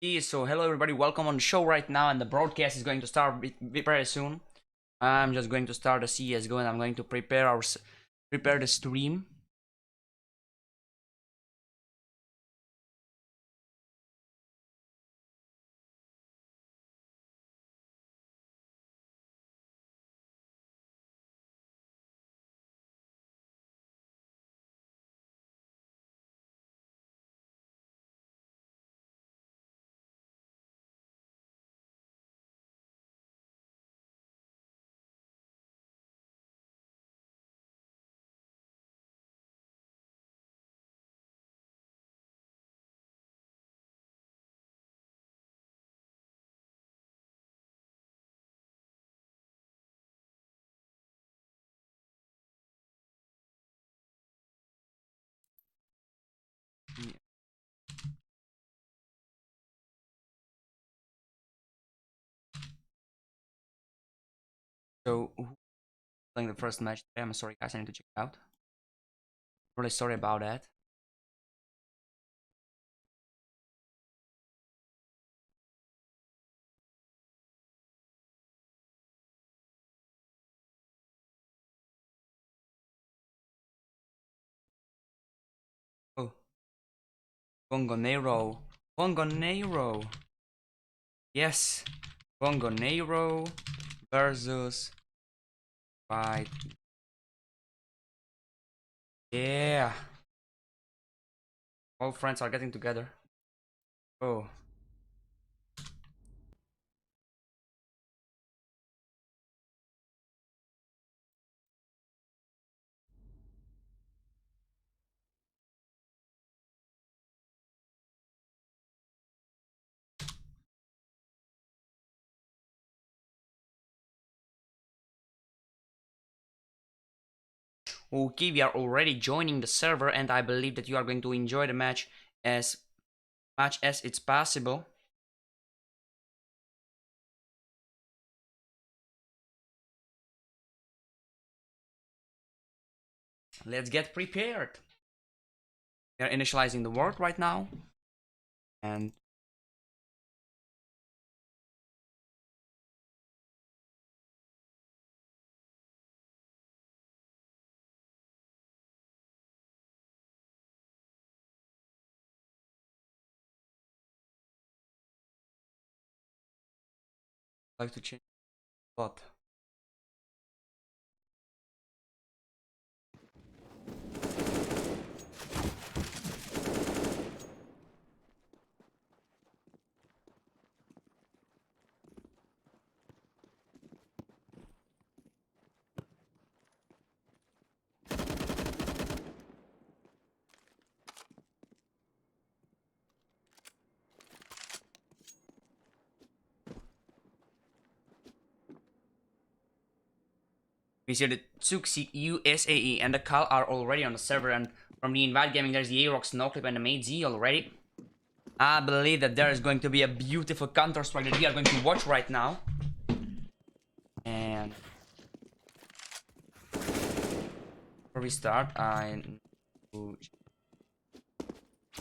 So hello everybody, welcome on the show right now, and the broadcast is going to start very soon. I'm just going to start the CSGO and I'm going to prepare the stream. So who's playing the first match today? I'm sorry guys, I need to check it out. Really sorry about that. Oh, Bongoneiro. Bongoneiro. Yes, Bongoneiro versus right. Yeah, all friends are getting together. Oh. Okay, we are already joining the server, and I believe that you are going to enjoy the match as much as it's possible. Let's get prepared. We are initializing the world right now, and I'd like to change a lot. We see the SochackiUSAE and the Cal are already on the server, and from the InvideGaming there's the A-Rock, Snowclip, and the Mate Z already. I believe that there is going to be a beautiful Counter-Strike that we are going to watch right now. And before we start, I need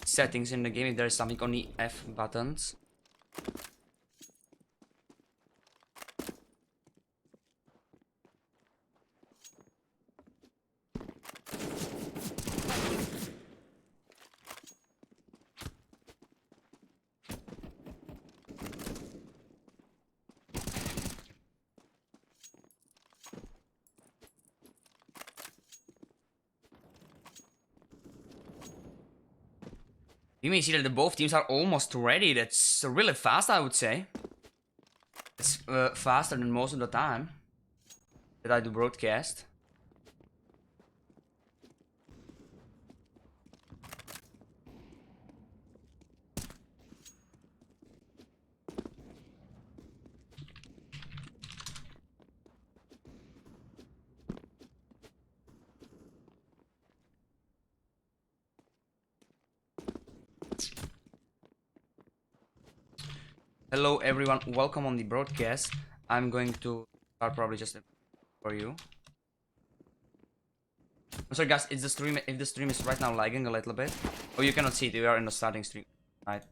settings in the game if there is something on the F buttons. You may see that both teams are almost ready. That's really fast, I would say. It's faster than most of the time that I do broadcast. Hello everyone, welcome on the broadcast. I'm going to start probably just for you. I'm sorry guys, it's the stream, if the stream is right now lagging a little bit. Oh, you cannot see it, we are in the starting stream, right?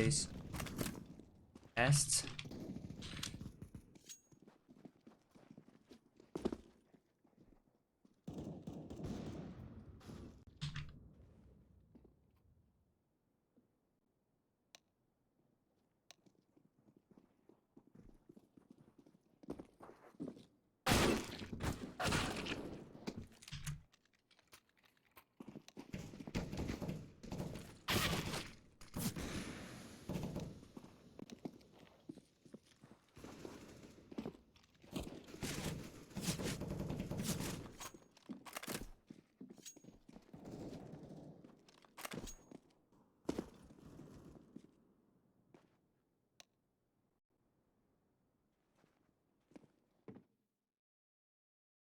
GroupPhase tests.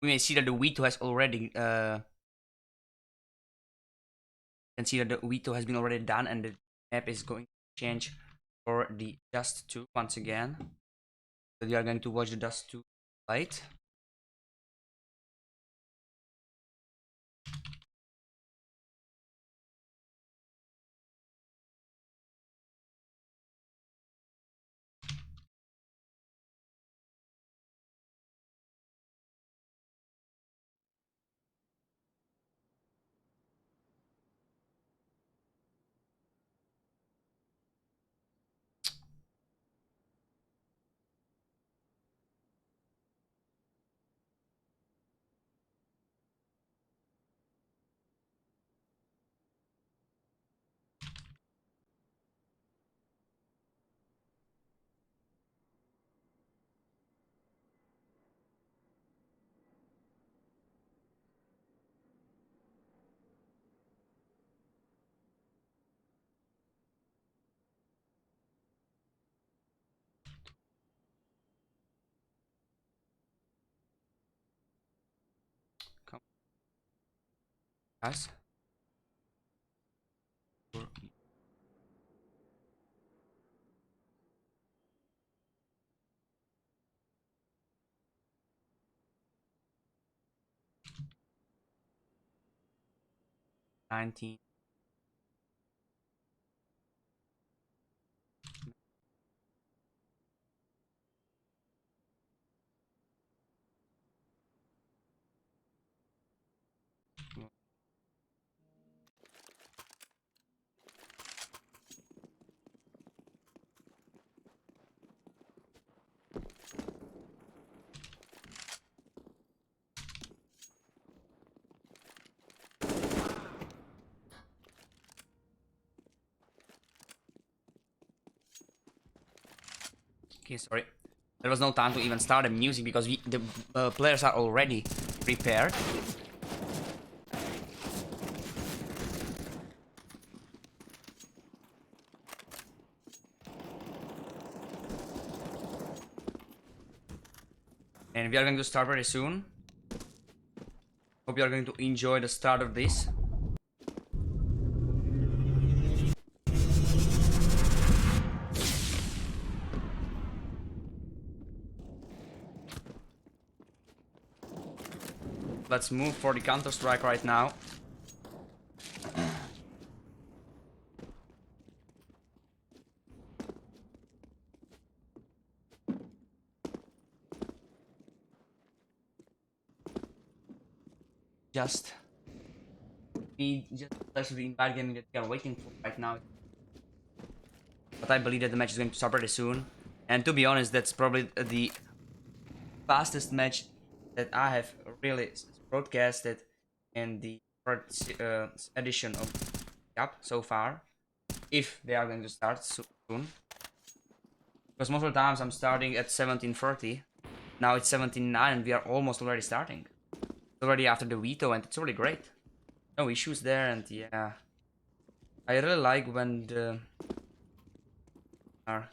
We may see that the veto has already can see that the veto has been already done, and the map is going to change for the Dust 2 once again. So we are going to watch the Dust 2 fight. Come, guys. 19. Okay, sorry. There was no time to even start the music because the players are already prepared. And we are going to start very soon. Hope you are going to enjoy the start of this. Let's move for the Counter-Strike right now. Just the InvideGaming that we are waiting for right now. But I believe that the match is going to start pretty soon. And to be honest, that's probably the fastest match that I have really broadcasted in the first edition of Cup so far. If they are going to start soon. Because most of the times I'm starting at 17:30. Now it's 17:09 and we are almost already starting. It's already after the veto and it's really great. No issues there, and yeah. I really like when the are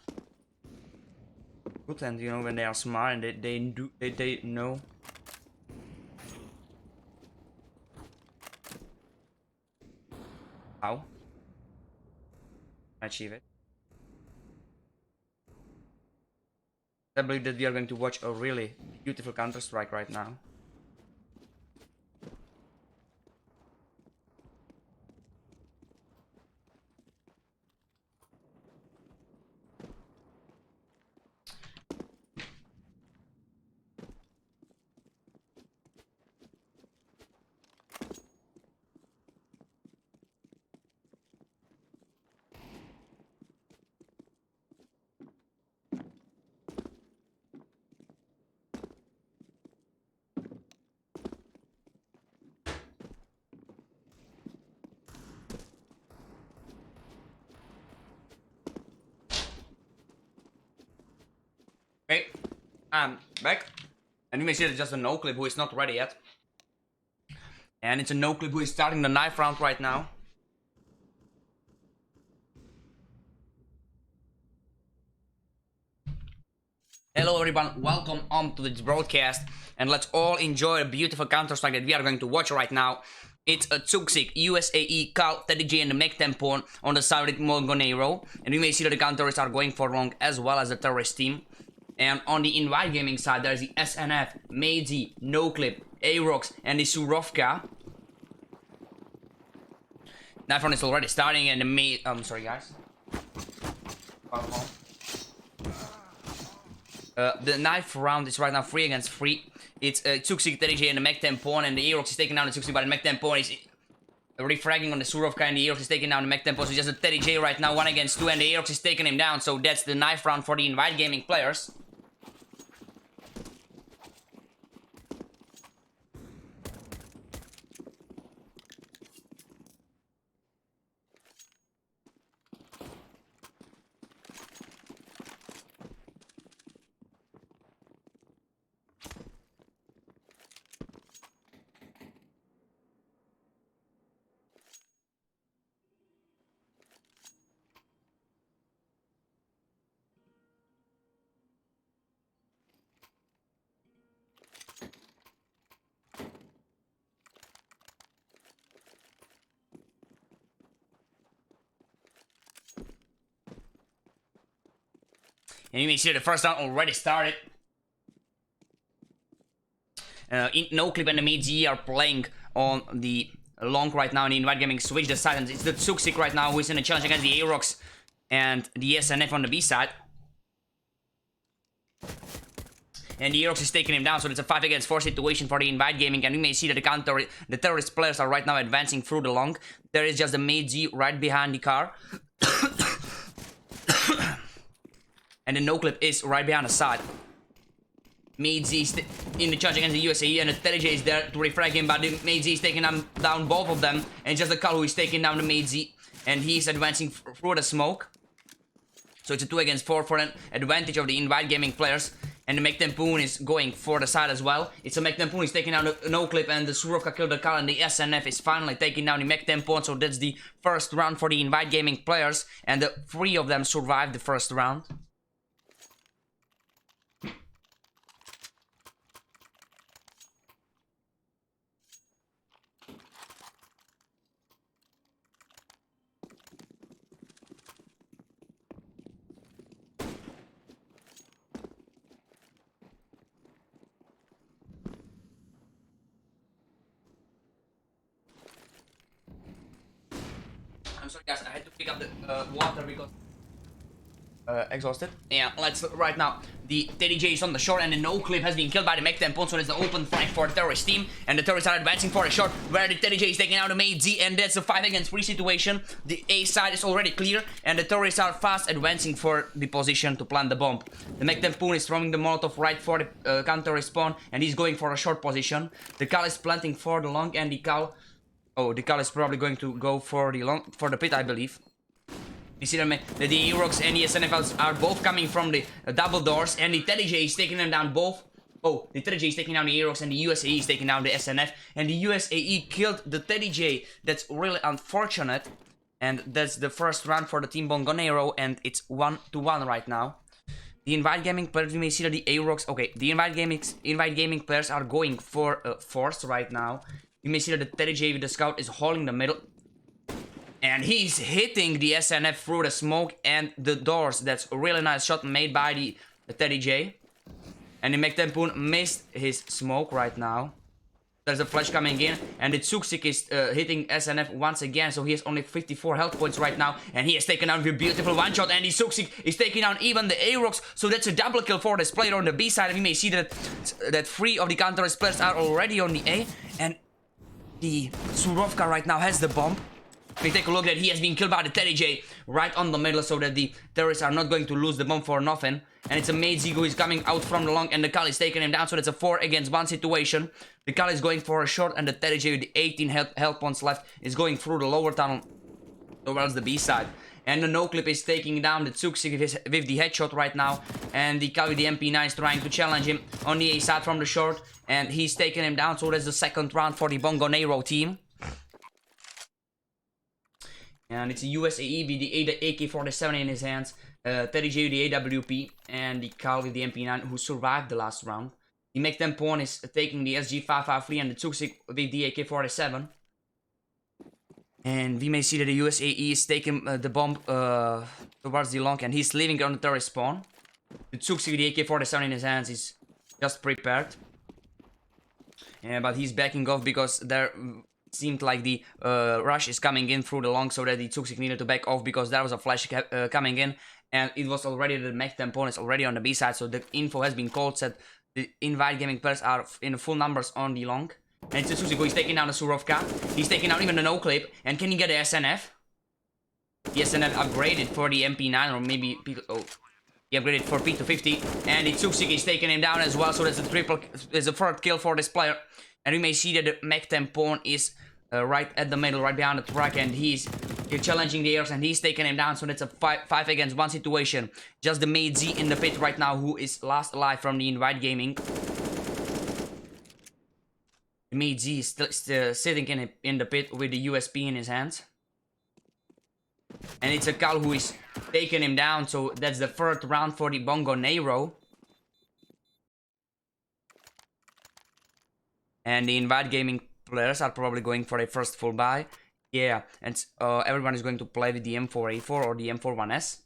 good, and you know, when they are smart and they know how to achieve it. I believe that we are going to watch a really beautiful Counter-Strike right now. Okay, I'm back. And you may see it's just a no clip who is not ready yet. And it's a no clip who is starting the knife round right now. Hello everyone, welcome on to this broadcast. And let's all enjoy a beautiful Counter-Strike that we are going to watch right now. It's a Tsuksik, USAE, Cal, Teddy J and the Mech Tempon on the side with Bongoneiro. And you may see that the counterists are going for long as well as the terrorist team. And on the InvideGaming side, there's the SNF, MagicWarriors, NoClip, Arox, and the Surovka. Knife round is already starting, and the sorry guys. The knife round is right now 3 against 3. It's Tsuksik, Teddy J, and the Mech Tempon, and the Arox is taking down the Tsuksik, but the Mech Tempon is refragging on the Surovka, and the Arox is taking down the Mech Tempon. So just a Teddy J right now, 1 against 2, and the Arox is taking him down. So that's the knife round for the InvideGaming players. And you may see the first round already started. NoClip and the MagicWarriors are playing on the long right now, and the InvideGaming switch the side, and it's the Tsuksik right now who is in a challenge against the Arox and the SNF on the B side. And the Arox is taking him down, so it's a 5 against 4 situation for the InvideGaming, and you may see that the terrorist players are right now advancing through the long. There is just the MagicWarriors right behind the car. And the NoClip is right behind the side. MagicWarriors is in the charge against the USAE, and the Teddy J is there to refrag him, but the MagicWarriors is taking down both of them. And just the Cal who is taking down the MagicWarriors, and he's advancing through the smoke. So it's a 2 against 4 for an advantage of the InvideGaming players. And the Mech Tempon is going for the side as well. It's a Mech Tempon is taking down the NoClip, and the Surovka killed the Cal, and the SNF is finally taking down the Mech Tempon. So that's the first round for the InvideGaming players, and the 3 of them survived the first round. I'm sorry guys, I had to pick up the water because exhausted. Yeah, let's right now. The Teddy J is on the shore, and the NoClip has been killed by the Mech Tempon, so there's an open fight for the terrorist team, and the terrorists are advancing for the short, where the Teddy J is taking out the MagicWarriors, and that's a 5 against 3 situation. The A side is already clear, and the terrorists are fast advancing for the position to plant the bomb. The Mech Tempon is throwing the Molotov right for the counter respawn, and he's going for a short position. The Cal is planting for the long, and the Cal... Oh, the Cal is probably going to go for the pit, I believe. You see them, the Arox and the SNFs are both coming from the double doors, and the Teddy J is taking them down both. Oh, the Teddy J is taking down the Arox, and the USAE is taking down the SNF, and the USAE killed the Teddy J. That's really unfortunate, and that's the first round for the team Bongoneiro, and it's 1-1 right now. The InvideGaming players, you may see that the Arox, okay, the InvideGaming players are going for force right now. You may see that the Teddy J with the scout is holding the middle. And he's hitting the SNF through the smoke and the doors. That's a really nice shot made by the Teddy J. And the Mech Tempon missed his smoke right now. There's a flash coming in. And the Tsuksik is hitting SNF once again. So he has only 54 health points right now. And he has taken down with a beautiful one shot. And the Tsuksik is taking down even the Arox. So that's a double kill for this player on the B side. And you may see that 3 of the counterist players are already on the A. And the Surovka right now has the bomb. We take a look that he has been killed by the Teddy J right on the middle, so that the terrorists are not going to lose the bomb for nothing. And it's a MagicWarriors who is coming out from the long, and the Cal is taking him down, so that's a 4 against 1 situation. The Cal is going for a short, and the Teddy J with the 18 health points left is going through the lower tunnel towards the B side. And the no-clip is taking down the Tsuxi with the headshot right now. And the Cal with the MP9 is trying to challenge him on the A side from the short. And he's taking him down, so that's the second round for the Bongoneiro team. And it's a USAE with the AK-47 in his hands. Teddy J with the AWP. And the Cal with the MP9 who survived the last round. The Mech-10 pawn is taking the SG-553 and the Tsuxi with the AK-47. And we may see that the USAE is taking the bomb towards the long, and he's leaving on the terrorist spawn. The Tsuxi with the AK-47 in his hands is just prepared. But he's backing off because there seemed like the rush is coming in through the long, so that the Tsuxi needed to back off because there was a flash coming in. And it was already the Mech-10 pawn is already on the B side, so the info has been called that the InvideGaming players are in full numbers on the long. And it's Tsuxi he's taking down the Surovka. He's taking out even the no-clip. And can he get the SNF? The SNF upgraded for the MP9 or maybe... Oh, he upgraded for P250. And the Tsuxi is taking him down as well. So that's a triple... There's a third kill for this player. And we may see that the Mech-10 pawn is right at the middle, right behind the truck. And he's challenging the airs and he's taking him down. So that's a 5 against 1 situation. Just the Mate Z in the pit right now who is last alive from the InvideGaming. Mate Z is still sitting in the pit with the USP in his hands. And it's a Cal who is taking him down. So that's the third round for the Bongoneiro. And the InvideGaming players are probably going for a first full buy. Yeah, and everyone is going to play with the M4A4 or the M41S.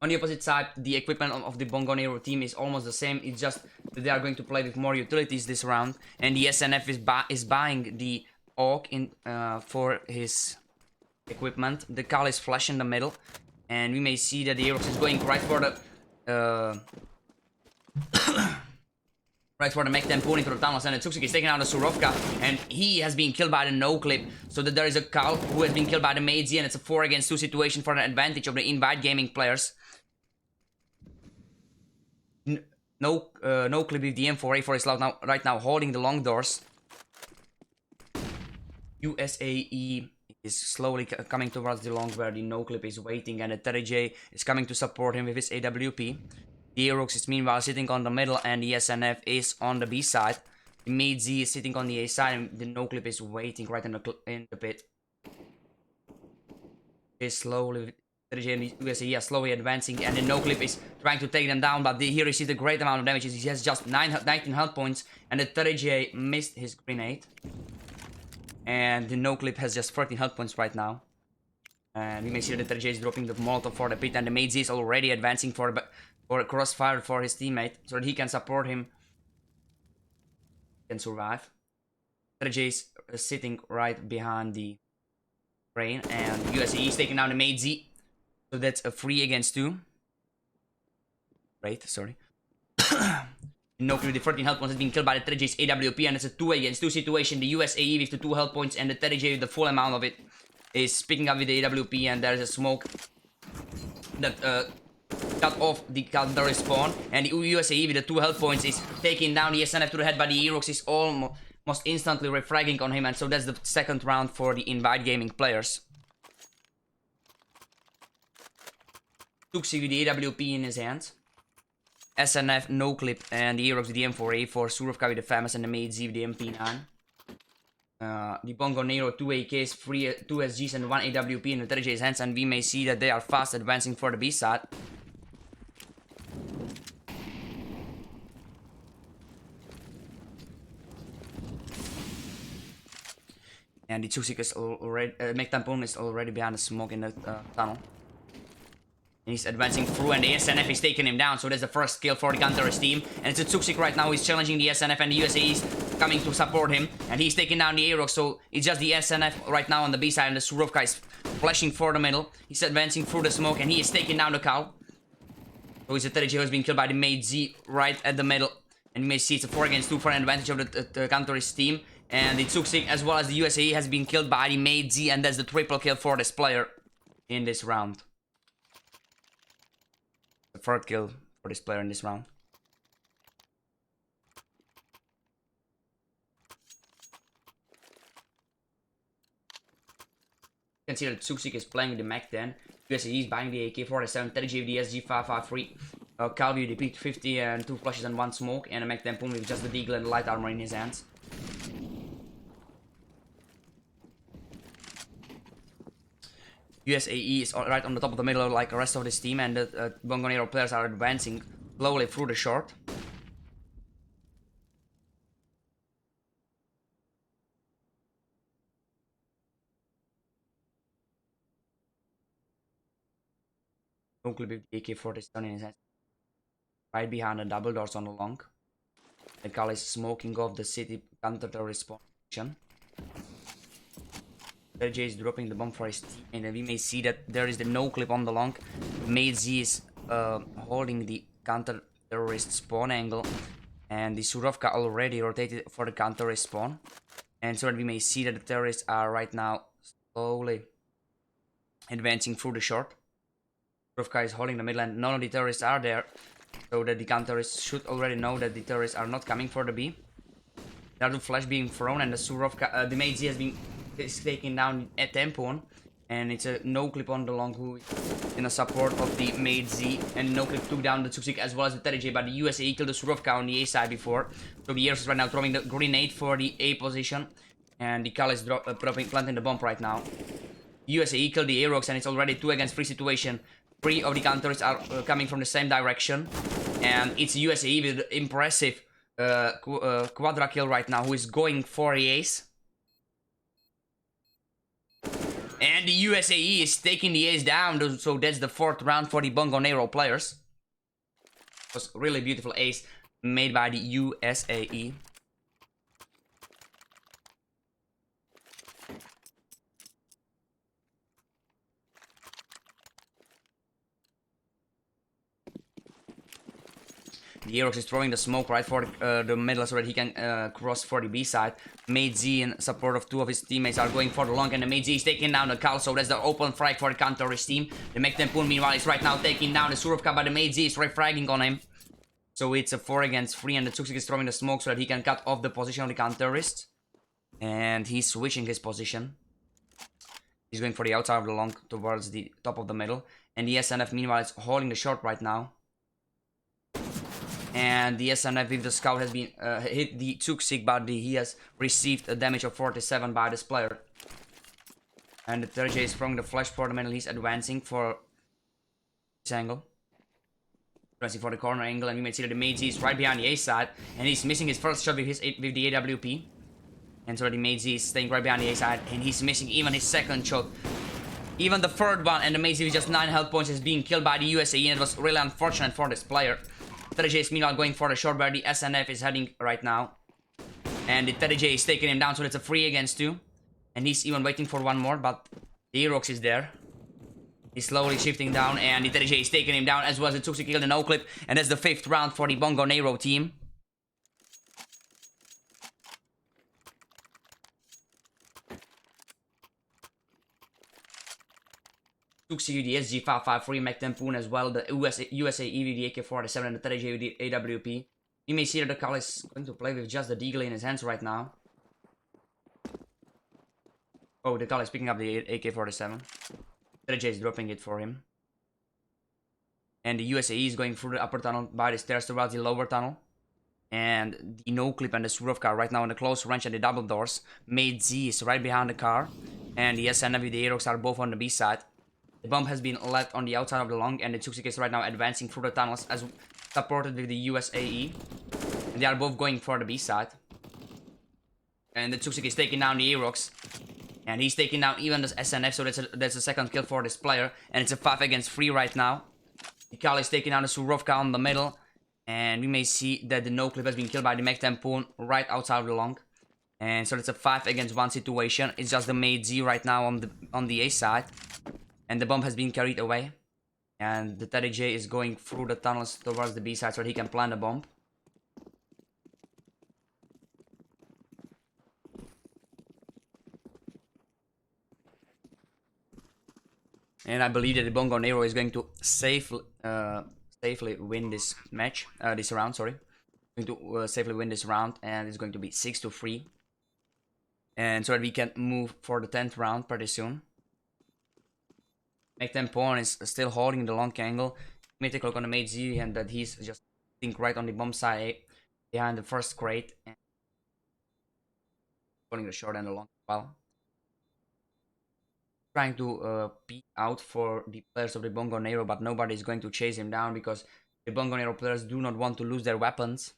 On the opposite side, the equipment of the Bongoneiro team is almost the same. It's just that they are going to play with more utilities this round. And the SNF is buying the AUG in, for his equipment. The Cal is flash in the middle. And we may see that the Aerox is going right for the... right for the Mech-10 pawn into the tunnels. And the Tsuxi is taking out the Surovka. And he has been killed by the no-clip. So that there is a Cal who has been killed by the Mate Z. And it's a 4 against 2 situation for the advantage of the InvideGaming players. No clip with the M4A4 is right now holding the long doors. USAE is slowly coming towards the long where the no clip is waiting, and the Teddy J is coming to support him with his AWP. The Aerox is meanwhile sitting on the middle and the SNF is on the B side. The Mate Z is sitting on the A side and the no clip is waiting right in the pit. Is slowly... And the USAE are slowly advancing, and the no-clip is trying to take them down, but he received a great amount of damage. He has just 19 health points, and the 30J missed his grenade. And the no-clip has just 13 health points right now. And we may see that the 30J is dropping the Molotov for the pit, and the Mate Z is already advancing for a crossfire for his teammate, so that he can support him. Can survive. 30J is sitting right behind the crane, and USAE is taking down the Mate Z. So that's a 3 against 2. Right, sorry. No clue, the 14 health points has been killed by the 30J's AWP, and it's a 2 against 2 situation. The USAE with the 2 health points and the 30J with the full amount of it is picking up with the AWP, and there's a smoke that cut off the counter respawn. And the USAE with the 2 health points is taking down the SNF to the head, but the Aerox is almost instantly refragging on him, and so that's the second round for the InvideGaming players. Tsuxi with the AWP in his hands. SNF, no clip, and the Aerox with the M4A4, Surovka with the FAMAS, and the Mate Z with the MP9. The Bongoneiro 2 AKs, 2 SGs, and 1 AWP in the 30J's hands, and we may see that they are fast advancing for the B side. And the Tsuxi is already, Mech-10 is already behind the smoke in the tunnel. And he's advancing through, and the SNF is taking him down, so that's the first kill for the counterist team. And it's a Tsuxi right now, he's challenging the SNF, and the USA is coming to support him. And he's taking down the Aerox, so it's just the SNF right now on the B side, and the Surovka is flashing for the middle. He's advancing through the smoke, and he is taking down the cow. So it's a 30J who has been killed by the Mate Z right at the middle. And you may see it's a 4 against 2 for an advantage of the counterist team. And the Tsuxi, as well as the USA, has been killed by the Mate Z, and that's the triple kill for this player in this round. The third kill for this player in this round. You can see that Tsuksik is playing with the Mac 10. USAE is buying the AK-47, TEDG with the SG-553, Calvi with the P50 and 2 flashes and 1 smoke, and a Mac 10 Poon with just the Deagle and light armor in his hands. USAE is right on the top of the middle like the rest of this team, and the Bongoneiro players are advancing slowly through the short. Oakley with the AK-47 in his hands. Right behind the double doors on the long. The Cal is smoking off the city counter-terrorist position. TEDG is dropping the bomb for his team, and we may see that there is the no clip on the long. MagicWarriors is holding the counter-terrorist spawn angle, and the Surovka already rotated for the counter-terrorist spawn. And so that we may see that the terrorists are right now slowly advancing through the short. Surovka is holding the middle, and none of the terrorists are there, so that the counter-terrorists should already know that the terrorists are not coming for the B. There are two flash being thrown, and the Surovka, the MagicWarriors has been taking down a Tempon, and it's a no clip on the long who is in a support of the MagicWarriors, and no clip took down the Tsuksik as well as the TEDG, but the USAE killed the Surovka on the A side before, so the Air is right now throwing the grenade for the A position, and the Cal is planting the bomb right now. USAE killed the Aerox, and it's already 2 against 3 situation. 3 of the counters are coming from the same direction, and it's USAE with impressive quadra kill right now, who is going for the ace. And the USAE is taking the ace down, so that's the 4th round for the Bongoneiro players. It was a really beautiful ace made by the USAE. The Aerox is throwing the smoke right for the middle so that he can cross for the B side. MagicWarriors in support of 2 of his teammates are going for the long, and the MagicWarriors is taking down the Cal, so that's the open frag for the counter-terrorist team. The Mac 10 Poon meanwhile is right now taking down the Surovka, but the MagicWarriors is refragging on him. So it's a 4 against 3, and the Tsuksik is throwing the smoke so that he can cut off the position of the counter-terrorist. And he's switching his position. He's going for the outside of the long towards the top of the middle. And the SNF meanwhile is holding the short right now. And the SNF with the scout has been hit the Tsuksik, but he has received a damage of 47 by this player. And the TEDG is throwing the flash for the middle. He's advancing for this angle. Advancing for the corner angle, and we may see that the MagicWarriors is right behind the A side, and he's missing his first shot with the AWP. And so the MagicWarriors is staying right behind the A side, and he's missing even his second shot. Even the 3rd one, and the MagicWarriors with just 9 health points is being killed by the USAE, and it was really unfortunate for this player. TEDG is meanwhile going for the short where the SNF is heading right now. And the TEDG is taking him down, so it's a 3 against 2. And he's even waiting for one more, but the Aerox is there. He's slowly shifting down, and the TEDG is taking him down as well as the Tsuksik killed the no clip. And that's the 5th round for the Bongoneiro team. Tsuksik with the SG-553, Mac 10 Poon as well, the USAE with the AK-47 and the TEDG with the AWP. You may see that the Cal is going to play with just the Deagle in his hands right now. Oh, the Cal is picking up the AK-47. TEDG is dropping it for him. And the USAE is going through the upper tunnel by the stairs towards the lower tunnel. And the no clip and the Surovka right now in the close range and the double doors. MagicWarriors is right behind the car. And the SNF with the Aerox are both on the B side. The bomb has been left on the outside of the long, and the Tsuksik is right now advancing through the tunnels as supported with the USAE. And they are both going for the B side. And the Tsuksik is taking down the Aerox. And he's taking down even the SNF, so that's a second kill for this player. And it's a 5 against 3 right now. The Cal is taking down the Surovka on the middle. And we may see that the no clip has been killed by the Mac 10 Poon right outside of the long. And so it's a 5 against 1 situation. It's just the MagicWarriors right now on the A side. And the bomb has been carried away. And the TEDG is going through the tunnels towards the B side so that he can plant the bomb. And I believe that the Bongoneiro is going to safely win this match, this round, sorry. Going to safely win this round, and it's going to be 6-3. And so that we can move for the 10th round pretty soon. MagTempon is still holding the long angle. May take a look on the Mate Z and that he's just think right on the bomb side behind the first crate and putting the short and the long as well. Trying to peek out for the players of the Bongoneiro, but nobody is going to chase him down because the Bongoneiro players do not want to lose their weapons.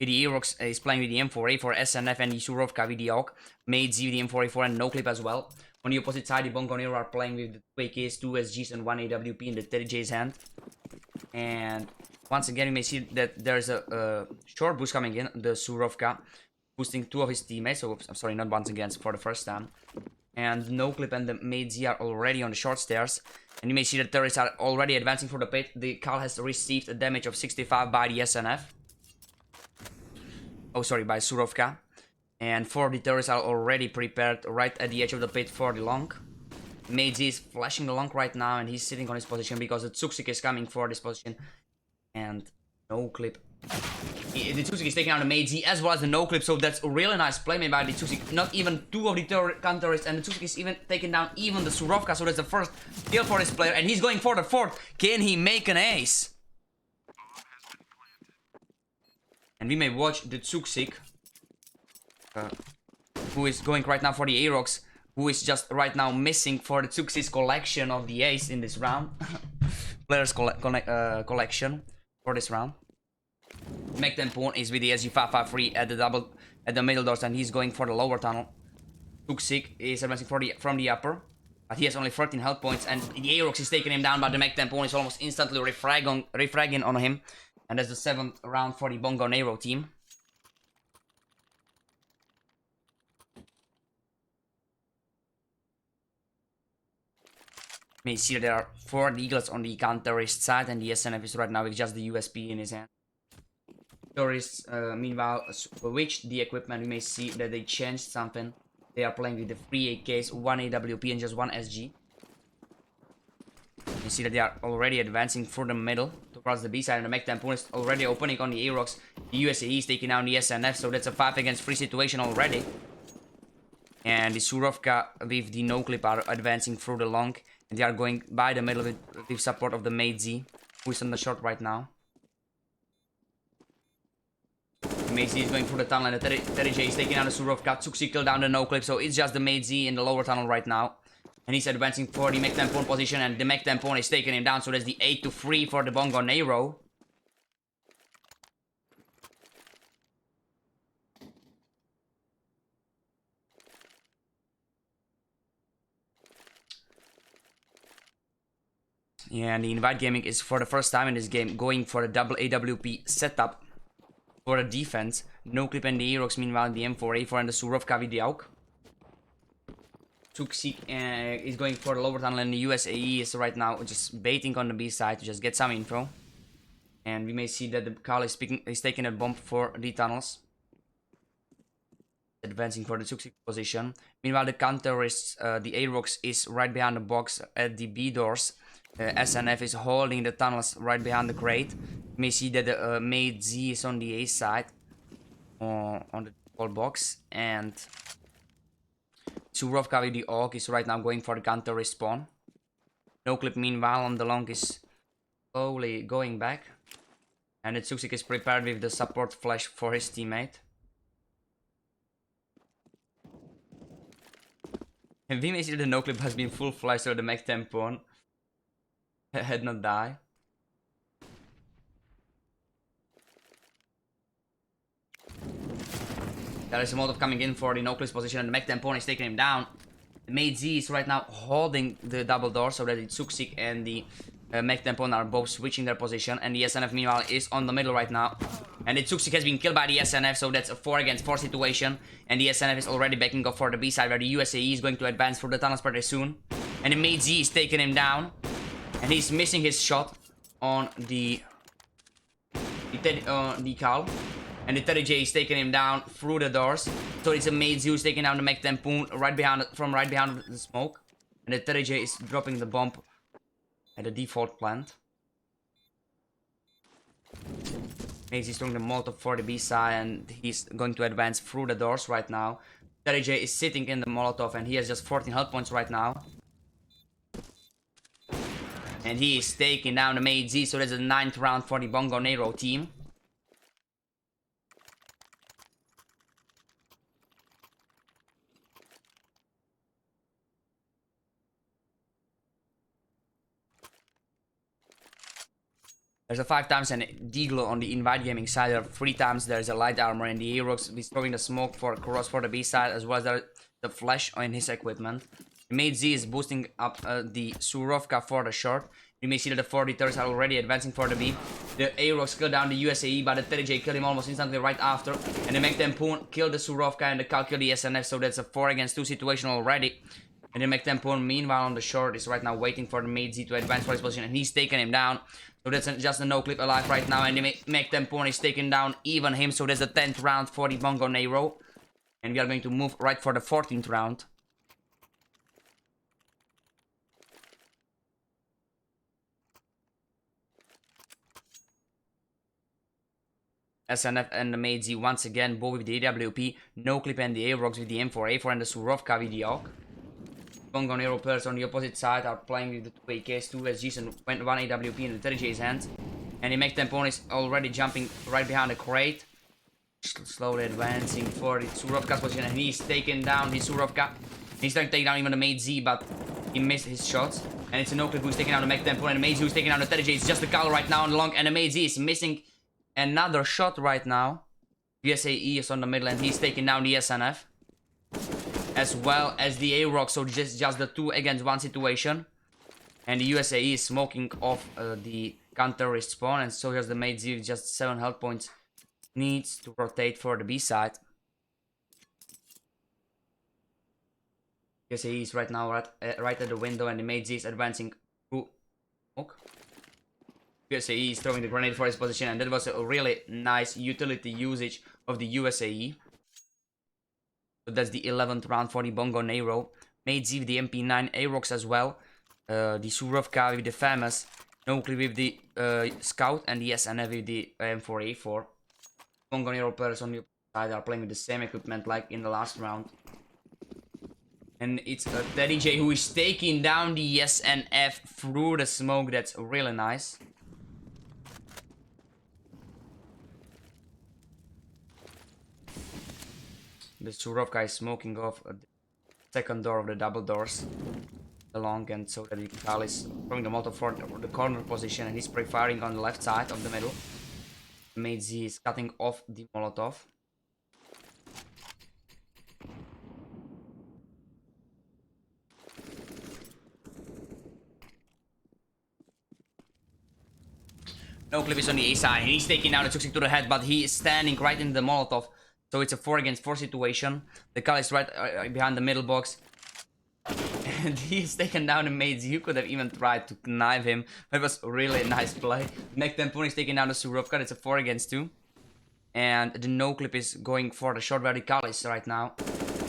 The Aerox is playing with the M4A4, SNF and the Surovka with the AUK. Mate Z with the M4A4 and no clip as well. On the opposite side, the Bongoneiro are playing with the 2 AKs, 2 SGs and 1 AWP in the 30J's hand. And once again, you may see that there's a short boost coming in, the Surovka, boosting 2 of his teammates. So, I'm sorry, not once again, for the first time. And no clip and the Mate Z are already on the short stairs. And you may see that terrorists are already advancing for the pit. The Kal has received a damage of 65 by the SNF. Oh, sorry, by Surovka. And 4 the terrorists are already prepared right at the edge of the pit for the long. Mate Z is flashing the long right now and he's sitting on his position because the Tsuksik is coming for this position. And no clip. The Tsuksik is taking out the Mate Z as well as the no clip, so that's a really nice play made by the Tsuksik. Not even 2 of the counter-terrorists, and the Tsuksik is even taking down even the Surovka, so that's the first kill for this player. And he's going for the 4th. Can he make an ace? And we may watch the Tsuksik, who is going right now for the Aerox, who is just right now missing for the Tsuksik collection of the ace in this round. Players collection for this round. MagTempon is with the SG553 at the middle doors and he's going for the lower tunnel. Tsuksik is advancing from the upper, but he has only 13 health points and the Aerox is taking him down, but the MagTempon is almost instantly refragging on him. And that's the 7th round for the Bongoneiro team. You may see that there are 4 Eagles on the counterist side and the SNF is right now with just the USP in his hand. Tourists, meanwhile, switched the equipment. You may see that they changed something. They are playing with the 3 AKs, 1 AWP and just 1 SG. You see that they are already advancing through the middle towards the B side, and the MagTempon is already opening on the Aerox. The USAE is taking down the SNF, so that's a 5 against 3 situation already. And the Surovka with the no clip are advancing through the long, and they are going by the middle with support of the Mate Z, who is on the short right now. The Mate Z is going through the tunnel, and the 30J is taking down the Surovka. Tsuksik killed down the no clip, so it's just the Mate Z in the lower tunnel right now. And he's advancing for the MagTempon position, and the MagTempon is taking him down, so that's the 8-3 for the Bongoneiro. Yeah, and the InvideGaming is for the first time in this game going for a double AWP setup for the defense. No clip and the Aerox, meanwhile the M4A4 and the Surovka with the AUK. Tsuksik is going for the lower tunnel and the USAE is right now just baiting on the B side to just get some info. And we may see that the Kal is taking a bomb for the tunnels. Advancing for the Tsuksik position. Meanwhile the counter-terrorists, the Aerox is right behind the box at the B doors. SNF is holding the tunnels right behind the crate. You may see that the Mate Z is on the A side. On the whole box. And Surovka with the AUK is right now going for the counter respawn. No clip meanwhile on the long is slowly going back. And the Tsuksik is prepared with the support flash for his teammate. And we may see that the no clip has been full flash, so the MagTempon had not died. There is a Molotov coming in for the no-clip position, and the MagTempon is taking him down. The Mate Z is right now holding the double door so that the Tsuksik and the MagTempon are both switching their position. And the SNF meanwhile is on the middle right now. And the Tsuksik has been killed by the SNF, so that's a 4 against 4 situation. And the SNF is already backing up for the B side, where the USAE is going to advance through the tunnels pretty soon. And the Mate Z is taking him down. And he's missing his shot on the Kal. And the 30J is taking him down through the doors. So it's a Made Z who's taking down the Mech Tempoon right behind the smoke. And the 30J is dropping the bomb at the default plant. Made Z is throwing the Molotov for the B side, and he's going to advance through the doors right now. 30J is sitting in the Molotov, and he has just 14 health points right now. And he is taking down the Made Z, so that's the 9th round for the Bongoneiro team. There's a 5 times an Deagle on the InvideGaming side. There are 3 times there's a light armor, and the Aerox is throwing the smoke for cross for the B side, as well as the flash on his equipment. The Made Z is boosting up the Surovka for the short. You may see that the 43s are already advancing for the B. The Aerox killed down the USAE, but the 30J killed him almost instantly right after. And the Mech Tempoon killed the Surovka, and the Cal killed the SNF, so that's a 4 against 2 situation already. And the Mech Tempoon, meanwhile, on the short is right now waiting for the Made Z to advance for his position, and he's taking him down. So that's just a no-clip alive right now, and the Mech Tempoon is taking down even him, so that's the 10th round for the Bongoneiro. And we are going to move right for the 14th round. SNF and the Made Z once again, both with the AWP, no-clip and the Aerox with the M4A4 and the Surovka with the AUG. Bongoneiro players on the opposite side are playing with the 2 AKs, 2 SGs and 1 AWP in the 30J's hands. And the Mech Tempoon is already jumping right behind the crate. Slowly advancing for the Surovka's position, and he's taking down his Surovka. He's trying to take down even the Made Z, but he missed his shots. And it's a no-clip who's taking down the Mech Tempoon, and the Made Z who's taking down the 30J. It's just the Cal right now on the long, and the Made Z is missing another shot right now. USAE is on the middle, and he's taking down the SNF. As well as the Aerox, so just the 2 against 1 situation. And the USAE is smoking off the counter respawn, and so has the Made Z with just 7 health points. Needs to rotate for the B side. USAE is right now right at the window, and the Made Z is advancing through smoke. USAE is throwing the grenade for his position, and that was a really nice utility usage of the USAE. So that's the 11th round for the Bongoneiro. Made Z with the MP9 Aerox as well. The Surovka with the famous. No-clip with the Scout, and the SNF with the M4A4. Bongoneiro players on the side are playing with the same equipment like in the last round. And it's a 30J who is taking down the SNF through the smoke. That's really nice. The Surovka is smoking off the second door of the double doors along, and so that the Cal is throwing the Molotov for the corner position, and he's pre-firing on the left side of the middle. Made Z is cutting off the Molotov. No clip is on the A side, and he's taking down the Tuxik to the head, but he is standing right in the Molotov. So it's a 4 against 4 situation. The Cal is right behind the middle box. And he's taken down the Made Z. You could have even tried to knife him. That was a really nice play. Mech Tempoon is taking down the Surovka. It's a 4 against 2. And the no clip is going for the short where the Cal is right now.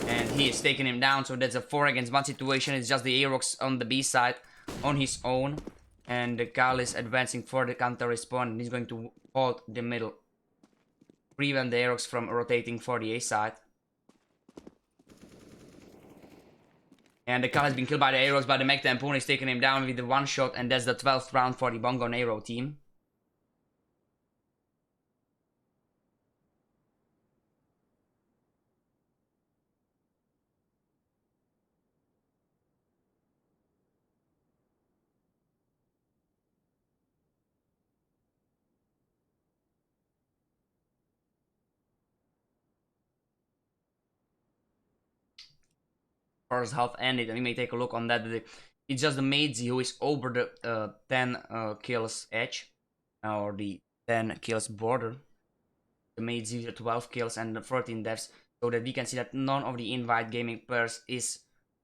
And he is taking him down. So that's a 4 against 1 situation. It's just the Aerox on the B side on his own. And the Cal is advancing for the counter respawn. And he's going to hold the middle. Prevent the Aerox from rotating for the A side. And the Cal has been killed by the Aerox, but the Mech Tempoon is taking him down with the 1 shot, and that's the 12th round for the Bongoneiro team. First half ended, and we may take a look on that. It's just the Made Z who is over the 10 kills edge, or the 10 kills border. The Made Z with 12 kills and the 14 deaths, so that we can see that none of the InvideGaming players is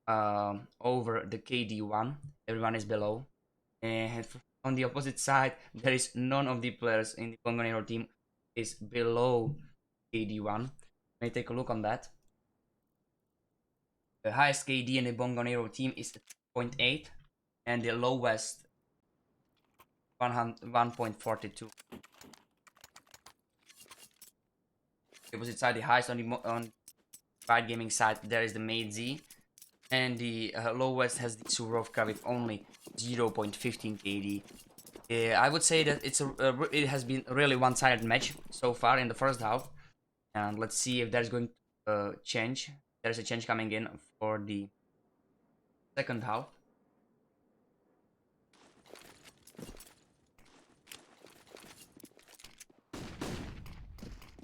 over the KD1. Everyone is below. And on the opposite side, there is none of the players in the Bongoneiro team is below KD one. May take a look on that. The highest KD in the Bongoneiro team is 0.8 and the lowest 1.42. Opposite side, the highest on the InvideGaming side, there is the MagicWarriors, and the lowest has the Surovka with only 0.15 KD. I would say that it has been a really one-sided match so far in the first half, and let's see if there's going to change. There's a change coming in for the second half.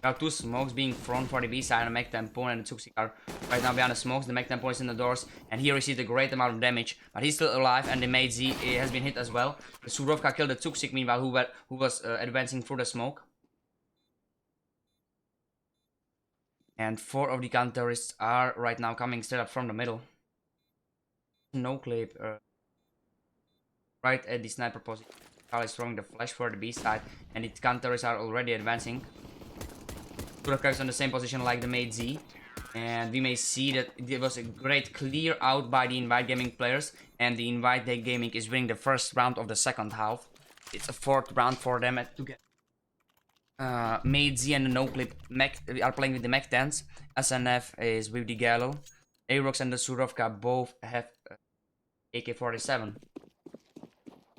Now 2 smokes being thrown for the B side, and MagTempone and the Tsuksik are right now behind the smokes. The MagTempone is in the doors, and he received a great amount of damage, but he's still alive, and the MagZ has been hit as well. The Surovka killed the Tsuksik meanwhile, who was advancing through the smoke. And 4 of the counterists are right now coming straight up from the middle. No clip right at the sniper position. Carl is throwing the flash for the B side, and its counterists are already advancing. Surovka is on the same position like the MagZ, and we may see that it was a great clear out by the InvideGaming players, and the InvideGaming is winning the first round of the second half. It's a 4th round for them to get. MagZ and the NoClip are playing with the Mag-10s. SNF is with the Gallo. Arox and the Surovka both have AK-47.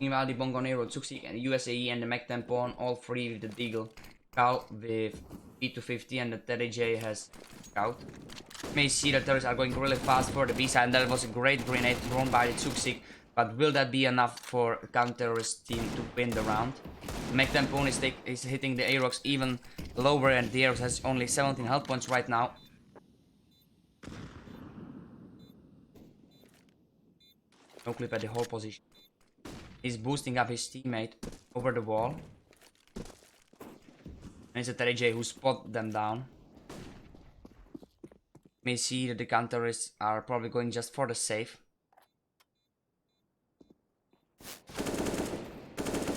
Meanwhile, the Bongoneiro, Tsuksik, and the USAE and the MagTempone, all 3 with the Deagle. Cal with P250 and the Teddy J has Scout. You may see that terrorists are going really fast for the B side, and that was a great grenade thrown by the Tsuksik. But will that be enough for a counter-terrorist team to win the round? MagTempone is hitting the Arox even lower, and the Arox has only 17 health points right now. No clip at the whole position. He's boosting up his teammate over the wall. And it's a Teddy J who spot them down. You may see that the counterists are probably going just for the save.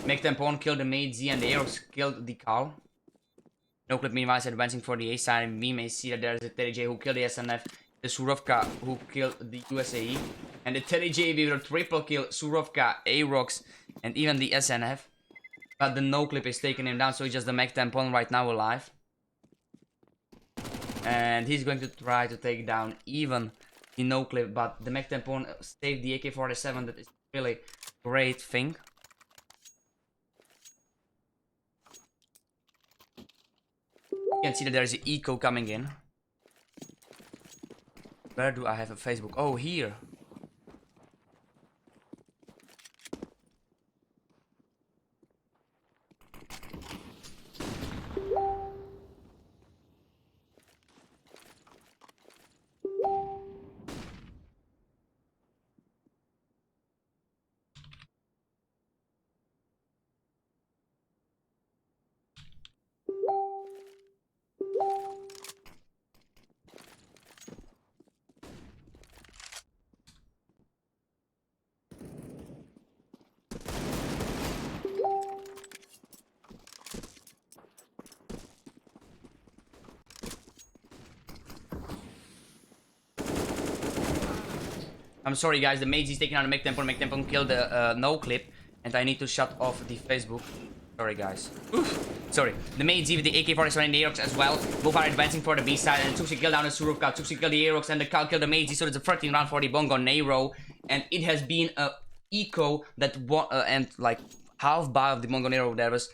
MagTempone killed the MagZ and the Arox killed the Carl. No clip meanwhile is advancing for the A side, and we may see that there is a Teddy J who killed the SNF, the Surovka who killed the USAE, and the Teddy J with a triple kill Surovka, Arox, and even the SNF. But the no clip is taking him down, so it's just the MagTempone right now alive. And he's going to try to take down even the no clip, but the MagTempone saved the AK-47. That is really great thing. You can see that there's an eco coming in. Where do I have a Facebook? Oh, here. I'm sorry guys, the MagZ is taking out the MagTempone. MagTempone killed the no clip, and I need to shut off the Facebook. Sorry guys. Oof. Sorry. The MagZ with the AK-47 and the Arox as well. Both are advancing for the B side, and Tsuksik killed down the Surovka. Tsuksik killed the Arox, and the Cal killed the MagZ, so it's a 13th round for the Bongoneiro. And it has been a eco that won, and like half buy of the Bongoneiro. There was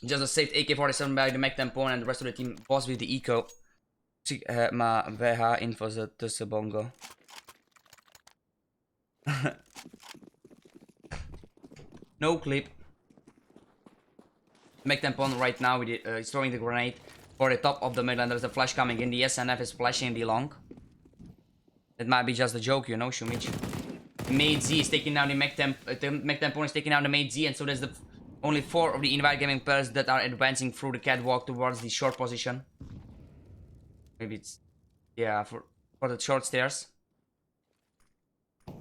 just a saved AK-47 by the MagTempone, and the rest of the team was with the eco. Ma VH info tussen Bongo. No clip. MagTempone right now with it, is throwing the grenade for the top of the middle, and there's a flash coming in. The SNF is flashing the long. It might be just a joke, you know, Shumich. MagZ is taking down the MagTempone is taking down the MagZ, and so there's the only 4 of the InvideGaming players that are advancing through the catwalk towards the short position. Maybe it's, yeah, for the short stairs.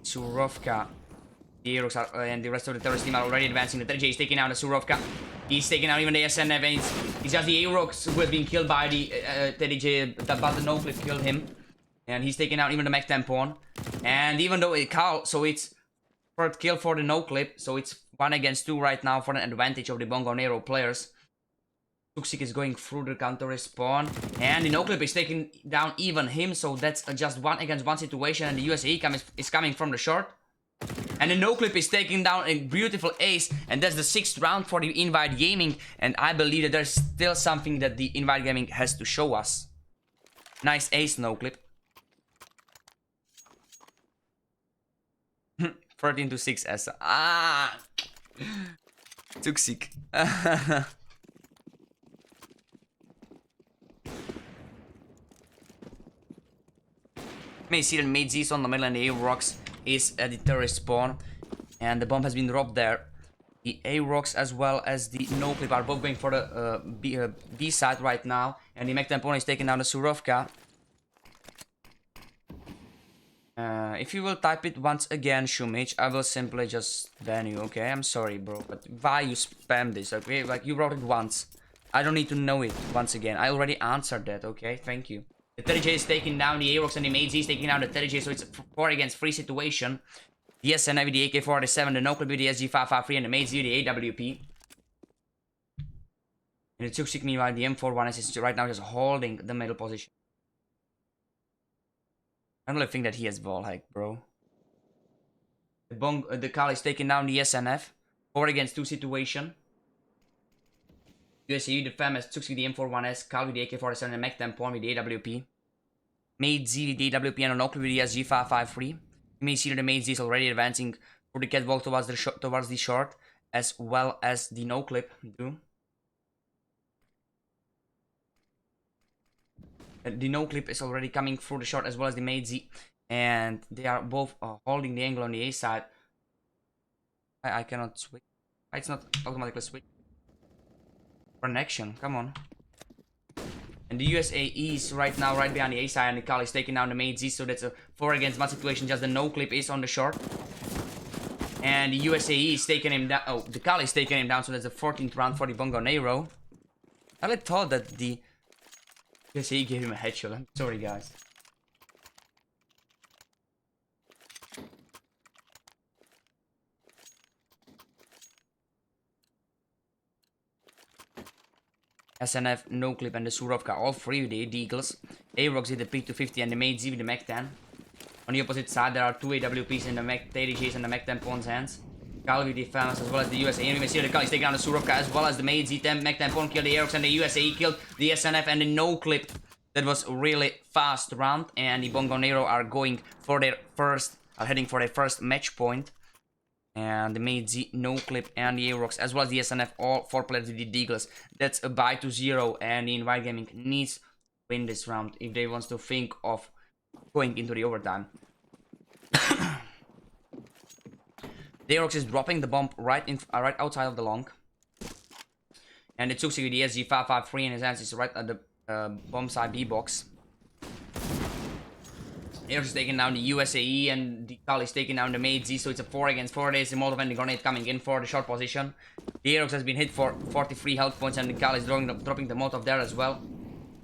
Surovka The Aerox and the rest of the terrorist team are already advancing. The 30J is taking out the Surovka. He's taking out even the SNF. And it's just the Aerox who has been killed by the 30J, but the no-clip killed him. And he's taking out even the Mech Tampon. And even though it Carl, so it's third kill for the no-clip. So it's 1 against 2 right now for an advantage of the Bongoneiro players. Suchacki is going through the counter respawn. And the no-clip is taking down even him. So that's just 1 against 1 situation. And the USAE is coming from the short. And the no-clip is taking down a beautiful ace. And that's the 6th round for the InvideGaming. And I believe that there's still something that the InvideGaming has to show us. Nice ace, no-clip. 13-6 Essa. Ah! Suchacki. May see that Mate Z is on the middle and the Aerox is at the terrorist spawn. And the bomb has been dropped there. The Aerox as well as the no-clip are both going for the B side right now. And the Mech Tampon is taking down the Surovka. If you will type it once again, Shumich, I will simply just ban you, okay? I'm sorry, bro, but why you spam this, okay? Like, you wrote it once. I don't need to know it once again. I already answered that, okay? Thank you. The 30J is taking down the Aerox and the Mate Z is taking down the 30J, so it's a 4 against 3 situation. The SNF with the AK-47, the no-clip with the SG-553, and the Mate Z with the AWP. And the Suchacki, meanwhile, the M41 is right now just holding the middle position. I don't really think that he has ball hack, bro. The Kal is taking down the SNF. 4 against 2 situation. USAU, the FAM has Suchacki the M41S, Kal with the AK-47 and Mech Tampon with the AWP. Mate Z with the AWP and Onokli with the SG-553. You may see that the Mate Z is already advancing for the catwalk towards the short, as well as the no-clip do. The no-clip is already coming through the short as well as the Mate Z. And they are both holding the angle on the A side. I cannot switch. It's not automatically switch. Connection, come on. And the USAE is right now right behind the A side and the Kal is taking down the Mate Z. So that's a 4 against 1 situation. Just the no-clip is on the short. And the USAE is taking him down. Oh, the Kal is taking him down. So that's the 14th round for the Bongoneiro. I really thought that the USAE gave him a headshot. I'm sorry, guys. SNF, no-clip, and the Surovka, all 3 with the Eagles. Aerox with the P250 and the Mate Z with the Mech 10. On the opposite side, there are 2 AWPs in the Mech 30Js and the Mech Tampon's hands. Kal with the FAMAS as well as the USA. And we may see the Kal is taking down the Surovka as well as the Mate Z. Mech Tampon killed the Aerox and the USA killed the SNF and the no-clip. That was a really fast round. And the Bongoneiro are going for their first, heading for their first match point. And the Mate Z, no-clip, and the Aerox, as well as the SNF, all 4 players with the Deagles. That's a bye to 0, and the InvideGaming needs to win this round if they want to think of going into the overtime. The Aerox is dropping the bomb right outside of the long. And the Suchacki with the SG-553 in his hands is right at the bomb side B box. Aerox is taking down the USAE and the Kal is taking down the Mate Z, so it's a 4 against 4. There's a Molotov and the grenade coming in for the short position. The Aerox has been hit for 43 health points and the Kal is dropping the Molotov there as well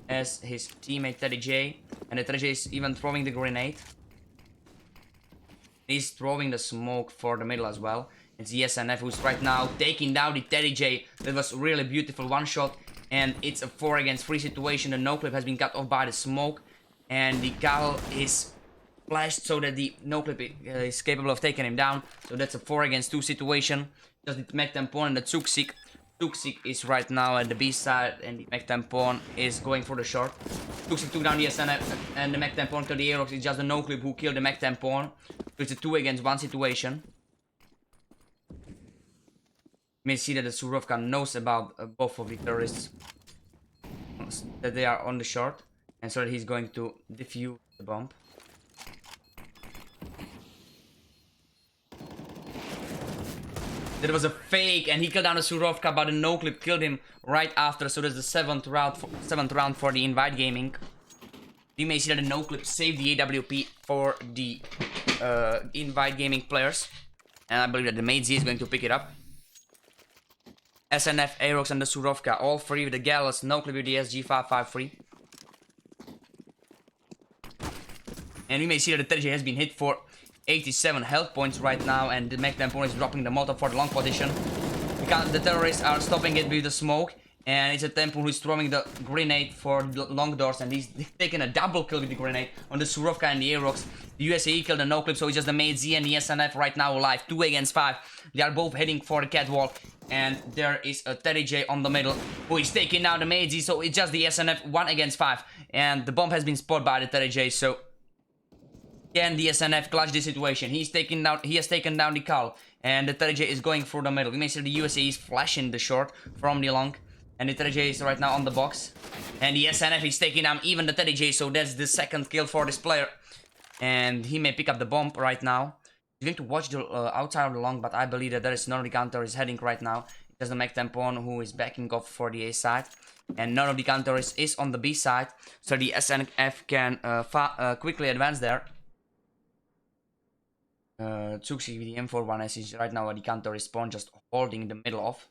as his teammate 30J. And the 30J is even throwing the grenade. He's throwing the smoke for the middle as well. It's the SNF who's right now taking down the 30J. That was really beautiful one shot. And it's a 4 against 3 situation. The no-clip has been cut off by the smoke. And the Kal is flashed so that the no-clip is capable of taking him down. So that's a 4 against 2 situation. Just the Mech Tampon and the Suchacki. Suchacki is right now at the B side and the Mech Tampon is going for the short. Suchacki took down the SNF and the Mech Tampon killed the Aerox. It's just the no-clip who killed the Mech Tampon. So it's a 2 against 1 situation. You may see that the Surovka knows about both of the terrorists. That they are on the short. And so that he's going to defuse the bomb. That was a fake and he killed down the Surovka, but the no-clip killed him right after. So that's the 7th round for the InvideGaming. You may see that the no-clip saved the AWP for the InvideGaming players. And I believe that the Mate Z is going to pick it up. SNF, Aerox, and the Surovka, all three with the Gallus, no clip with the SG553. And we may see that the TJ has been hit for 87 health points right now, and the mech tampon is dropping the Molotov for the long position. Because the terrorists are stopping it with the smoke, and it's a tampon who is throwing the grenade for the long doors, and he's taking a double kill with the grenade on the Surovka and the Aerox. The USAE killed the no clip, so it's just the Mate Z and the SNF right now alive, 2 against 5. They are both heading for the catwalk, and there is a Teddy J on the middle who is taking down the Mate Z, so it's just the SNF 1 against 5, and the bomb has been spotted by the Teddy J, so can the SNF clutch this situation? He has taken down the Cal, and the Teddy J is going through the middle. We may see the USA is flashing the short from the long, and the Teddy J is right now on the box, and the SNF is taking down even the Teddy J, so that's the second kill for this player, and he may pick up the bomb right now. He's going to watch the outside of the long, but I believe that there is none of the counter is heading right now. It's just the mech tampon who is backing off for the A side, and none of the counters is on the B side, so the SNF can quickly advance there. Tsuxi with the M41 as is right now at the counter respawn, just holding the middle off.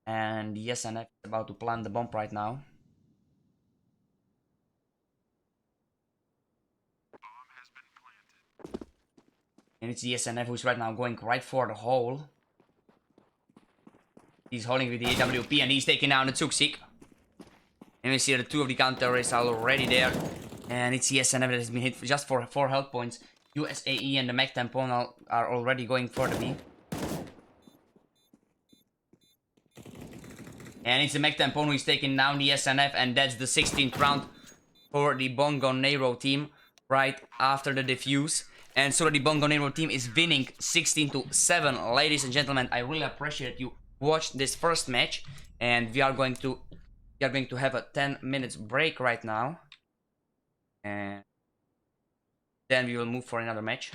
And the SNF is about to plant the bomb right now. And it's the SNF who's right now going right for the hole. He's holding with the AWP and he's taking down the Tsuxi. And we see the 2 of the counters are already there. And it's the SNF that has been hit just for 4 health points. USAE and the mech tampon are already going for the B. And it's the mech tampon who is taking down the SNF, and that's the 16th round for the Bongoneiro team right after the defuse. And so the Bongoneiro team is winning 16-7. Ladies and gentlemen, I really appreciate you watched this first match, and we are going to have a 10 minutes break right now. And then we will move for another match.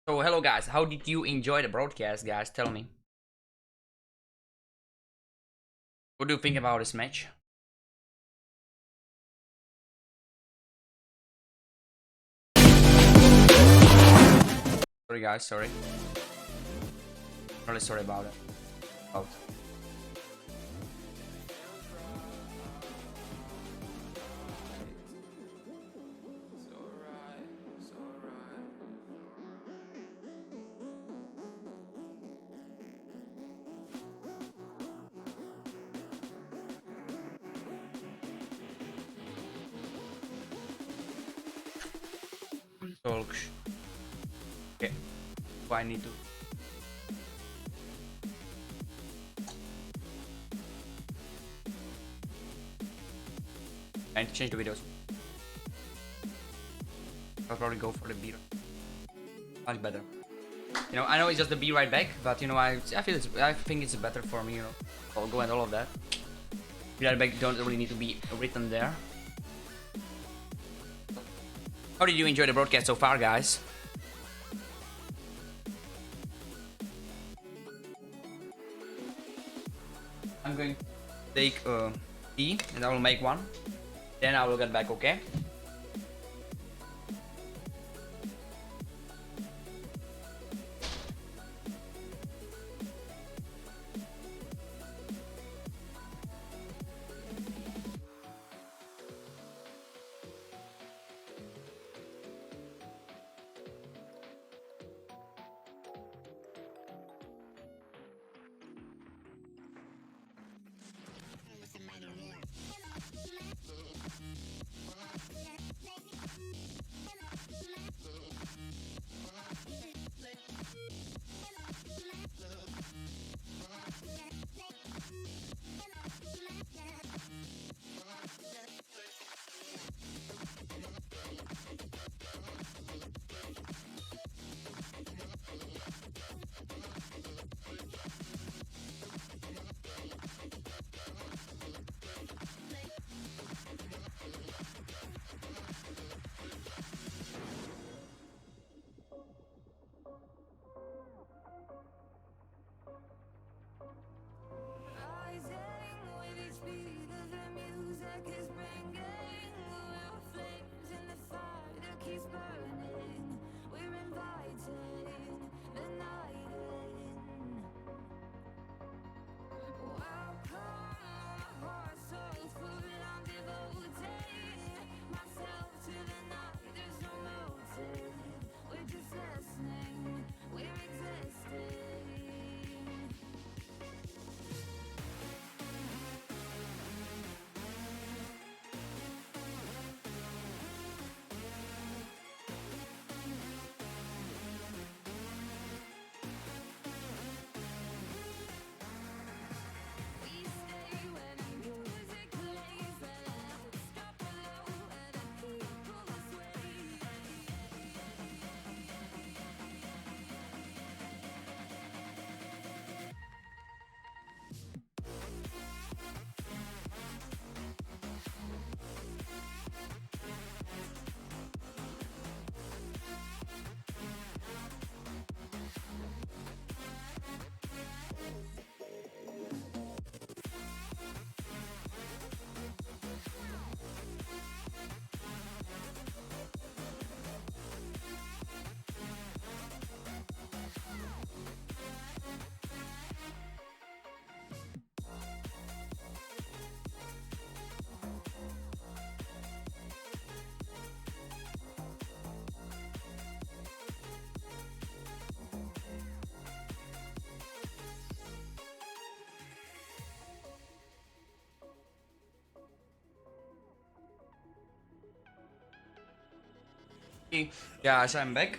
So hello guys, how did you enjoy the broadcast, guys? Tell me. What do you think about this match? Sorry guys, sorry. Really sorry about it. Oh. Okay. I need to. I need to change the videos. I'll probably go for the B. Much better. You know, I know it's just the be right back, but you know, I think it's better for me. You know, I'll go and all of that. Be right back don't really need to be written there. How did you enjoy the broadcast so far, guys? I'm going to take tea and I will make one. Then I will get back, okay? Yeah, so I'm back.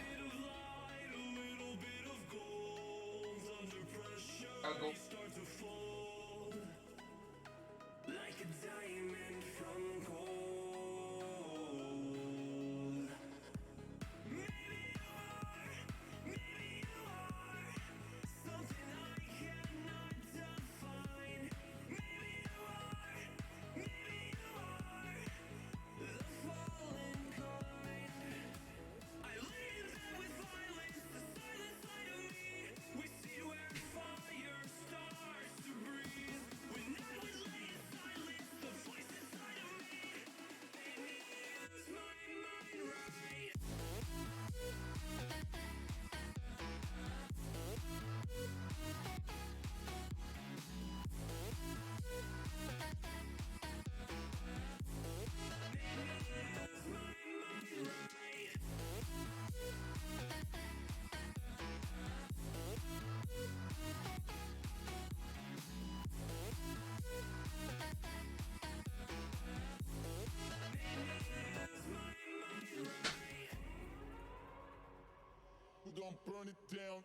Don't burn it down.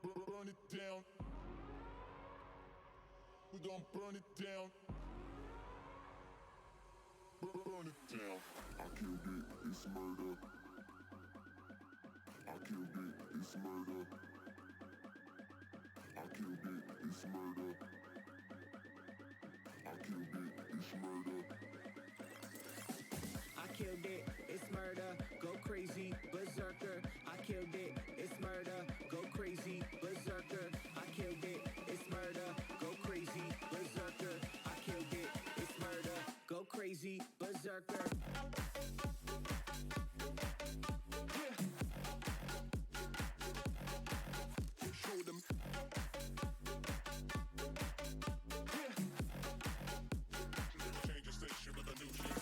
Burn it down. We don't burn it down. killed it, it's murder, go crazy, berserker. I killed it, it's murder, go crazy, berserker. I killed it, it's murder, go crazy, berserker. I killed it, it's murder, go crazy, berserker. Show them. Change the station with a new shit.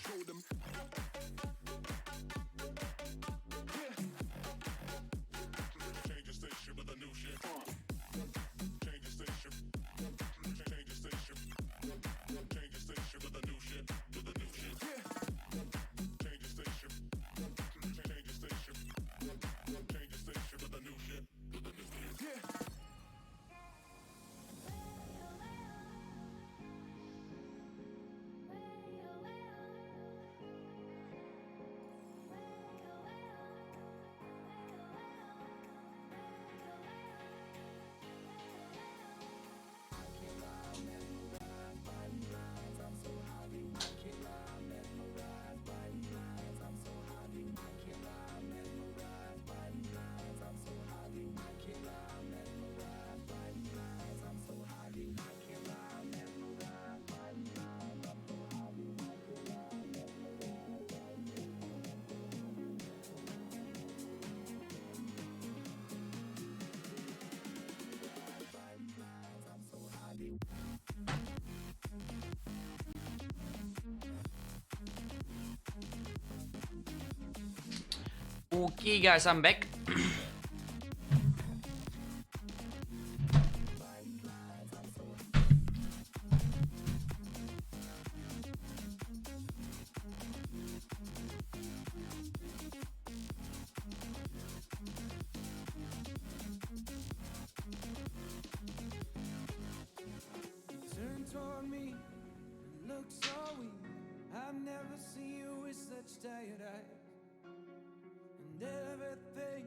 Show them. Change the station with a new shit. Change the station. Change the station. Change the station with a new shit. With a new shit. Change the station. Change the station. Change the station with a new shit. With a new shit. Okay, guys, I'm back. Turn toward me, look so weak. I've never seen you with such tired eyes. And everything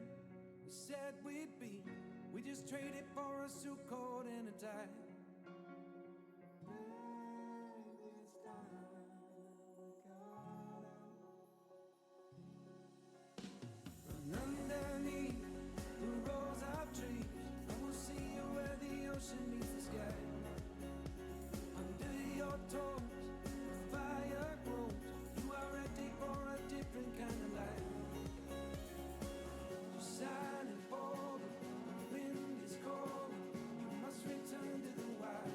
we said we'd be, we just traded for a suit coat and a tie. And underneath the rows of trees, I will see you where the ocean meets the sky. Under your toes, the fire grows. You are ready for a different kind of life. You're silent for the wind is cold. You must return to the wild.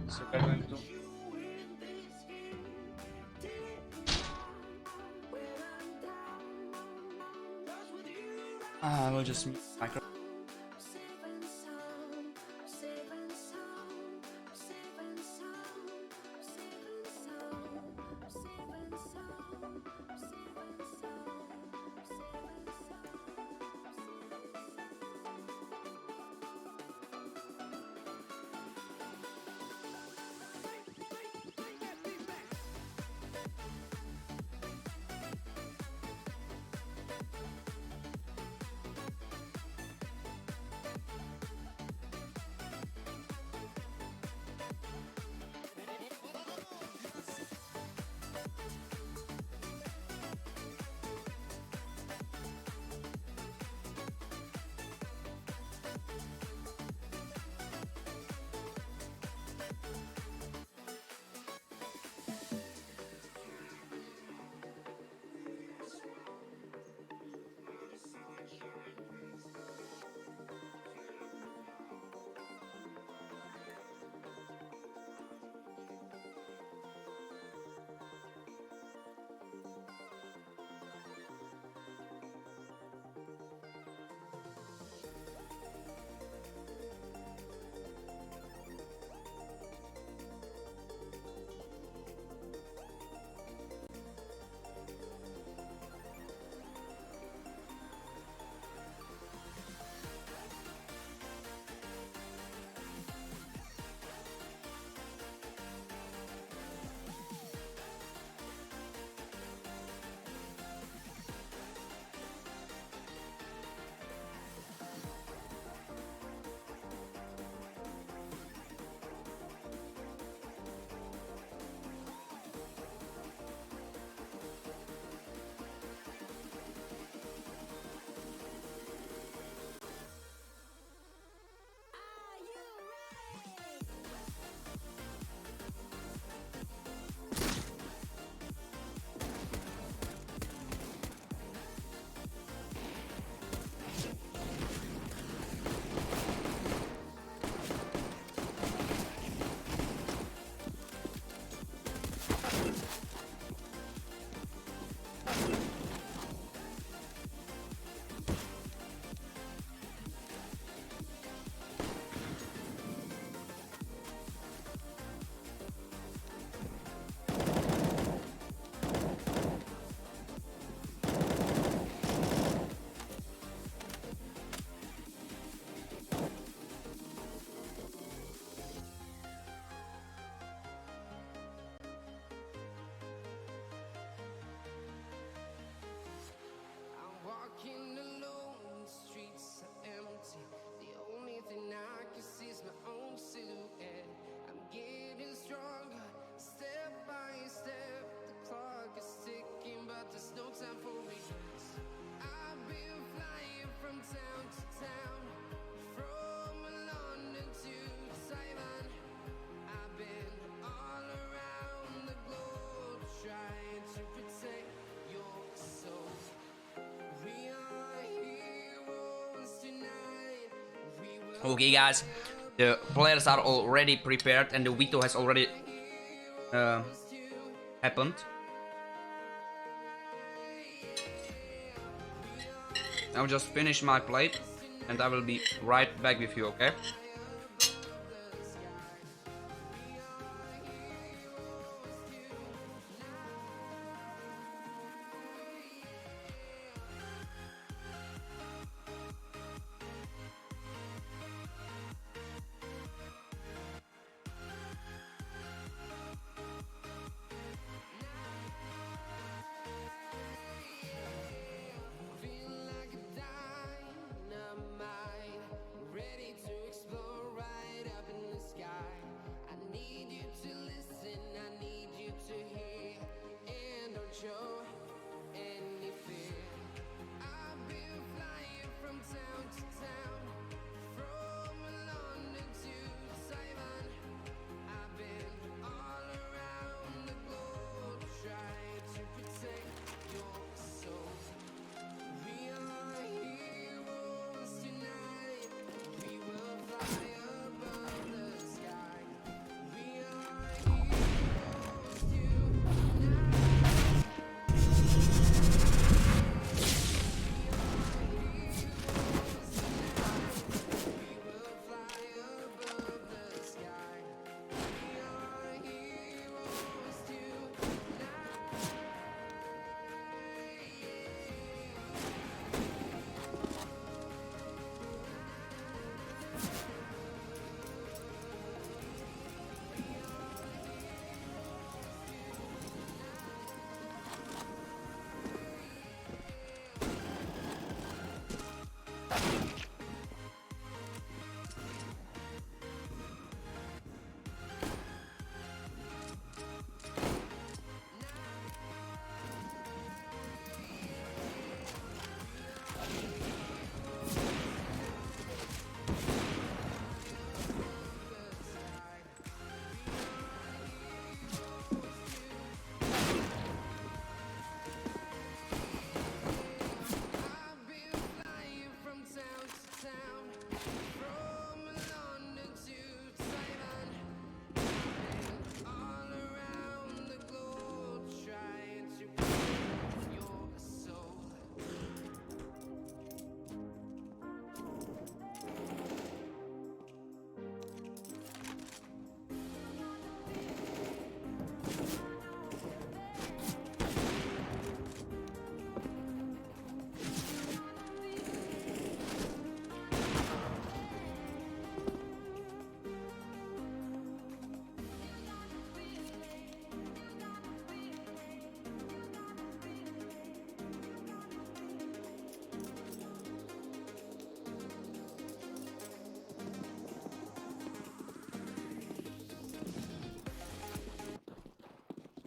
So we're going to. I will just mute micro. I'm walking alone, the streets are empty. The only thing I can see is my own silhouette. I'm getting stronger, step by step. The clock is ticking, but there's no time for regrets. I've been flying from town to town, from London to Taiwan. I've been all around the globe trying to protect your soul. We are heroes tonight. We will Okay, guys, the players are already prepared and the veto has already happened. I'll just finish my plate and I will be right back with you, okay? feel like a dynamite, ready to explode.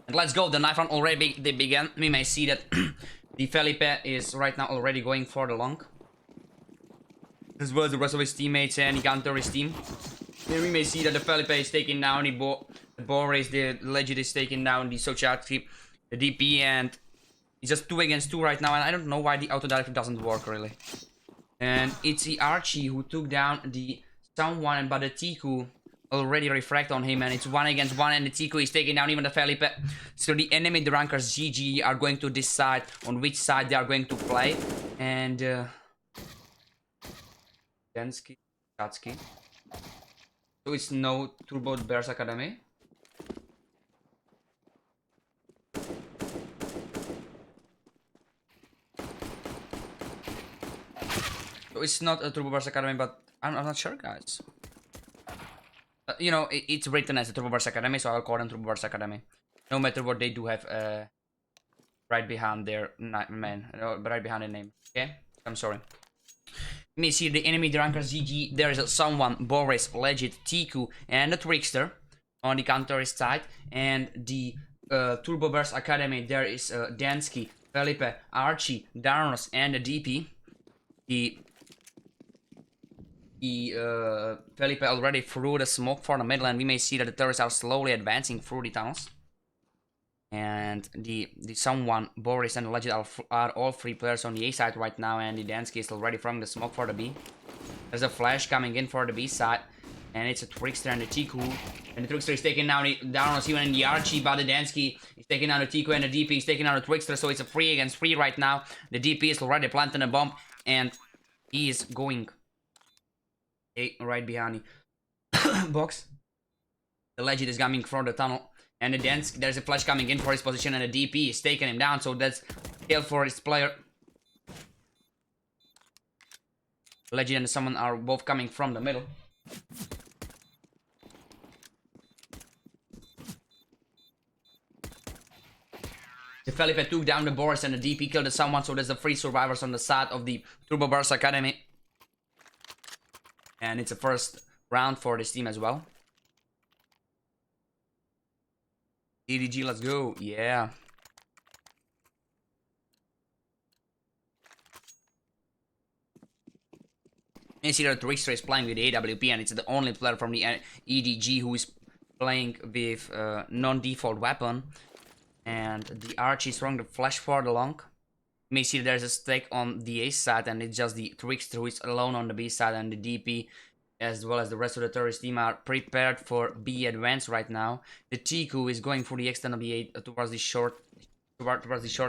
And let's go. The knife round already they began. We may see that the Felipe is right now already going for the long, as well as the rest of his teammates, and he counter his team. And we may see that the Felipe is taking down the Boris, the Legend is taking down the Sochacki, the DP, and it's just 2 against 2 right now. And I don't know why the auto directive doesn't work really. And it's the Archie who took down the someone, but the Tiku already refract on him, and it's 1 against 1, and the Tiku is taking down even the Felipe. So the EnemyDerankersGG are going to decide on which side they are going to play. And Densky, Katsuki. So it's no Turbo Bears Academy. So it's not a Turbo Bears Academy, but I'm not sure, guys. You know, it's written as a Turbo Bears Academy, so I'll call them Turbo Bears Academy. No matter what, they do have right behind their right behind their name. Okay, I'm sorry. Let me see the EnemyDerankersGG. There is someone, Boris, Legit, Tiku, and the Trickster on the counter side. And the Turbo Bears Academy, there is Dansky, Felipe, Archie, Darnos, and the DP. Felipe already threw the smoke for the middle, and we may see that the terrorists are slowly advancing through the tunnels. And the someone, Boris and the Legend are all 3 players on the A side right now, and the Dansky is already throwing the smoke for the B. There's a flash coming in for the B side, and it's a Trickster and the Tiku. And the Trickster is taking down the Darnos even in the Archie, but the Dansky is taking down the Tiku, and the DP is taking down the Trickster, so it's a 3 against 3 right now. The DP is already planting a bomb, and he is going right behind the box. The Legend is coming from the tunnel, and the Dansky, there's a flash coming in for his position, and the DP is taking him down, so that's kill for his player. Legend and someone are both coming from the middle. The Felipe took down the Boris, and the DP killed someone, so there's the 3 survivors on the side of the Turbo Bears Academy. And it's a first round for this team as well. EDG, let's go. Yeah. You see that Trickster is playing with the AWP, and it's the only player from the EDG who is playing with non-default weapon. And the Archie is throwing the flash for the long. You may see there's a stack on the A side, and it's just the Trickster who is alone on the B side, and the DP as well as the rest of the terrorist team are prepared for B advance right now. The Tiku is going for the extent of the A towards the short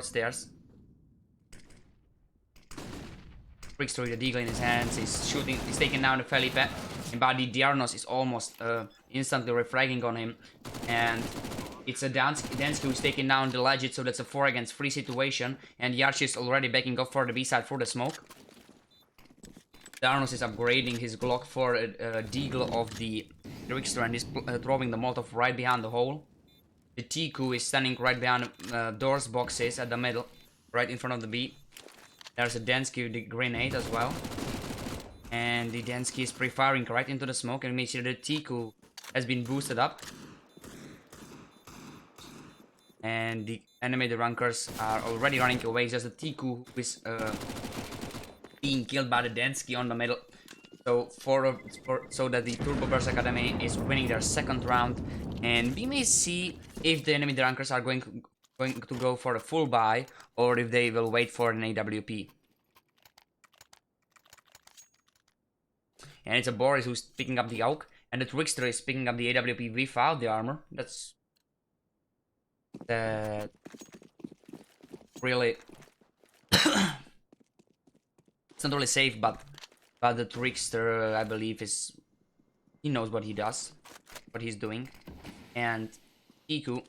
stairs. Trickster with the deagle in his hands, he's taking down the Felipe, and but the Diarnos is almost instantly refragging on him, and it's a Dansky who's taking down the Legend, so that's a 4 against 3 situation, and the Archie is already backing up for the B side for the smoke. Darnos is upgrading his Glock for a deagle of the Trickster, and is throwing the Molotov right behind the hole. The Tiku is standing right behind doors boxes at the middle, right in front of the B. There's a Dansky with the grenade as well. And the Dansky is pre-firing right into the smoke, and make sure the Tiku has been boosted up. And the EnemyDerankers are already running away. It's just the Tiku who is being killed by the Dansky on the middle. So so that the Turbo Bears Academy is winning their 2nd round, and we may see if the EnemyDerankers are going to go for a full buy, or if they will wait for an AWP. And it's a Boris who's picking up the AUK, and the Trickster is picking up the AWP without the armor. That's really it's not really safe, but the Trickster, I believe, he knows what he does, what he's doing. And Iku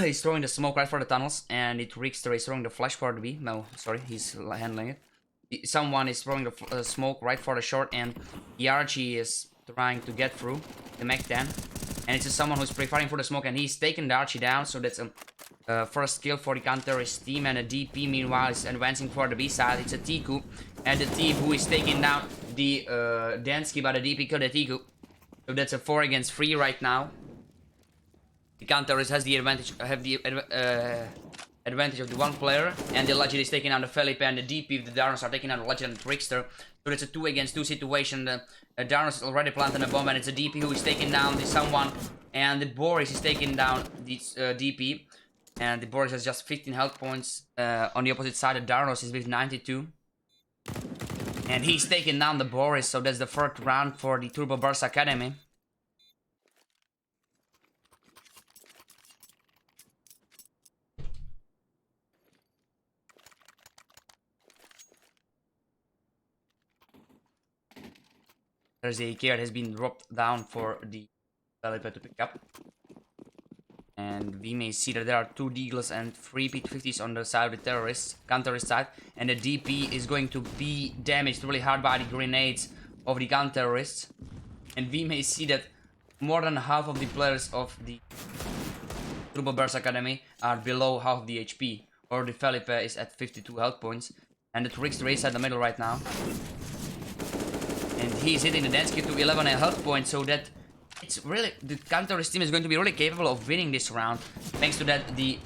is throwing the smoke right for the tunnels, and the Trickster is throwing the flash for the B. No, sorry, he's handling it. Someone is throwing the smoke right for the short, and the Archie is trying to get through the Mech 10. And it's just someone who's pre-firing for the smoke, and he's taking the Archie down, so that's a first kill for the counterist team. And a DP meanwhile is advancing for the B side. It's a Tiku, and the team who is taking down the Dansky, but the DP killed the Tiku. So that's a 4 against 3 right now. The counterist has the advantage, advantage of the one player, and the Legend is taking down the Felipe, and the DP, the Darnos are taking down the Legend and the Trickster. So it's a 2 against 2 situation. The Darnos is already planting a bomb, and it's a DP who is taking down the someone, and the Boris is taking down the DP. And the Boris has just 15 health points. On the opposite side, the Darnos is with 92. And he's taking down the Boris, so that's the third round for the Turbo Burst Academy. There's a care that has been dropped down for the Felipe to pick up. And we may see that there are 2 Deagles and 3 P250s on the side of the terrorists, counterist side. And the DP is going to be damaged really hard by the grenades of the counterrists. And we may see that more than half of the players of the Turbo Burst Academy are below half of the HP. Or the Felipe is at 52 health points. And the Trickster is at the middle right now. And he's hitting the Dansky to 11 health points, so that it's really, the counterist team is going to be really capable of winning this round. Thanks to that, the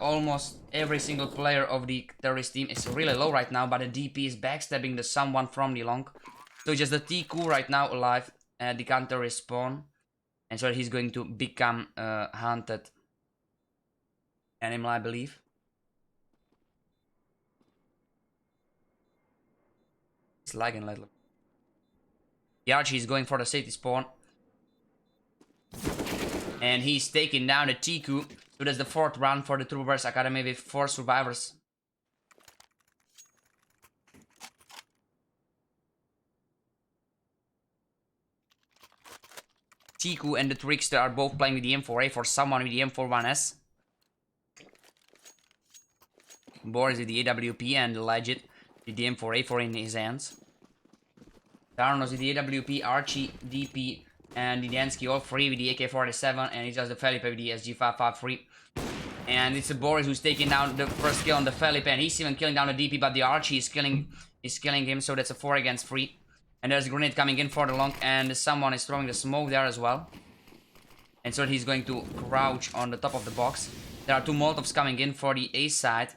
almost every single player of the terrorist team is really low right now, but the DP is backstabbing the someone from the long. So just the TQ right now alive at the counterist spawn. And so he's going to become haunted animal, I believe. It's lagging lately. The Archie is going for the safety spawn. And he's taking down the TQ. So that's the 4th round for the Turbo Burst Academy with 4 survivors. TQ and the Trickster are both playing with the M4A for someone with the M41S. Boris with the AWP and the Legit with the M4A4 in his hands. Darnos with the AWP, Archie, DP, and the Dansky all 3 with the AK-47, and it's just the Felipe with the SG-553. And it's the Boris who's taking down the first kill on the Felipe, and he's even killing down the DP, but the Archie is killing him, so that's a 4 against 3. And there's a grenade coming in for the long, and someone is throwing the smoke there as well. And so he's going to crouch on the top of the box. There are 2 Molotovs coming in for the A side,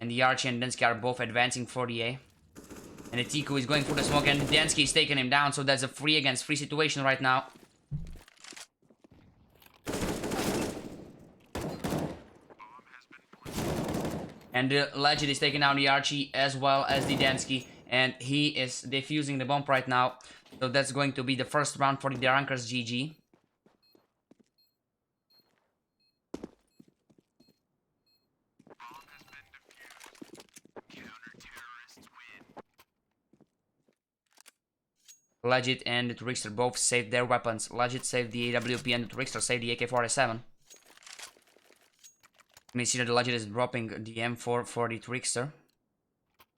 and the Archie and Dansky are both advancing for the A. And the TQ is going for the smoke, and Dansky is taking him down, so that's a 3 against 3 situation right now. And the Legend is taking down the Archie as well as the Dansky, and he is defusing the bomb right now. So that's going to be the first round for the EnemyDerankersGG. Legit and the Trickster both saved their weapons. Legit saved the AWP and the Trickster saved the AK-47. You may see that the Legit is dropping the M4 for the Trickster.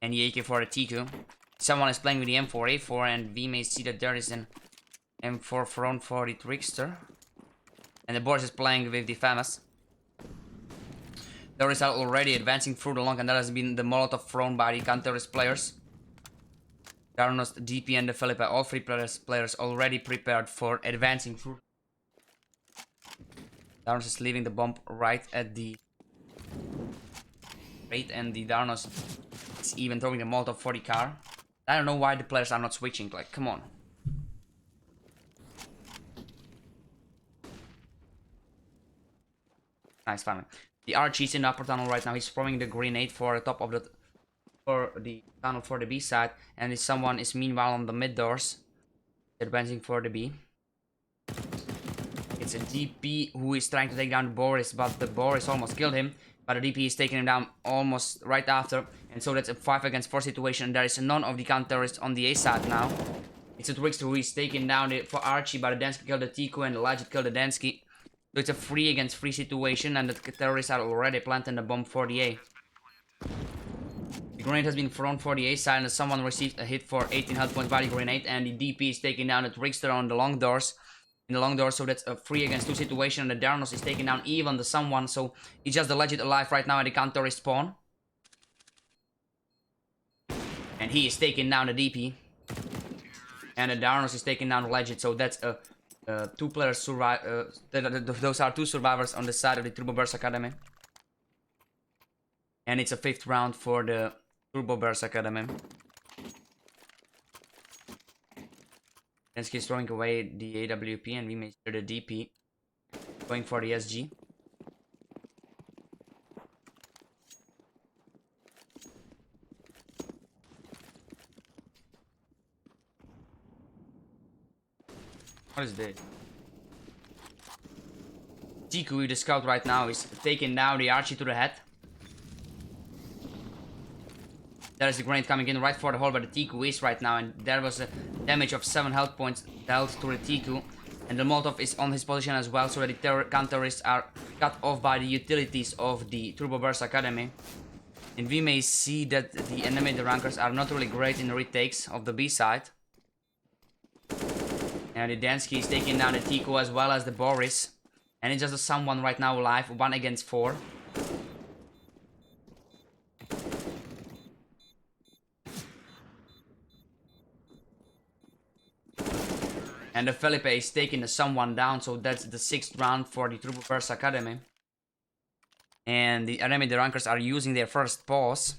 And the AK for the TQ. Someone is playing with the M4A4, and we may see that there is an M4 front for the Trickster. And the Boris is playing with the FAMAS. There is already advancing through the long, and that has been the Molotov thrown by the counterist players. Darnos, DP, and the Felipe, all 3 players already prepared for advancing through. Darnos is leaving the bomb right at the rate, and the Darnos is even throwing the Molotov for the car. I don't know why the players are not switching, like, come on. Nice timing. The Archie's in the upper tunnel right now. He's throwing the grenade for the top of the tunnel for the B side, and someone is meanwhile on the mid doors advancing for the B. It's a DP who is trying to take down Boris, but the Boris almost killed him, but the DP is taking him down almost right after, and so that's a 5 against 4 situation, and there is none of the counterists on the A side now. It's a Trickster who is taking down for Archie, but the Dansky killed the TQ and the Legit killed the Dansky. So it's a 3 against 3 situation, and the terrorists are already planting the bomb for the A. The grenade has been thrown for the A side, and someone received a hit for 18 health points by the grenade, and the DP is taking down the Trickster on the long doors. In the long doors, so that's a 3 against 2 situation, and the Darnos is taking down even the someone, so it's just the Legit alive right now at the counter spawn. And he is taking down the DP. And the Darnos is taking down the Legit, so that's a two players survive. Those are two survivors on the side of the Turbo Burst Academy. And it's a 5th round for the Turbo Burst Academy. Densky is throwing away the AWP and we may steer the DP. Going for the SG. What is this? Tiku, the scout right now, is taking down the Archie to the head. There's the grenade coming in right for the hole where the Tiku is right now, and there was a damage of 7 health points dealt to the Tiku. And the Molotov is on his position as well, so that the counterists are cut off by the utilities of the Turbo Burst Academy. And we may see that the enemy the rankers are not really great in the retakes of the B side. And the Dansky is taking down the Tiku as well as the Boris. And it's just someone right now alive, 1 against 4. And the Felipe is taking someone down, so that's the 6th round for the Turbo Burst Academy. And the enemy the rankers are using their first pause.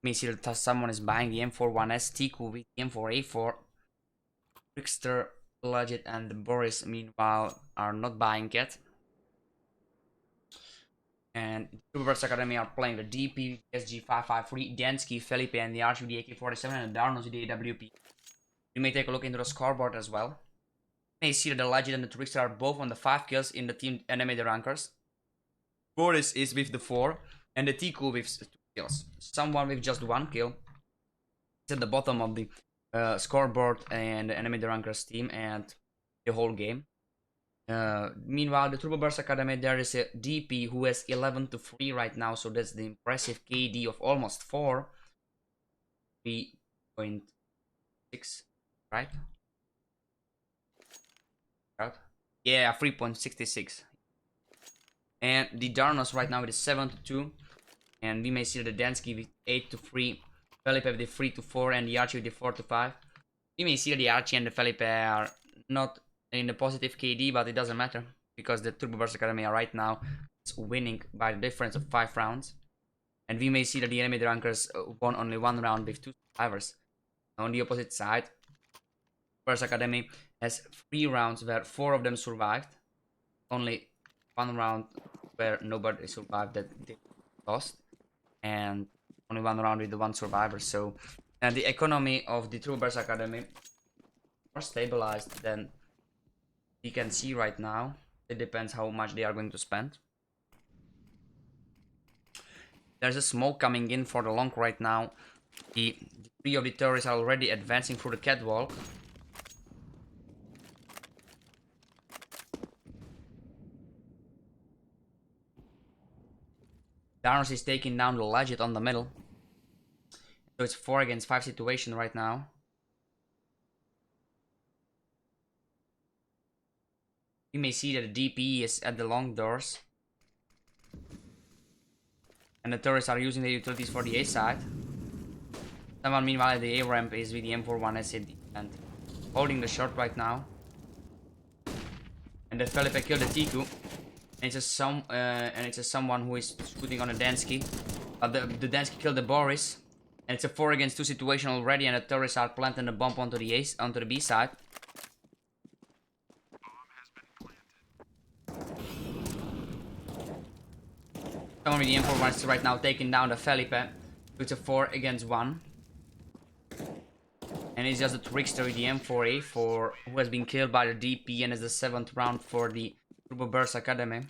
Me see that someone is buying the M41S, Tiku with the M4A4. Trickster, Legit, and Boris, meanwhile, are not buying yet. And the Turbo Academy are playing the DP, SG553, Dansky, Felipe, and the Archie with the AK-47, and Darnos with the AWP. You may take a look into the scoreboard as well. You may see that the Legit and the Trickster are both on the 5 kills in the team enemy the rankers. Boris is with the 4, and the Tiku with 2 kills. Someone with just 1 kill is at the bottom of the scoreboard and the enemy the rankers team and the whole game. Meanwhile, the Turbo Burst Academy, there is a DP who has 11-3 right now, so that's the impressive KD of almost 4. 3.6, right? Yeah, 3.66. And the Darnos right now with 7-2. And we may see the Dansky with 8-3. Felipe with the 3-4 and the Archie with the 4-5. We may see that the Archie and the Felipe are not in the positive KD, but it doesn't matter because the Turbo Burst Academy are right now winning by the difference of 5 rounds. And we may see that the enemy rankers won only 1 round with 2 survivors. On the opposite side, Burst Academy has 3 rounds where 4 of them survived. Only 1 round where nobody survived that they lost. And only 1 round with the 1 survivor. So the economy of the Turbo Burst Academy more stabilized than we can see right now. It depends how much they are going to spend. There's a smoke coming in for the long right now. The 3 of the terrorists are already advancing through the catwalk. Darnos is taking down the Legit on the middle. So it's 4 against 5 situation right now. You may see that the DP is at the long doors. And the turrets are using the utilities for the A side. Someone meanwhile at the A ramp is with the M41S and holding the shot right now. And the Felipe killed the Tiku. And it's a someone who is shooting on a Dansky. But the Dansky killed the Boris. And it's a 4 against 2 situation already, and the terrorists are planting the bomb onto the B side. Someone with the M41 is right now taking down the Felipe. It's a 4 against 1. And it's just a Trickster with the M4A4 who has been killed by the DP and is the 7th round for the Turbo Burst Academy.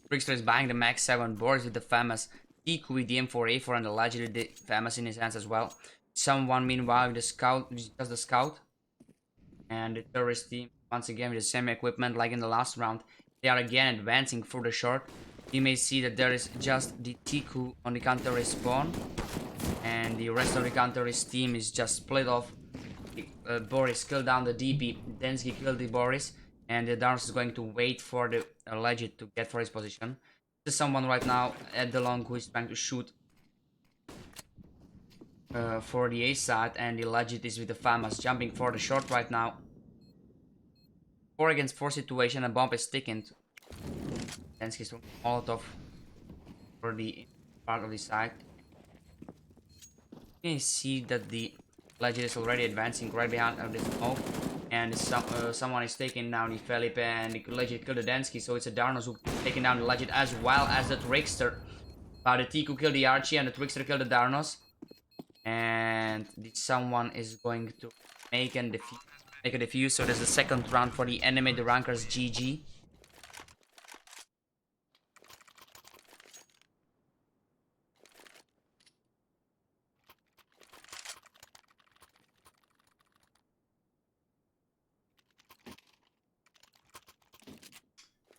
Trickster is buying the Max 7 boards with the famous Tiku with the M4A4 and the Legend with the famous in his hands as well. Someone meanwhile with the scout, just the scout. And the terrorist team once again with the same equipment like in the last round. They are again advancing through the short. You may see that there is just the Tiku on the counter respawn, and the rest of the counter's team is just split off. Boris killed down the DP, Densky killed the Boris, and the Darnos is going to wait for the Legit to get for his position. There's someone right now at the long who is trying to shoot for the A side, and the Legit is with the FAMAS jumping for the short right now. 4 against 4 situation, a bomb is sticking. Densky's Molotov for the part of the side. You can see that the Legit is already advancing right behind the smoke, and someone is taking down the Felipe, and the Legit killed the Densky, so it's a Darnos who taking down the Legit as well as the Trickster. The Tiku killed the Archie, and the Trickster killed the Darnos, and someone is going to make a defuse. So there's the second round for the EnemyDerankersGG.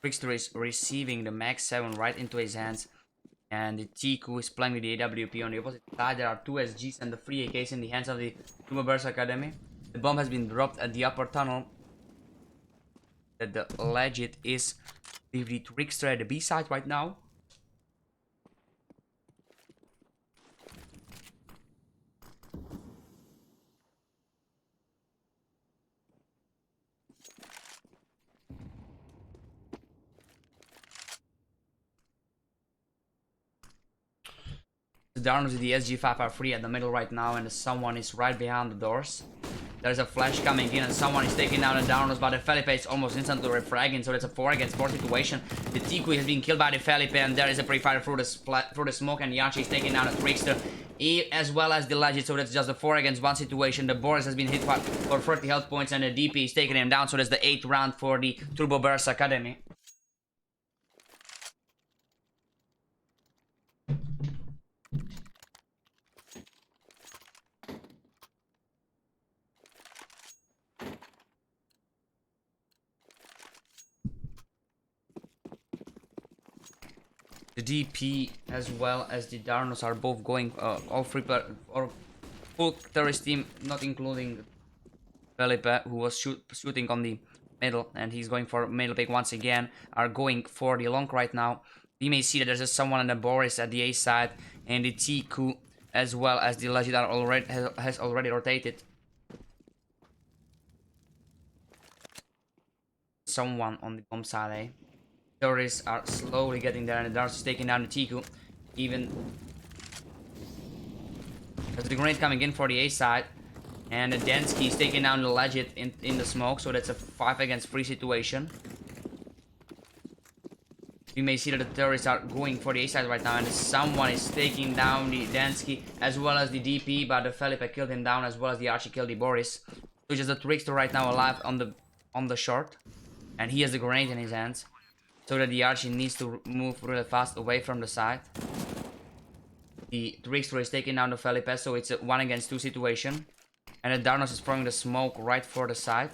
Trickster is receiving the Mag 7 right into his hands, and the Tiku is playing with the AWP on the opposite side. There are 2 SGs and the 3 AKs in the hands of the WonszeVegas Academy. The bomb has been dropped at the upper tunnel. That the Legit is with the Trickster at the B side right now. The Darnos with the SG5 are free at the middle right now, and someone is right behind the doors. There's a flash coming in, and someone is taking down the Darnos, but the Felipe is almost instantly refragging, so it's a 4 against 4 situation. The Tiku has been killed by the Felipe, and there is a pre-fire through the smoke, and Yachi is taking down the Trickster, as well as the Legit, so that's just a 4 against 1 situation. The Boris has been hit for 30 health points, and the DP is taking him down, so that's the 8th round for the WonszeVegas Academy. The DP as well as the Darnos are both going all free or full terrorist team, not including Felipe, who was shooting on the middle, and he's going for middle pick once again, are going for the long right now. We may see that there's just someone in the Boris at the A side, and the Tiku as well as the Legit are has already rotated. Someone on the bomb side, eh? Terrorists are slowly getting there, and the Darts is taking down the Tiku. Even there's the grenade coming in for the A side, and the Densky is taking down the Legit in the smoke, so that's a 5 against 3 situation. We may see that the terrorists are going for the A side right now, and someone is taking down the Densky as well as the DP, but the Felipe killed him down as well as the Archie killed the Boris. So just the Trickster right now alive on the short, and he has the grenade in his hands. So that the Archie needs to move really fast away from the side. The Trickster is taking down the Felipe, so it's a 1 against 2 situation. And the Darnos is throwing the smoke right for the side.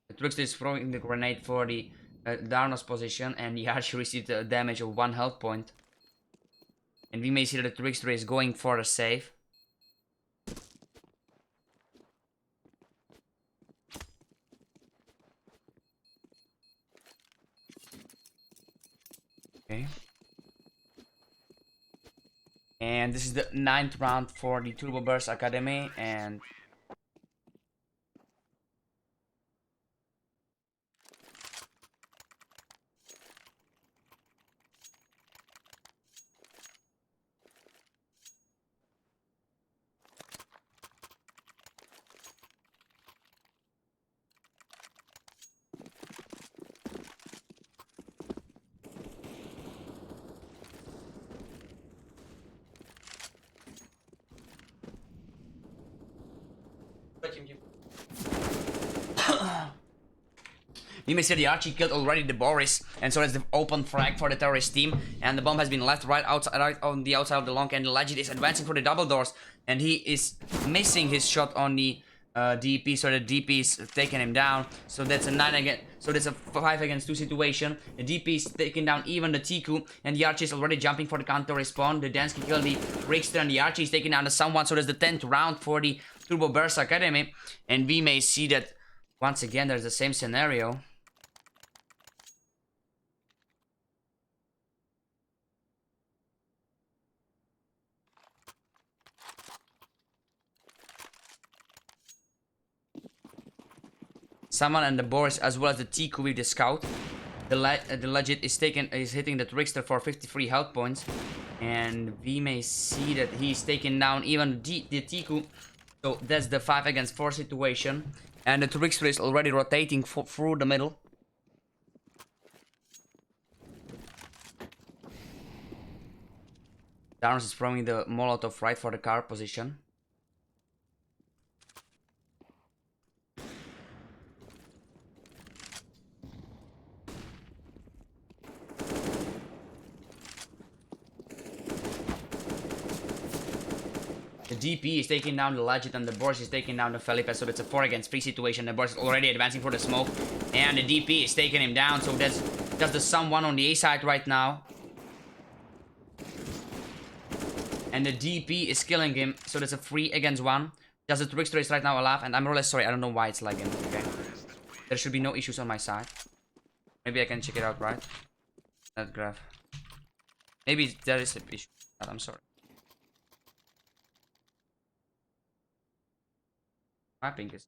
The Trickster is throwing the grenade for the Darnos position, and the Archie received a damage of 1 health point. And we may see that the Trickster is going for a save. Okay. And this is the 9th round for the WonszeVegas Academy, and you may see the Archie killed already the Boris, and so that's the open frag for the terrorist team, and the bomb has been left right on the outside of the long, and the Legit is advancing for the double doors, and he is missing his shot on the DP, so the DP is taking him down. So that's a 9 against, so that's a 5 against 2 situation. The DP is taking down even the Tiku, and the Archie is already jumping for the counter respawn. The Dansky killed the Rickster, and the Archie is taking down the someone. So there's the 10th round for the Turbo Burst Academy, and we may see that once again there's the same scenario. Someone and the Boris as well as the Tiku with the scout. The legit is hitting the Trickster for 53 health points, and we may see that he's taking down even the Tiku. So that's the 5 against 4 situation, and the Trickster is already rotating through the middle. Darnos is throwing the Molotov right for the car position. The DP is taking down the Legend, and the Boris is taking down the Felipe, so it's a 4 against 3 situation. The Boris is already advancing for the smoke, and the DP is taking him down, so that's just the someone on the A side right now. And the DP is killing him, so that's a 3 against 1. Just the Trickster is right now alive, and I'm really sorry, I don't know why it's lagging, okay? There should be no issues on my side. Maybe I can check it out, right? That graph. Maybe there is an issue, but I'm sorry. My ping is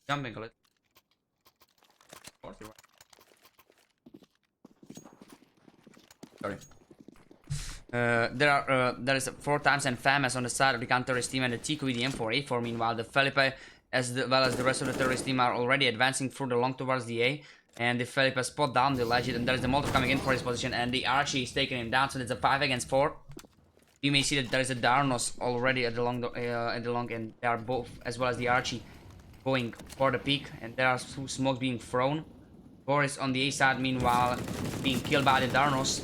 jumping a little. Sorry. There is 4 times and famous on the side of the counter-terrorist team, and the Tiku with the M4A4. Meanwhile, the Felipe as well as the rest of the terrorist team are already advancing through the long towards the A. And the Felipe spot down the Legend, and there's the Molotov coming in for his position, and the Archie is taking him down, so it's a 5 against 4. You may see that there is a Darnos already at the long, and they are both, as well as the Archie, going for the peak, and there are 2 smokes being thrown. Boris on the A side, meanwhile, being killed by the Darnos.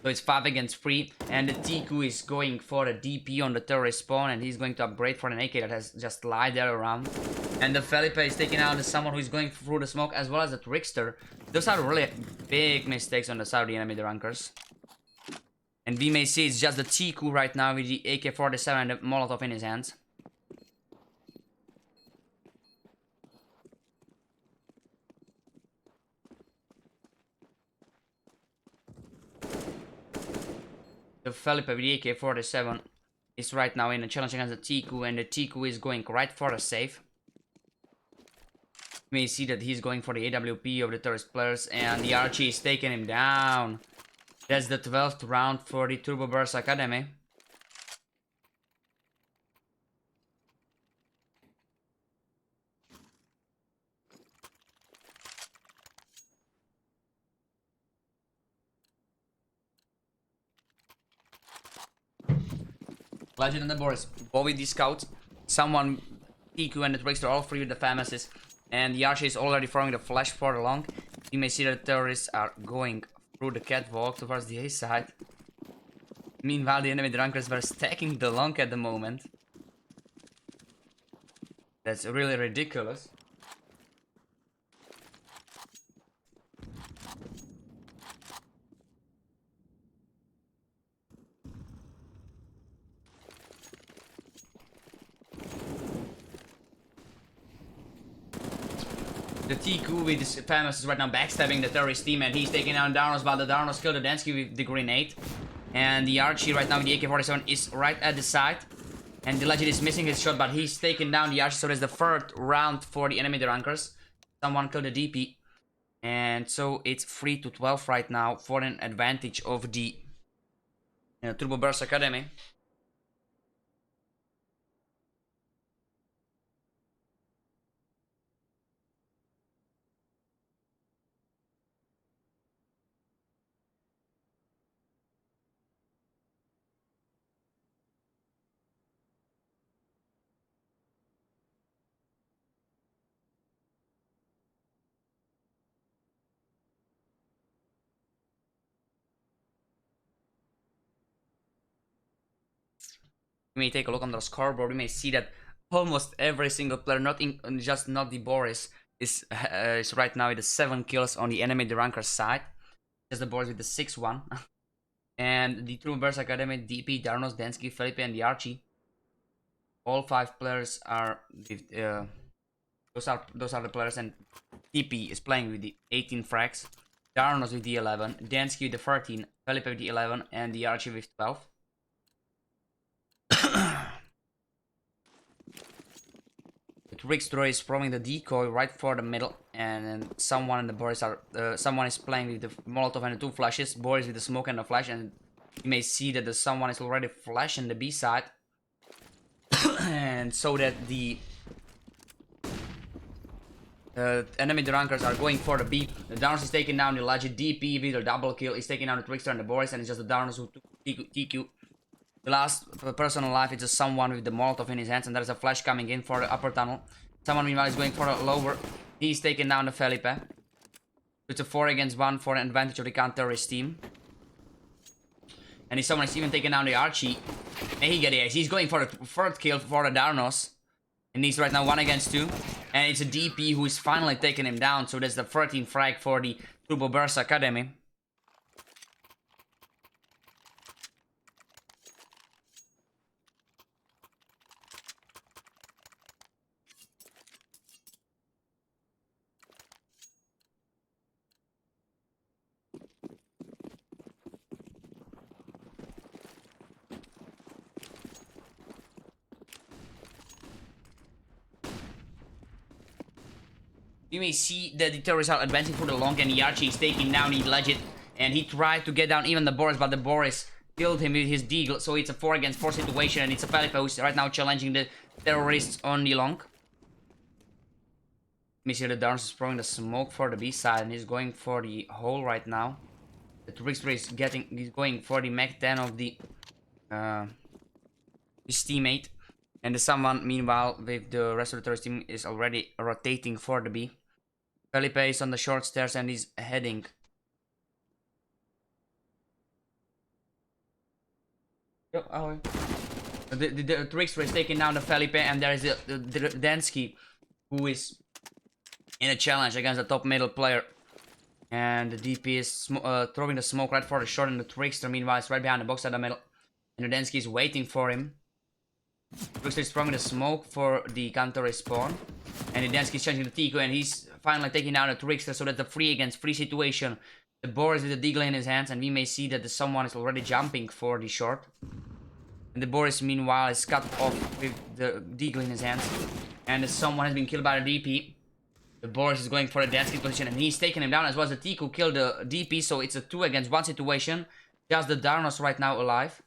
So it's 5 against 3, and the Tiku is going for the DP on the terrorist spawn, and he's going to upgrade for an AK that has just lied there around. And the Felipe is taking out someone who is going through the smoke, as well as the Trickster. Those are really big mistakes on the side of the enemy, the rankers. And we may see it's just the Tiku right now with the AK-47 and the Molotov in his hands. The Felipe with the AK-47 is right now in a challenge against the Tiku, and the Tiku is going right for a save. You may see that he's going for the AWP of the terrorist players, and the Archie is taking him down. That's the 12th round for the Turbo Burst Academy. Legend and the Boris, both with the scouts. Someone, Tiku and the Trickster, all 3 with the Famases. And the Archie is already throwing the flash for the long. You may see that the terrorists are going through the catwalk towards the A side. Meanwhile, the enemy drunkers were stacking the long at the moment. That's really ridiculous. The Tiku with his famous is right now backstabbing the terrorist team, and he's taking down Darnos, but the Darnos killed the Dansky with the grenade. And the Archie right now with the AK-47 is right at the side. And the Legend is missing his shot, but he's taking down the Archie, so there's the 3rd round for the enemy rankers. Someone killed the DP. And so it's 3-12 right now for an advantage of the Turbo Burst Academy. We may take a look on the scoreboard. We may see that almost every single player, just not the Boris, is right now with the 7 kills on the EnemyDerankers side. Just the Boris with the 6-1. And the Troubers Academy, DP, Darnos, Densky, Felipe, and the Archie. All 5 players are with, those are the players, and DP is playing with the 18 frags. Darnos with the 11, Densky with the 13, Felipe with the 11, and the Archie with 12. The Trickster is throwing the decoy right for the middle, and someone in the Boris are someone is playing with the Molotov and the 2 flashes. Boris with the smoke and the flash, and you may see that someone is already flashing the B side, and so that the EnemyDerankers are going for the B. The Darnos is taking down the legit DP with a double kill. He's taking down the Trickster and the Boris, and it's just the Darnos who took TQ. The last person alive is just someone with the Molotov in his hands, and there's a flash coming in for the upper tunnel. Someone meanwhile is going for a lower. He's taking down the Felipe. It's a 4 against 1 for an advantage of the counter-terrorist team. And someone is even taking down the Archie. And he got it. He's going for the 3rd kill for the Darnos. And he's right now 1 against 2. And it's a DP who is finally taking him down. So that's the 13th frag for the Troubers Academy. You may see that the terrorists are advancing for the long, and the Archie is taking down the legit, and he tried to get down even the Boris, but the Boris killed him with his deagle. So it's a 4 against 4 situation, and it's a Felipe who's right now challenging the terrorists on the long. You see the Darnos is throwing the smoke for the B side, and he's going for the hole right now. The Trickster is going for the Mag 10 of the his teammate, and the someone meanwhile with the rest of the terrorist team is already rotating for the B. Felipe is on the short stairs and he's heading. The Trickster is taking down the Felipe, and there is the Densky who is in a challenge against the top middle player. And the DP is throwing the smoke right for the short, and the Trickster meanwhile is right behind the box at the middle. And the Densky is waiting for him. Trickster is throwing the smoke for the counter respawn. And the Densky is changing the Tico, and he's finally taking down the Trickster, so that's a 3 against 3 situation. The Boris with the deagle in his hands, and we may see that someone is already jumping for the short. And the Boris meanwhile is cut off with the deagle in his hands. And someone has been killed by the DP. The Boris is going for the Densky position, and he's taking him down, as well as the Tico killed the DP, so it's a 2 against 1 situation. Just the Darnos right now alive.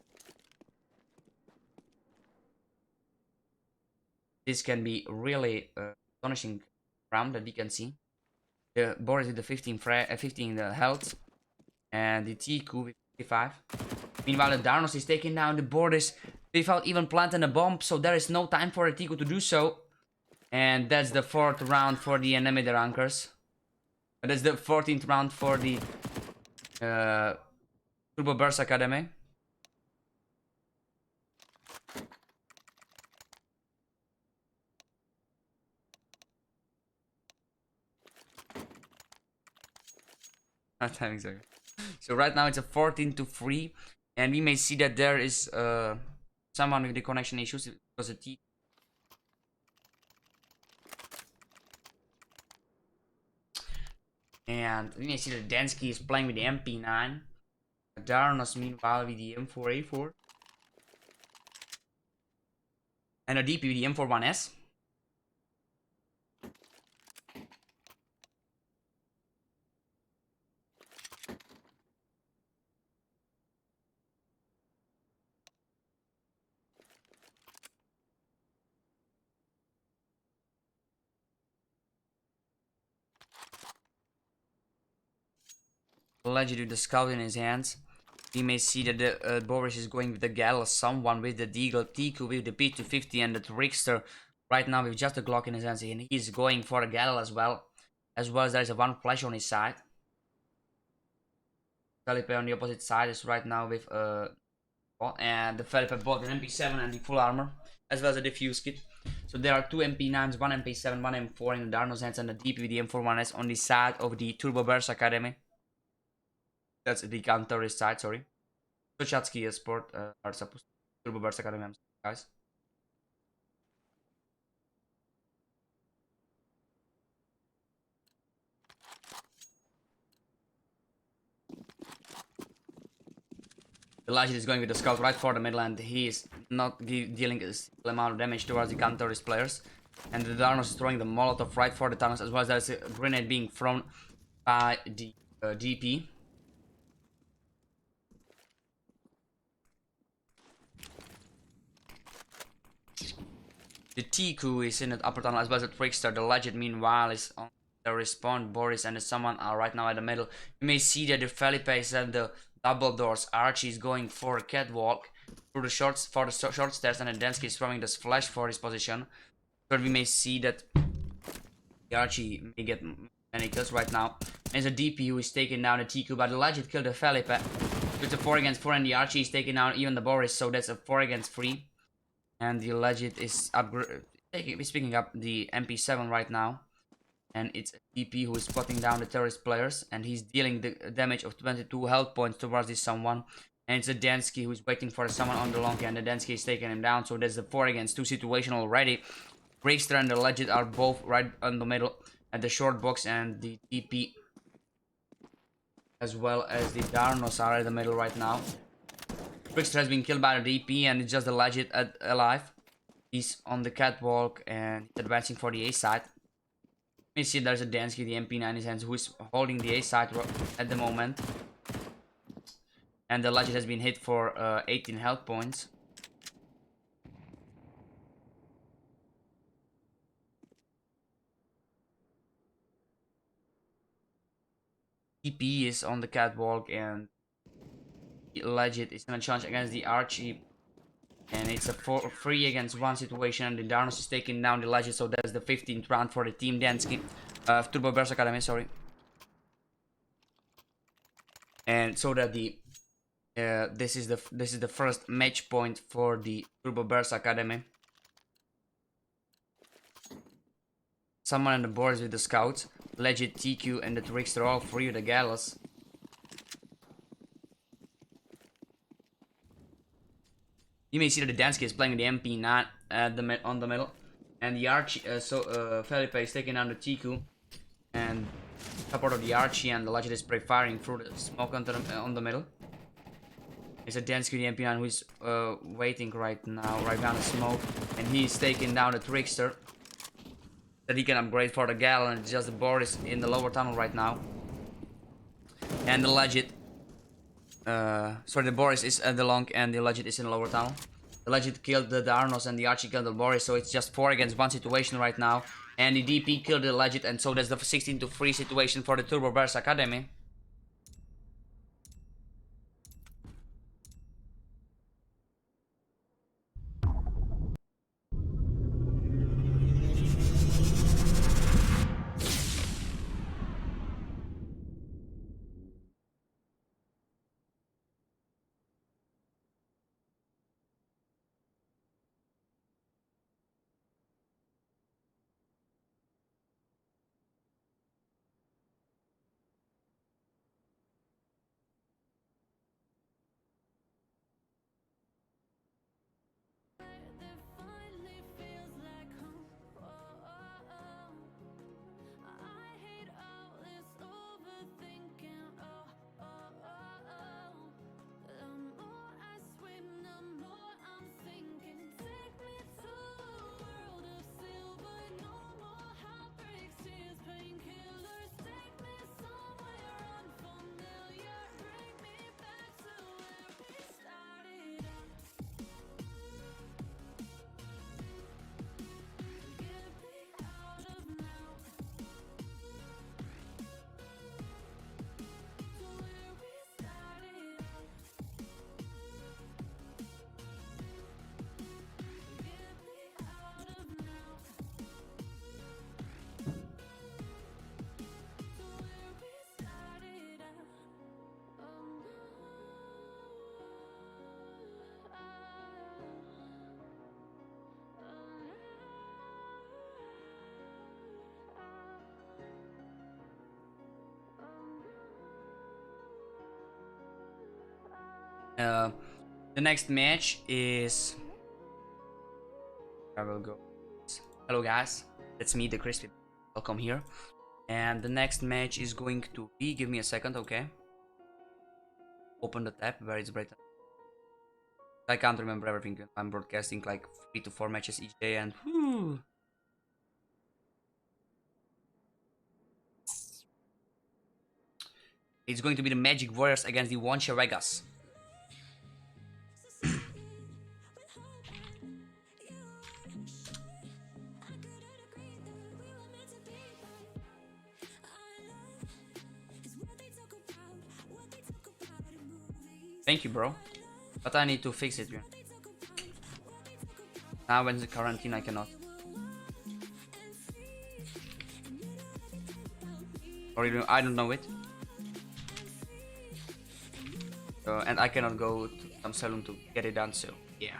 This can be really astonishing round that we can see. The Boris with the 15 health, and the Tiku with 55. Meanwhile, the Darnos is taking down the Boris without even planting a bomb, so there is no time for the Tiku to do so. And that's the 4th round for the EnemyDerankers. That's the 14th round for the Troubers Academy. So right now it's a 14-3, and we may see that there is someone with the connection issues because the T. And we may see that Densky is playing with the MP9. Darnos meanwhile with the M4A4. And a DP with the M41S. Legend with the scout in his hands. We may see that the Boris is going with the Gal, someone with the Deagle, Tiku with the P250, and the Trickster right now with just the Glock in his hands, and he's going for a Gal as well. As well as there is a 1 flash on his side. Felipe on the opposite side is right now with And the Felipe bought an MP7 and the full armor, as well as a defuse kit. So there are 2 MP9s, 1 MP7, 1 M4 in the Darno's hands, and the DP with the M41S on the side of the Turbo Burst Academy. That's the counterist side, sorry. SochackiEsport are supposed to Turbo Burst Academy, guys. The Legend is going with the scout right for the middle, and he is not dealing a single amount of damage towards the counterist players. And the Darnos is throwing the Molotov right for the tunnels, as well as there's a grenade being thrown by the DP. The Tiku is in the upper tunnel, as well as the Trickster. The Legend, meanwhile, is on the respawn. Boris and someone are right now at the middle. You may see that the Felipe is at the double doors. Archie is going for a catwalk through the short stairs, and Densky is throwing this flash for his position. But we may see that the Archie may get many kills right now. There's a DP who is taking down the Tiku, but the Legend killed the Felipe. It's a 4 against 4, and the Archie is taking down even the Boris, so that's a 4 against 3. And the Legend is picking up the MP7 right now. And it's DP who is spotting down the terrorist players, and he's dealing the damage of 22 health points towards this someone. And it's a Densky who's waiting for someone on the long end. The Densky is taking him down, so there's a 4 against 2 situation already. Breakster and the Legend are both right in the middle at the short box, and the DP as well as the Darnos are in the middle right now. Breakster has been killed by the DP, and it's just the Legend alive. He's on the catwalk and he's advancing for the A side. You see there's a Dansky, the MP9 in his hands, who is holding the A side at the moment. And the Legend has been hit for 18 health points. TP is on the catwalk, and the Legend is gonna challenge against the Archie. And it's a 3 against 1 situation, and the Darnos is taking down the Legend, so that's the 15th round for the team Dansky. Turbo Burst Academy, sorry. And so that the this is the first match point for the Turbo Burst Academy. Someone on the boards with the scouts, Legend, TQ, and the Trickster, all 3 with the Gallus. You may see that the Dansky is playing the MP9 on the middle, and the Archie, Felipe is taking down the TQ, and support of the Archie, and the Legend is pre-firing through the smoke on the middle. It's a Dansky, the MP9, who is waiting right now, right behind the smoke, and he's taking down the Trickster that he can upgrade for the Gal, and it's just the Boris in the lower tunnel right now. And the Legend, sorry, the Boris is at the long, and the Legend is in the lower tunnel. The Legend killed the Darnos, and the Archie killed the Boris, so it's just 4 against 1 situation right now. And the DP killed the Legend, and so that's the 16-3 situation for the Turbo Burst Academy. The next match is. I will go. Hello guys, that's me, the Crispy. Welcome here. And the next match is going to be. Give me a second, okay? Open the tab where it's bright. I can't remember everything. I'm broadcasting like 3 to 4 matches each day, and whew. It's going to be the MagicWarriors against the WonszeVegas. Thank you, bro. But I need to fix it. Now when the quarantine, I cannot. Or even I don't know it. And I cannot go to some salon to get it done. So yeah.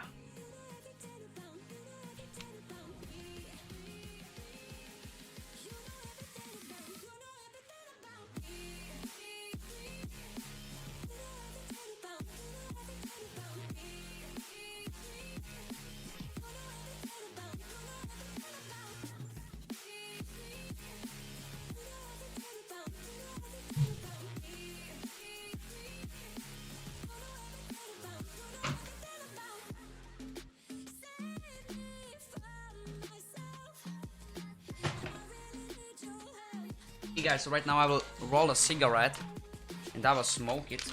Hey guys, so right now I will roll a cigarette and I will smoke it.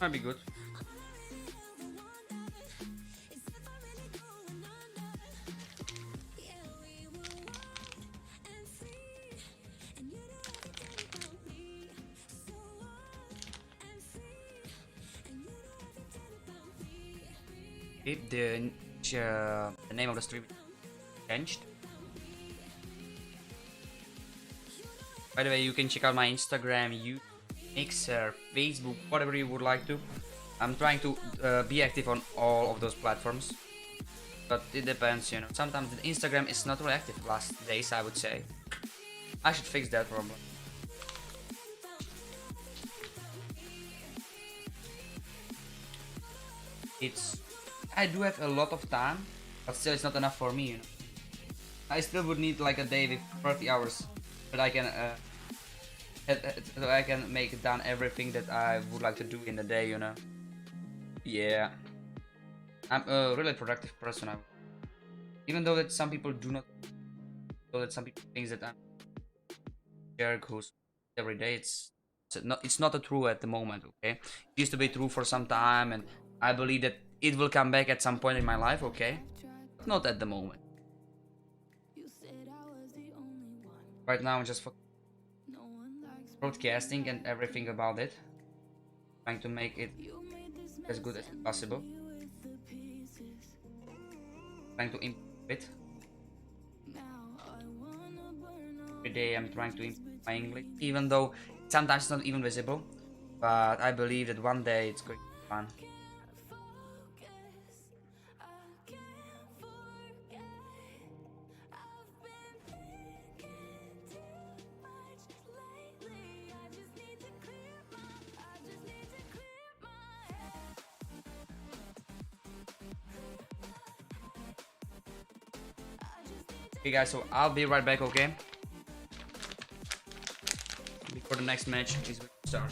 Might be good. If the name of the stream changed. By the way, you can check out my Instagram, YouTube, Mixer, Facebook, whatever you would like to. I'm trying to be active on all of those platforms, but it depends, you know. Sometimes the Instagram is not really active last days, I would say. I should fix that problem. I do have a lot of time, but still it's not enough for me, you know. I still would need like a day with 30 hours, but I can make done everything that I would like to do in a day, you know. Yeah, I'm a really productive person. Even though that some people do not, though that some people think that I'm a jerk who's every day. It's not a true at the moment. Okay, it used to be true for some time, and I believe that it will come back at some point in my life. Okay, but not at the moment. Right now, I'm just broadcasting and everything about it, trying to make it as good as possible, trying to improve it. Every day I'm trying to improve my English, even though sometimes it's not even visible, but I believe that one day it's going to be fun. Okay guys, so I'll be right back, okay? Before the next match is going to start.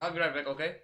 I'll be right back, okay?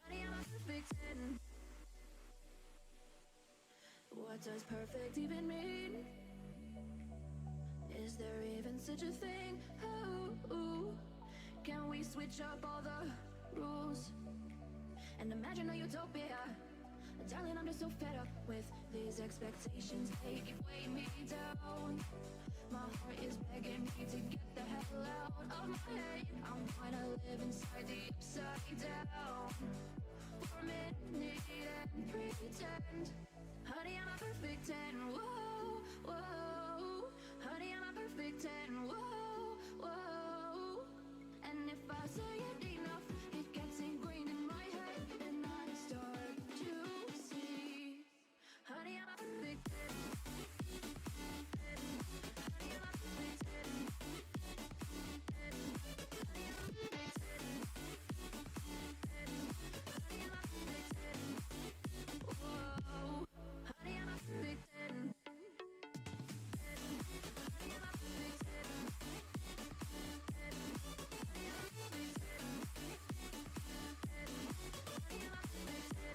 Honey, I'm a perfect 10. What does perfect even mean? Is there even such a thing? Oh, can we switch up all the rules and imagine a utopia? Darling, I'm just so fed up with these expectations. They keep weighing me down. My heart is begging me to get the hell out of my head. I'm gonna live inside the upside down for a minute and pretend. Honey, I'm a perfect 10. Whoa, whoa. Honey, I'm a perfect 10. Whoa, whoa. And if I say it enough, it gets ingrained in my head, and I start to see. Honey, I'm a perfect 10. Honey, I'm a perfect 10. Honey, I'm a perfect 10. Honey, I'm a perfect 10. Whoa. Honey, I'm a perfect 10. Honey, I'm a perfect 10. Honey, I'm a perfect 10. Honey, I'm a perfect 10.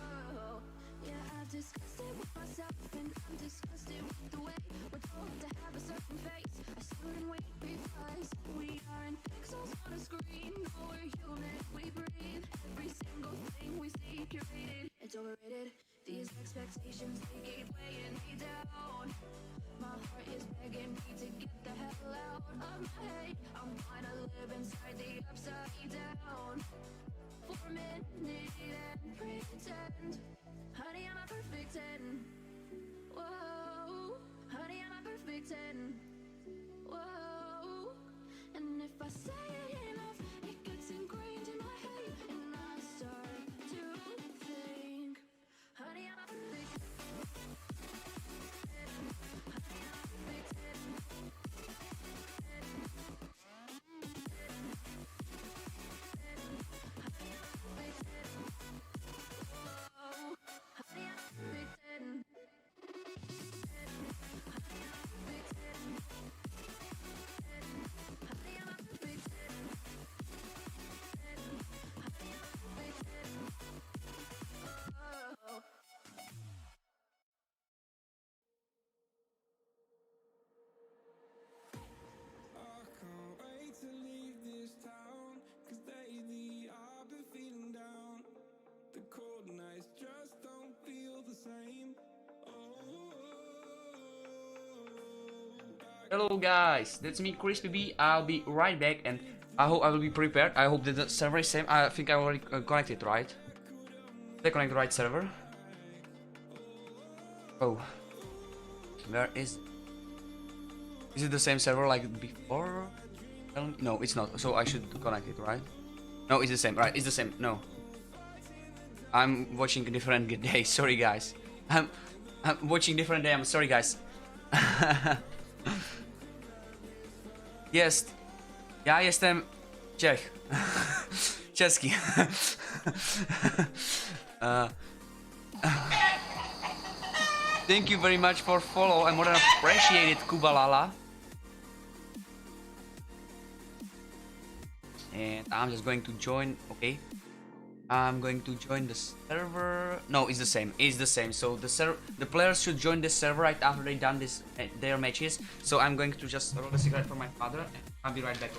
Oh, yeah, I've discussed it with myself, and I'm disgusted with the way we're told to have a certain face, a certain weight, because we aren't pixels on a screen. No, we're human, we breathe. Every single thing we see curated. It's overrated. These expectations, they keep weighing me down. My heart is begging me to get the hell out of my head. I'm gonna live inside the upside down for a minute and pretend. Honey, I'm a perfect 10. Whoa, honey, I'm a perfect 10. Whoa. Hello guys, that's me, Crispy B. I'll be right back, and I hope I will be prepared. I hope that the server is same. I think I already connected, right? Did I connect the right server? Oh, where is? Is it the same server like before? No, it's not. So I should connect it, right? No, it's the same. Right, it's the same. No, I'm watching a different day. Sorry, guys. I'm watching different day. I'm sorry, guys. Jest. Ja jestem Czech. Czeski. Thank you very much for follow. I more than appreciate it, Kubalala. And I'm just going to join. Okay. I'm going to join the server. No, it's the same. It's the same. So the players should join the server right after they done this their matches. So I'm going to just roll a cigarette for my father. I'll be right back.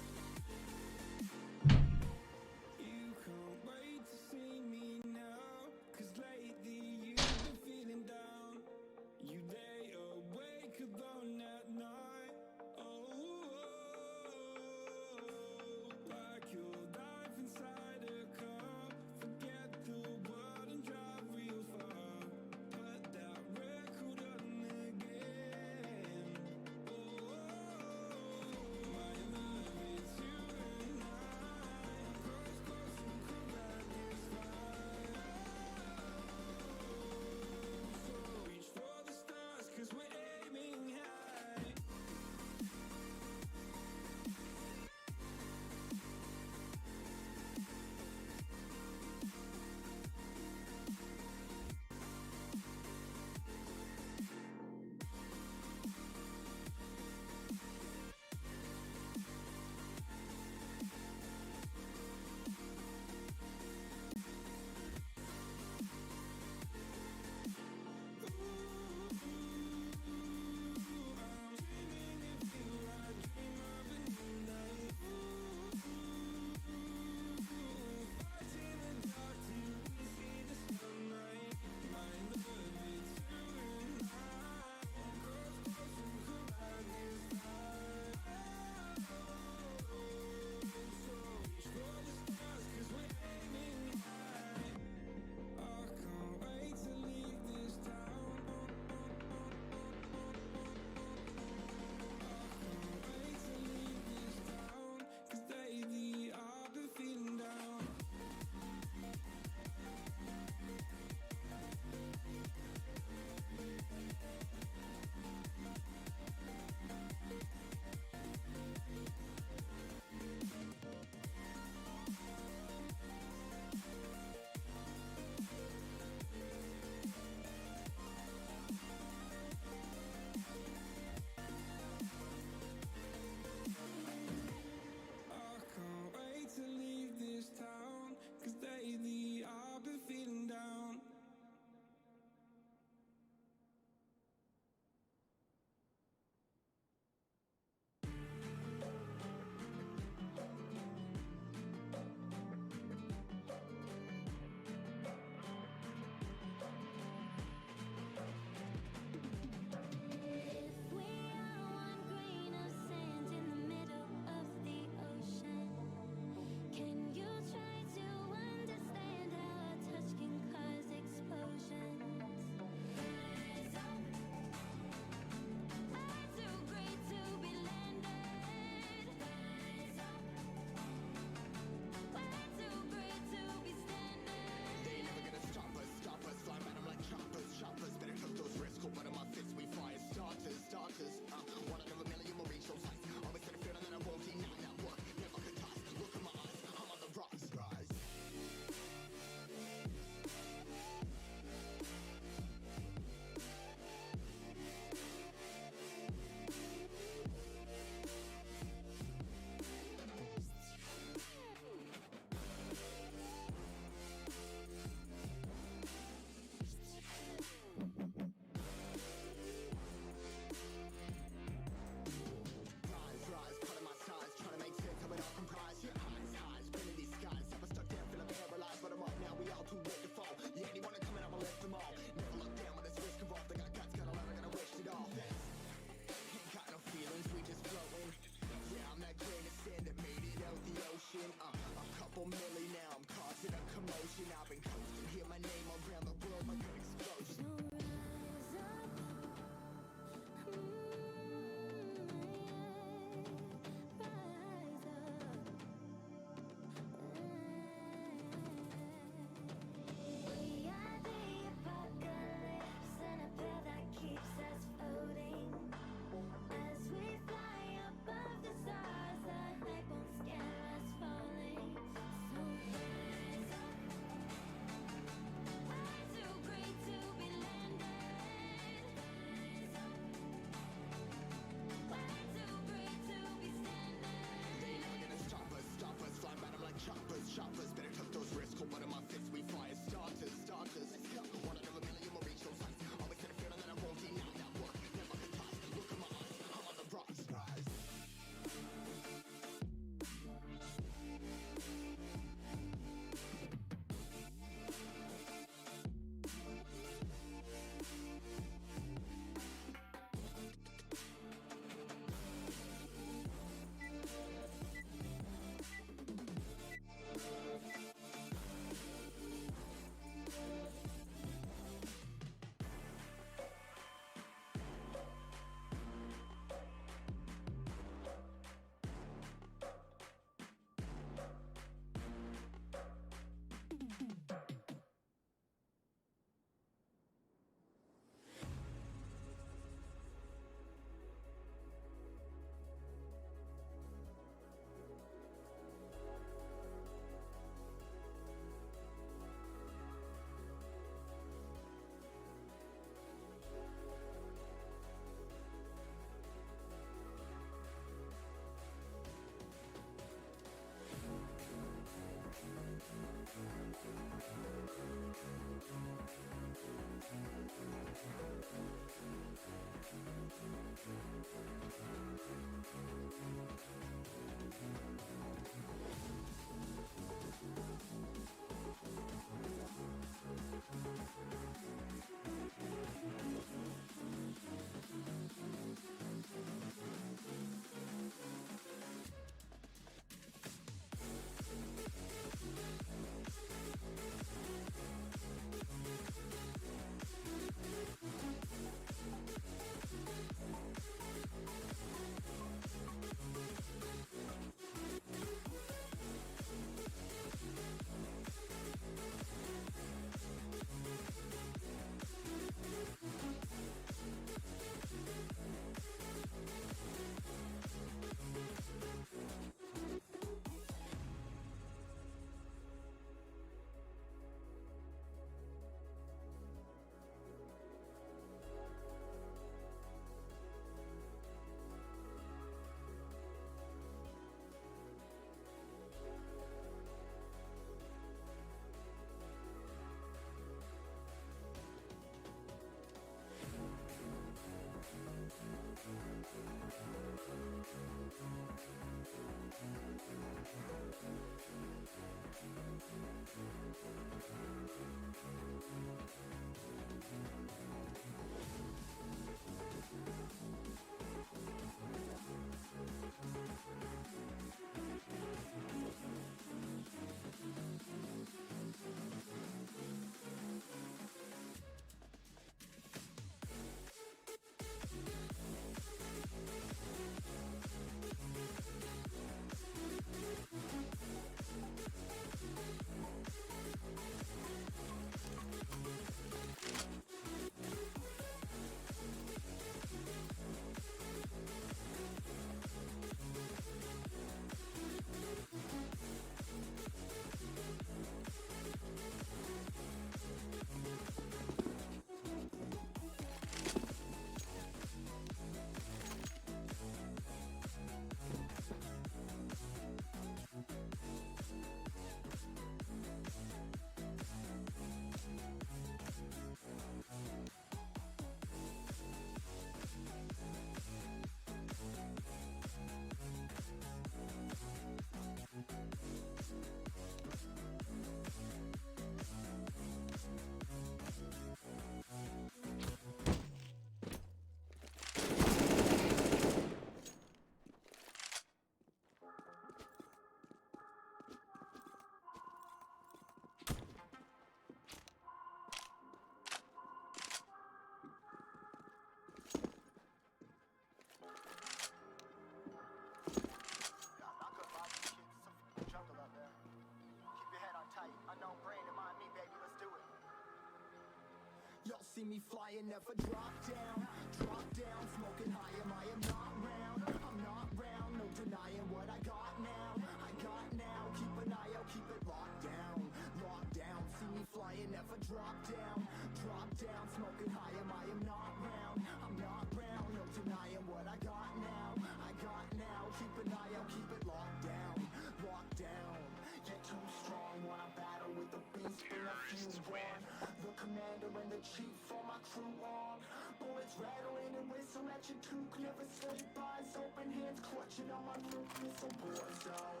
See me flying, never drop down. Drop down, smoking high, I am not round. I'm not round, no denying what I got now. I got now, keep an eye out, keep it locked down. Locked down, see me flying, never drop down. Drop down, smoking high, I am not round. I'm not round, no denying what I got now. I got now, keep an eye out, keep it locked down. Locked down, get too strong when I battle with the beast, bring a few on. The commander and the chief for my crew on. Bullets rattling and whistle at your toque. Never sleep, eyes open, hands clutching on my loop. It's a war zone.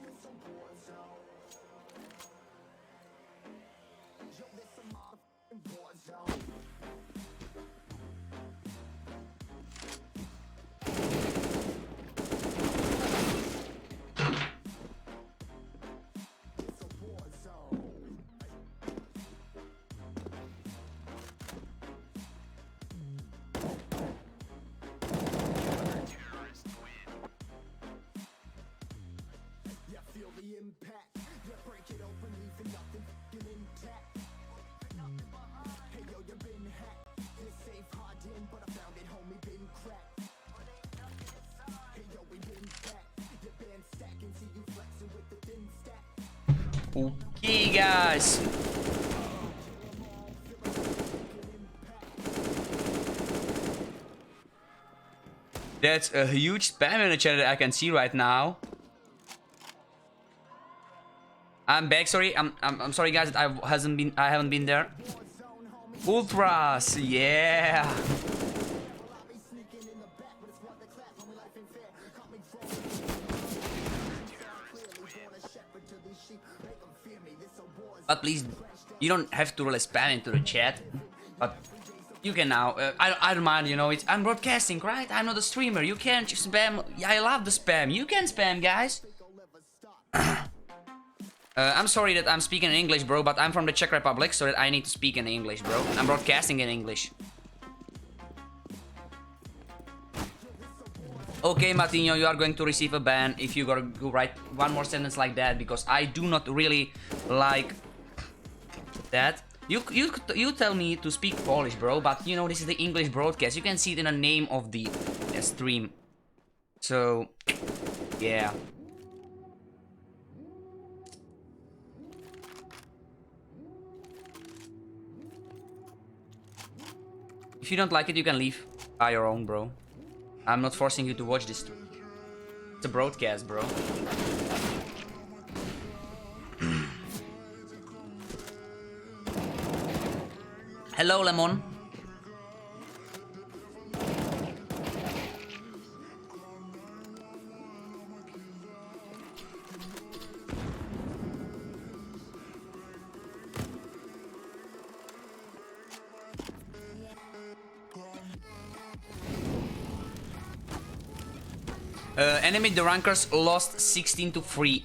It's a war zone. Yo, this a motherfucking war zone. It's a war zone. Yeah, feel the impact. Yeah, break it open, leaving nothing f***ing intact. Hey yo, you been hacked. This safe hard in, but I found it, homie, been cracked. Hey yo, we been back. Your band stacking, see you flexing with the thin stack. Okay, guys. That's a huge spam in the chat that I can see right now. I'm back. Sorry, I'm sorry, guys. That I haven't been there. Ultras, yeah. But please, you don't have to really spam into the chat. But you can now. I don't mind, you know. I'm broadcasting, right? I'm not a streamer. You can't spam. Yeah, I love the spam. You can spam, guys. I'm sorry that I'm speaking in English, bro, but I'm from the Czech Republic, so that I need to speak in English, bro. I'm broadcasting in English. Okay, Martino, you are going to receive a ban if you go write one more sentence like that, because I do not really like that. You tell me to speak Polish, bro, but you know this is the English broadcast. You can see it in the name of the stream. So, yeah. If you don't like it, you can leave by your own, bro. I'm not forcing you to watch this stream. It's a broadcast, bro. Hello, Lemon. EnemyDerankers lost 16-3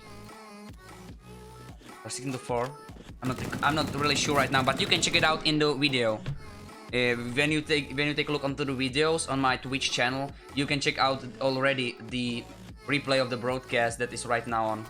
or 16-4. I'm not really sure right now, but you can check it out in the video. When you take a look onto the videos on my Twitch channel, you can check out already the replay of the broadcast that is right now on.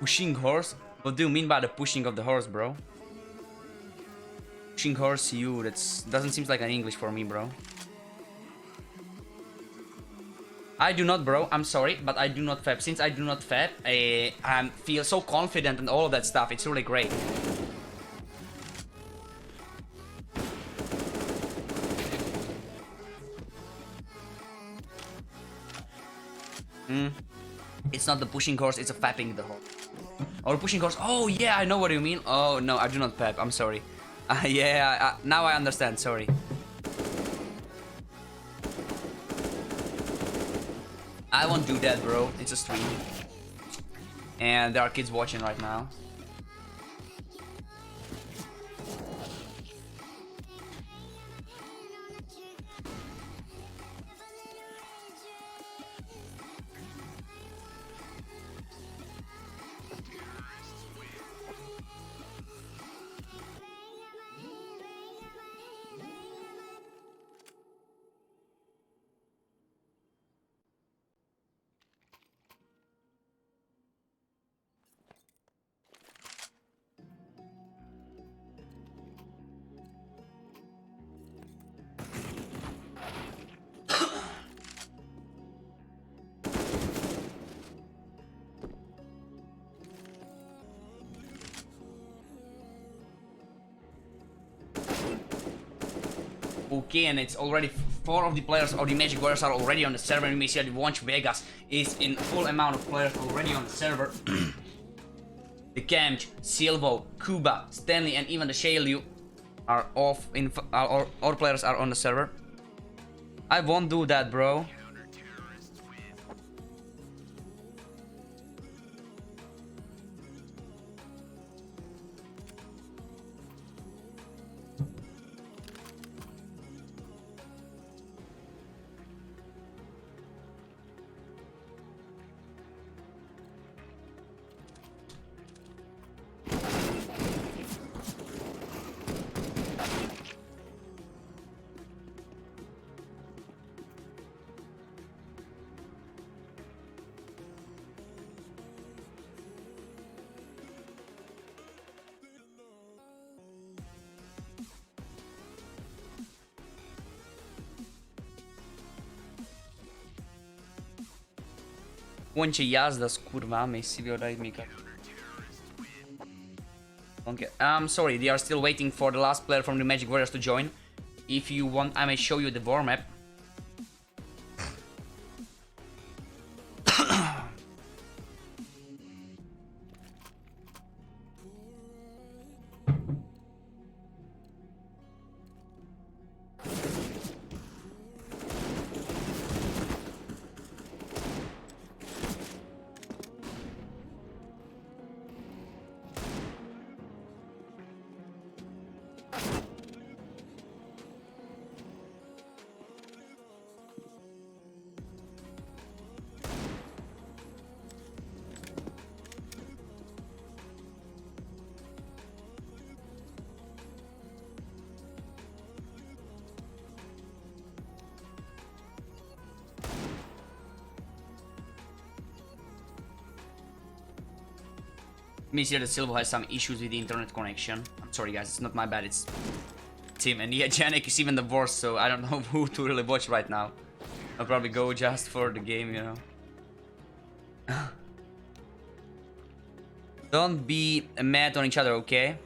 Pushing horse? What do you mean by the pushing of the horse, bro? Pushing horse, you. That doesn't seem like an English for me, bro. I do not, bro. I'm sorry, but I do not fab. Since I do not fab, I feel so confident and all of that stuff. It's really great. It's not the pushing horse, it's a fapping the horse. Or pushing horse. Oh yeah, I know what you mean. Oh no, I do not fab. I'm sorry. Yeah, now I understand. Sorry. I won't do that, bro. It's a stream. And there are kids watching right now. Okay, and it's already 4 of the players of the MagicWarriors are already on the server, and we see that WonszeVegas is in full amount of players already on the server. The Camch, Silvo, Kuba, Stanley, and even the Shailu are off. All players are on the server. I won't do that, bro. Kończy jazda z kurwami, CV daj mika. Okay, sorry, they are still waiting for the last player from the MagicWarriors to join. If you want, I may show you the war map. Me see that Silvo has some issues with the internet connection. I'm sorry guys, it's not my bad, it's Tim. And yeah, Janek is even the worst, so I don't know who to really watch right now. I'll probably go just for the game, you know. Don't be mad on each other, okay?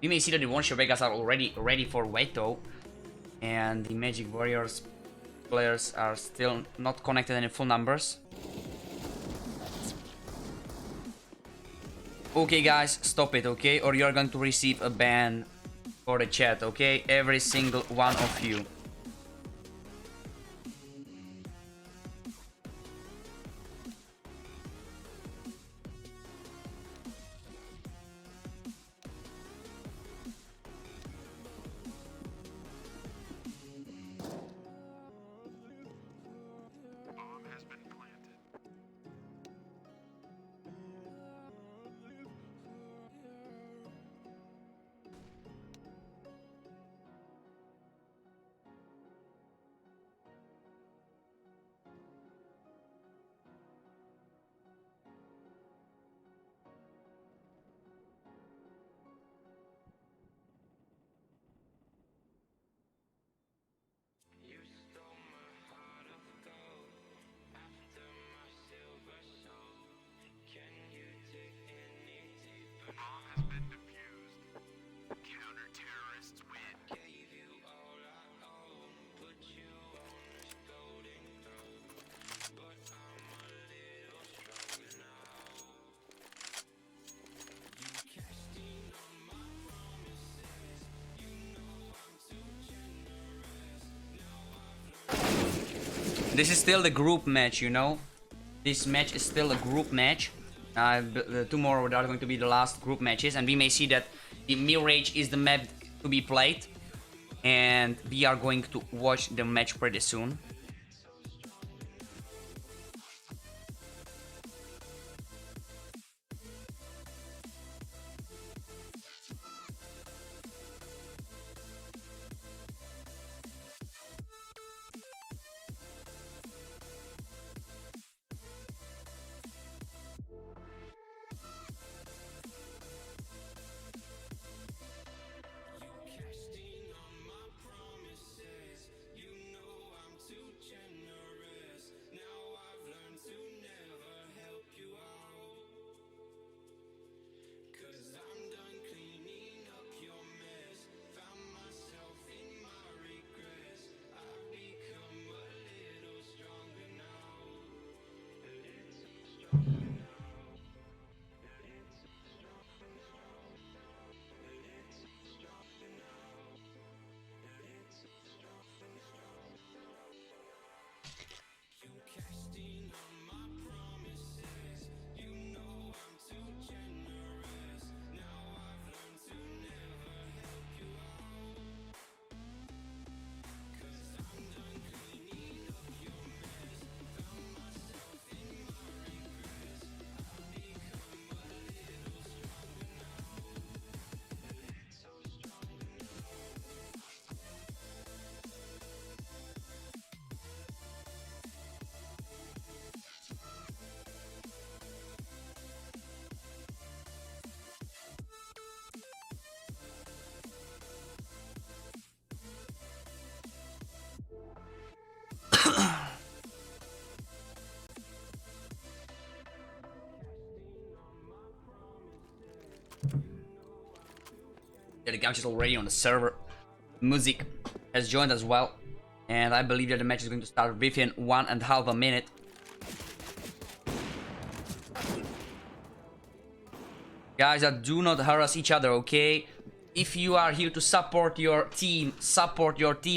You may see that the WonszeVegas are already ready for Veto. And the MagicWarriors players are still not connected in full numbers. Okay guys, stop it, okay? Or you're going to receive a ban for the chat, okay? Every single one of you. This is still the group match, you know. This match is still a group match. Tomorrow are going to be the last group matches, and we may see that the Mirage is the map to be played, and we are going to watch the match pretty soon. Yeah, the match is already on the server. Music has joined as well, and I believe that the match is going to start within 1.5 minutes. Guys, do not harass each other, okay? If you are here to support your team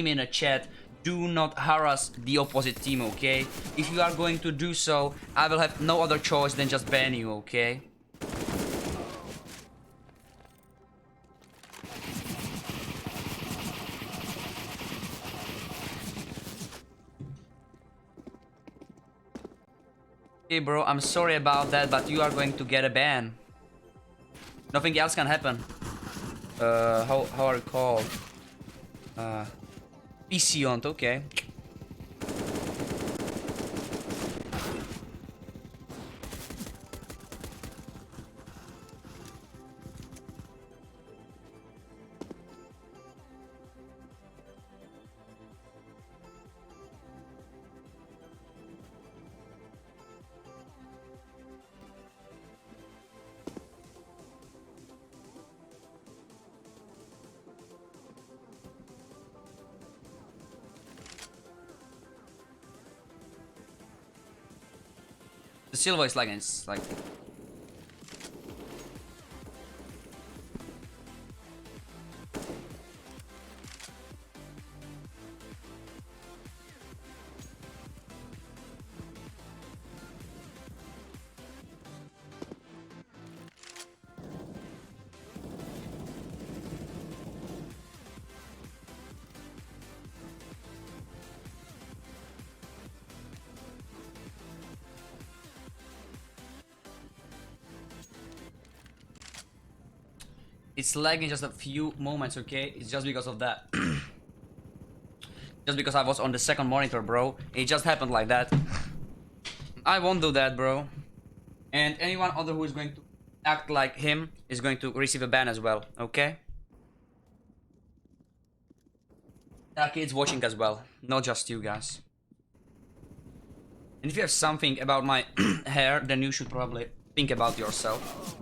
in a chat. Do not harass the opposite team, okay? If you are going to do so, I will have no other choice than just ban you, okay? Okay, bro, I'm sorry about that, but you are going to get a ban. Nothing else can happen. How are you called? PC okay. The silver is like, it's like... It's lagging just a few moments, okay? It's just because of that. Just because I was on the second monitor, bro. It just happened like that. I won't do that, bro. And anyone other who is going to act like him is going to receive a ban as well, okay? There are kids watching as well, not just you guys. And if you have something about my hair, then you should probably think about yourself.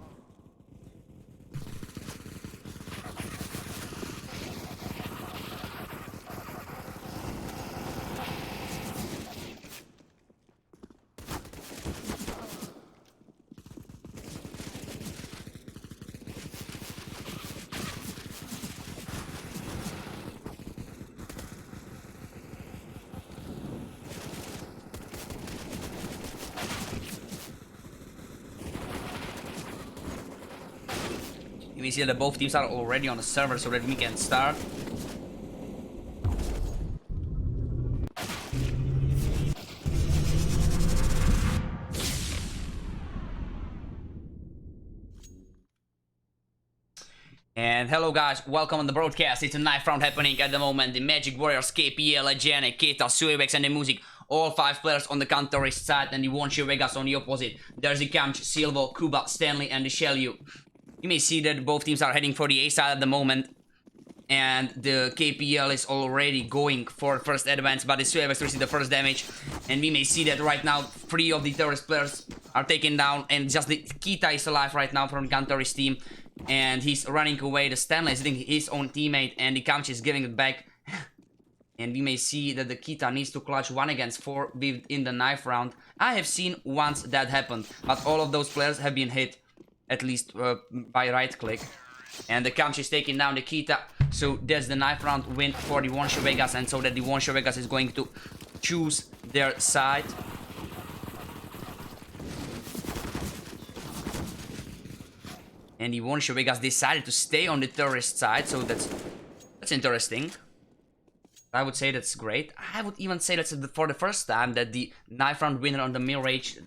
We see that both teams are already on the server so that we can start. And hello guys, welcome on the broadcast. It's a knife round happening at the moment. The MagicWarriors, KPL, Ajane, Keita, SochackiEsport and the Music. All 5 players on the counterist side and the WonszeVegas on the opposite. There's the Kamch, Silvo, Kuba, Stanley and the Shelyu. You may see that both teams are heading for the A side at the moment. And the KPL is already going for first advance, but the SochackiEsport received the first damage. And we may see that right now 3 of the terrorist players are taken down. And just the Keita is alive right now from the counterist team. And he's running away. The Stanley is hitting his own teammate and the Kamch is giving it back. And we may see that the Keita needs to clutch 1 against 4 in the knife round. I have seen once that happened, but all of those players have been hit, at least by right click. And the Kamch is taking down the Keita. So that's the knife round win for the WonszeVegas, and so that the WonszeVegas is going to choose their side. And the WonszeVegas decided to stay on the terrorist side, so that's interesting. I would say that's great. I would even say that's for the first time that the knife round winner on the Mirage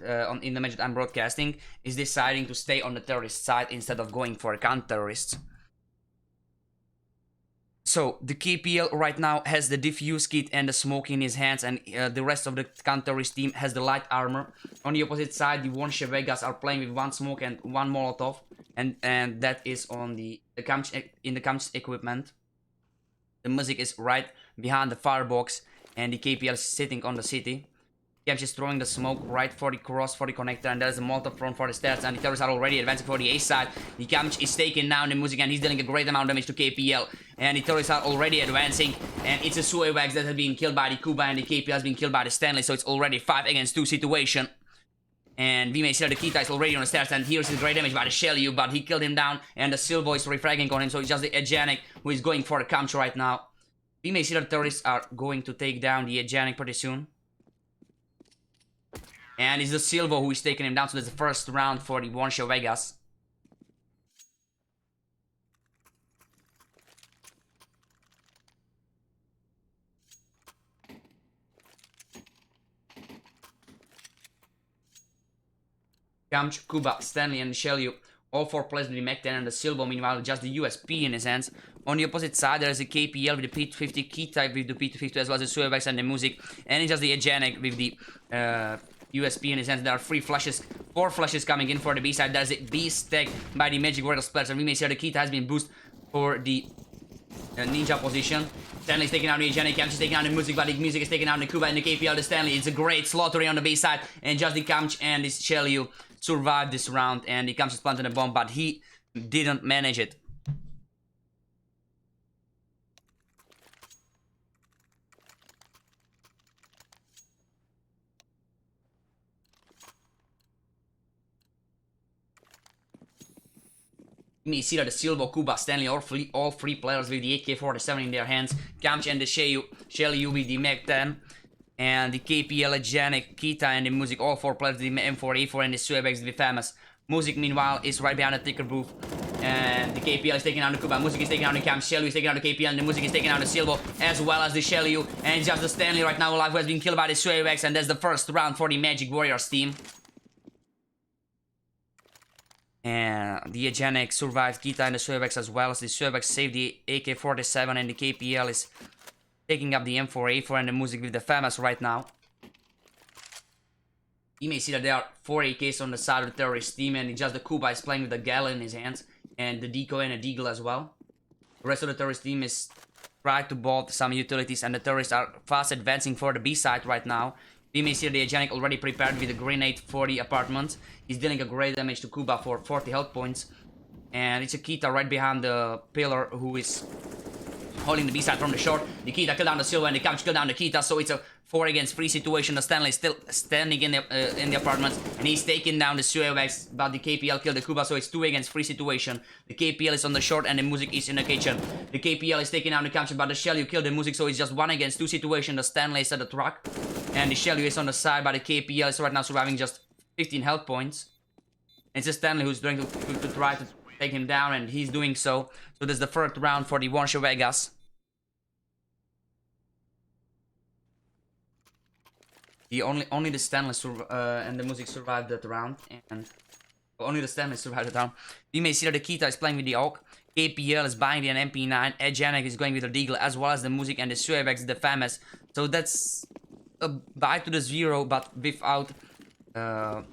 in the match that I'm broadcasting is deciding to stay on the terrorist side instead of going for counter-terrorists. So the KPL right now has the diffuse kit and the smoke in his hands, and the rest of the counter-terrorist team has the light armor. On the opposite side, the WonszeVegas are playing with 1 smoke and 1 Molotov, and that is on the Kamch equipment. The Music is right behind the firebox, and the KPL is sitting on the city. Kamch is throwing the smoke right for the cross for the connector, and there's a Molotov front for the stairs, and the terrorists are already advancing for the A side. The Kamch is taking down the Music, and he's dealing a great amount of damage to KPL. And the terrorists are already advancing, and it's a SochackiEsport that has been killed by the Kuba, and the KPL has been killed by the Stanley, so it's already 5 against 2 situation. And we may see that the Keita is already on the stairs, and here's the great damage by the Shelyu, but he killed him down, and the Silvo is refragging on him, so it's just the Ajanic who is going for the Kamch right now. We may see that the terrorists are going to take down the Ajanic pretty soon. And it's the Silvo who is taking him down, so that's the first round for the WonszeVegas. Kamch, Kuba, Stanley and Shelyu, all 4 players with the Mac 10 and the Silvo, meanwhile just the USP in his hands. On the opposite side there is a KPL with the P250, Keita with the P250 as well as the SochackiEsport and the Music, and it's just the Ajanic with the USP in his hands. There are 4 flashes coming in for the B side. There's a beast tag by the MagicWarriors players, and we may see the Keita has been boosted for the ninja position. Stanley is taking out the Ajanic, Kamch is taking out the Music, but the Music is taking out the Kuba and the KPL, the Stanley. It's a great slaughtering on the B side, and just the Kamch and this Shelyu survived this round, and the Kamch is planting a bomb, but he didn't manage it. You may see that the Silvo, Kuba, Stanley, all three players with the AK-47 in their hands. Kamch and the Shelyu with the Mag 10. And the KPL, Ajanic, Keita and the Music, all 4 players with the M4A4 and the SochackiEsport, the famous. Music, meanwhile, is right behind the ticker booth. And the KPL is taking out the Kuba, Music is taking out the Kamch, Shelyu is taking out the KPL, and the Music is taking out the Silvo, as well as the Shelyu. And just the Stanley right now alive, who has been killed by the SochackiEsport, and that's the first round for the MagicWarriors team. And the Ajanic survived Keita and the SochackiEsport as well, as the SochackiEsport saved the AK-47, and the KPL is taking up the M4A4 and the Music with the famous right now. You may see that there are 4 AKs on the side of the terrorist team, and just the Kuba is playing with the Gala in his hands, and the Decoy and the Deagle as well. The rest of the terrorist team is trying to bolt some utilities, and the terrorists are fast advancing for the B side right now. We may see that the Ajanic already prepared with a grenade for the apartment. He's dealing a great damage to Kuba for 40 health points. And it's a Keita right behind the pillar who is holding the B side from the short. The Keita killed down the Silva and the Kamch killed down the Keita, so it's a 4 against 3 situation. The Stanley is still standing in the apartment, and he's taking down the SochackiEsport, but the KPL killed the Kuba, so it's 2 against 3 situation. The KPL is on the short and the Music is in the kitchen. The KPL is taking down the Kamch, but the Shelyu killed the Music, so it's just 1 against 2 situation. The Stanley is at the truck, and the Shelyu is on the side, but the KPL is right now surviving just 15 health points. It's a Stanley who's trying to try to take him down, and he's doing so. So this is the third round for the WonszeVegas. The only the Stanley and the Music survived that round, and only the Stanley survived that round. We may see that the Kita is playing with the Oak, KPL is buying the MP9, ENG is going with the Deagle, as well as the Music, and the SochackiEsport the famous. So that's a buy to the 0, but without 5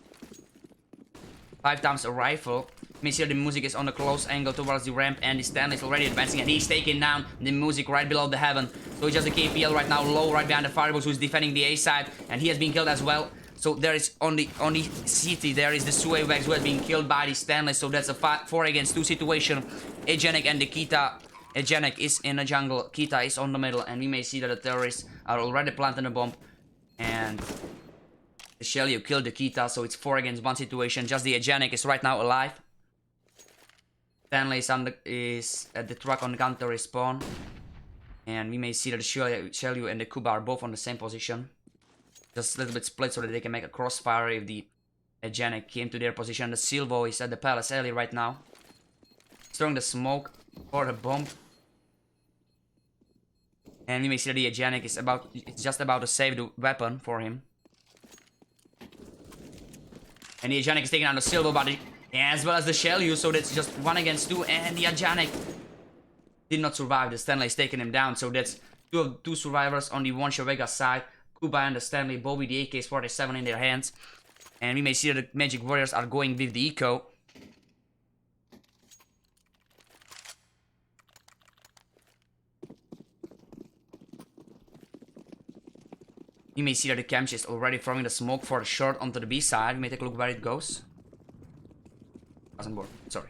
times a rifle. We see that the Music is on a close angle towards the ramp, and the Stanley is already advancing, and he's taking down the Music right below the heaven. So it's just a KPL right now low right behind the Firebox, who's defending the A side, and he has been killed as well. So there is on the city, there is the SochackiEsport who has been killed by the Stanley. So that's a 4 against 2 situation. ENG and the Kita. ENG is in the jungle, Kita is on the middle, and we may see that the terrorists are already planting a bomb. And the Shelly killed the Kita, so it's 4 against 1 situation. Just the ENG is right now alive. Stanley is at the truck on counter respawn. And we may see that the Shelly and the Kuba are both on the same position. Just a little bit split so that they can make a crossfire if the ENG came to their position. The Silvo is at the Palace Alley right now. Throwing the smoke for the bomb. And we may see that the ENG is just about to save the weapon for him. And the ENG is taking out the Silvo body, as well as the Shelly, so that's just 1 against 2. And the ENG did not survive. The Stanley is taking him down, so that's 2 survivors on the WonszeVegas side. Kuba and the Stanley both with the AK-47 in their hands. And we may see that the MagicWarriors are going with the Eco. You may see that the Camch is already throwing the smoke for the short onto the B side. We may take a look where it goes. Doesn't work, sorry.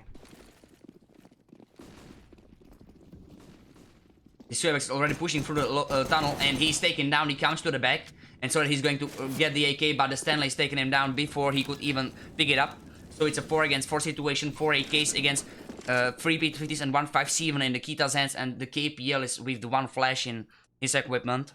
The SochackiEsport is already pushing through the tunnel, and he's taking down the Camch to the back. And so that he's going to get the AK, but the Stanley is taking him down before he could even pick it up. So it's a 4 against 4 situation, 4 AKs against 3 P250s and 1 5C in the Kita's hands, and the KPL is with the 1 flash in his equipment.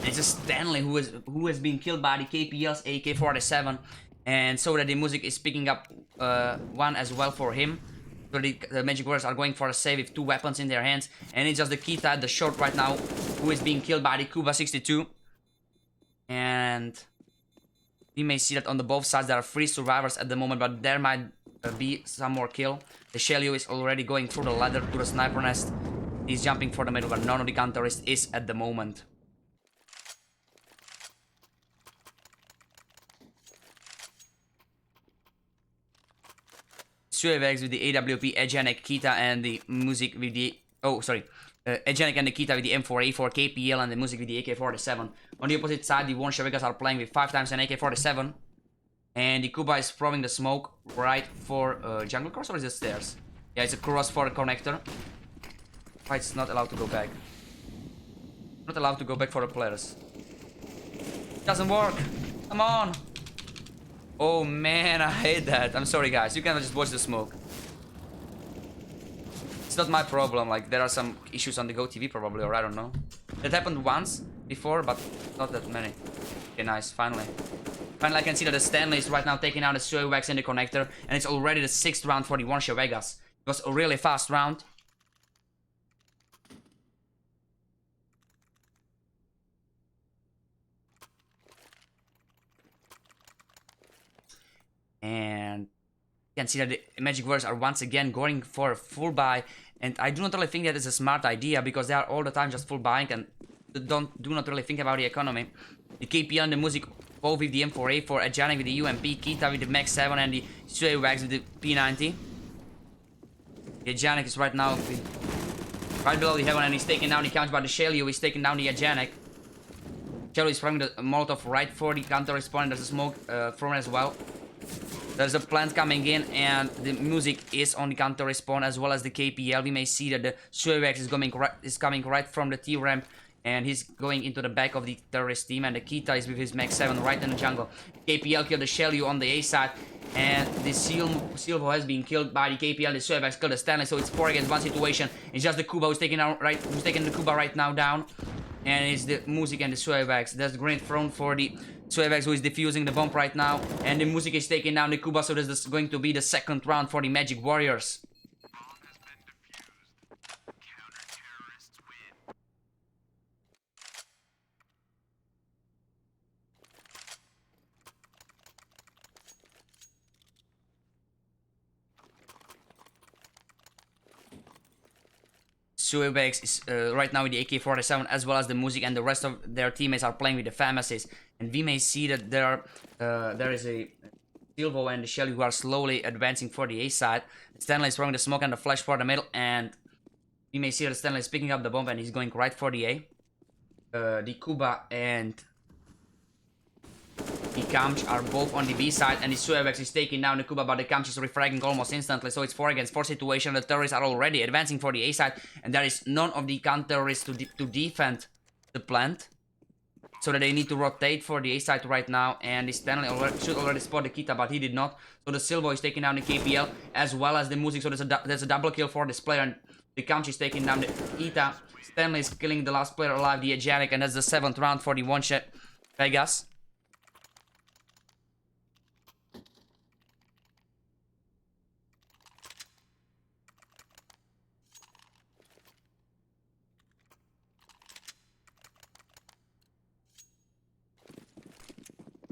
It's a Stanley who has been killed by the KPL's AK-47, and so that the Music is picking up 1 as well for him. So the MagicWarriors are going for a save with 2 weapons in their hands, and it's just the Kita at the short right now who is being killed by the Kuba 62. And we may see that on the both sides there are 3 survivors at the moment, but there might be some more kill. The Shelly is already going through the ladder to the sniper nest. He's jumping for the middle, but none of the counterists is at the moment. SochackiEsport with the AWP, ENG, Kita, and the Music with the... Oh, sorry. ENG and the Kita with the M4A4, KPL, and the Music with the AK-47. On the opposite side, the WonszeVegas are playing with 5 times an AK-47. And the Kuba is throwing the smoke right for jungle cross, or is it stairs? Yeah, it's a cross for the connector. It's not allowed to go back. Not allowed to go back for the players. Doesn't work. Come on. Oh man, I hate that. I'm sorry guys, you can just watch the smoke. It's not my problem, like there are some issues on the GoTV probably, or I don't know. That happened once before, but not that many. Okay, nice, finally. Finally I can see that the Stanley is right now taking out the SochackiEsport in the connector, and it's already the 6th round for the WonszeVegas. It was a really fast round. And you can see that the MagicWarriors are once again going for a full buy, and I do not really think that is a smart idea because they are all the time just full buying and do not really think about the economy. The KPL and the Music both with the M4A for ENG with the UMP, Kita with the Max 7, and the SochackiEsport with the P90. The ENG is right now right below the heaven, and he's taking down the couch by the Shelly, who is taking down the ENG. Shelly is throwing the Molotov right for the counter respawn, and there's a smoke thrown as well. There's a plant coming in, and the Music is on the counter respawn as well as the KPL. We may see that the SochackiEsport is coming right from the T ramp, and he's going into the back of the terrorist team, and the Kita is with his Max 7 right in the jungle. KPL killed the Shelly on the A side, and the Silvo has been killed by the KPL. The SochackiEsport killed the Stanley, so it's 4 against 1 situation. It's just the Kuba who's taking the Kuba right now down. and it's the Music and the SochackiEsport. That's great front for the SochackiEsport, who is defusing the bomb right now, and the Music is taking down the Kuba, so this is going to be the second round for the MagicWarriors. SochackiEsport is right now with the AK-47, as well as the Music, and the rest of their teammates are playing with the Famaces. And we may see that there is a Silvo and the Shelly who are slowly advancing for the A side. Stanley is throwing the smoke and the flash for the middle, and we may see that Stanley is picking up the bomb and he's going right for the A. The Kuba and the Kamch are both on the B side, and the SochackiEsport is taking down the Kuba, but the Kamch is refragging almost instantly, so it's 4 against 4 situation. The terrorists are already advancing for the A side, and there is none of the counter-terrorists to defend the plant, so that they need to rotate for the A side right now, and the Stanley should already spot the Kita, but he did not. So the Silvo is taking down the KPL, as well as the Music, so there's a double kill for this player, and the Kamch is taking down the Ita. Stanley is killing the last player alive, the Agenic, and that's the 7th round for the WonszeVegas.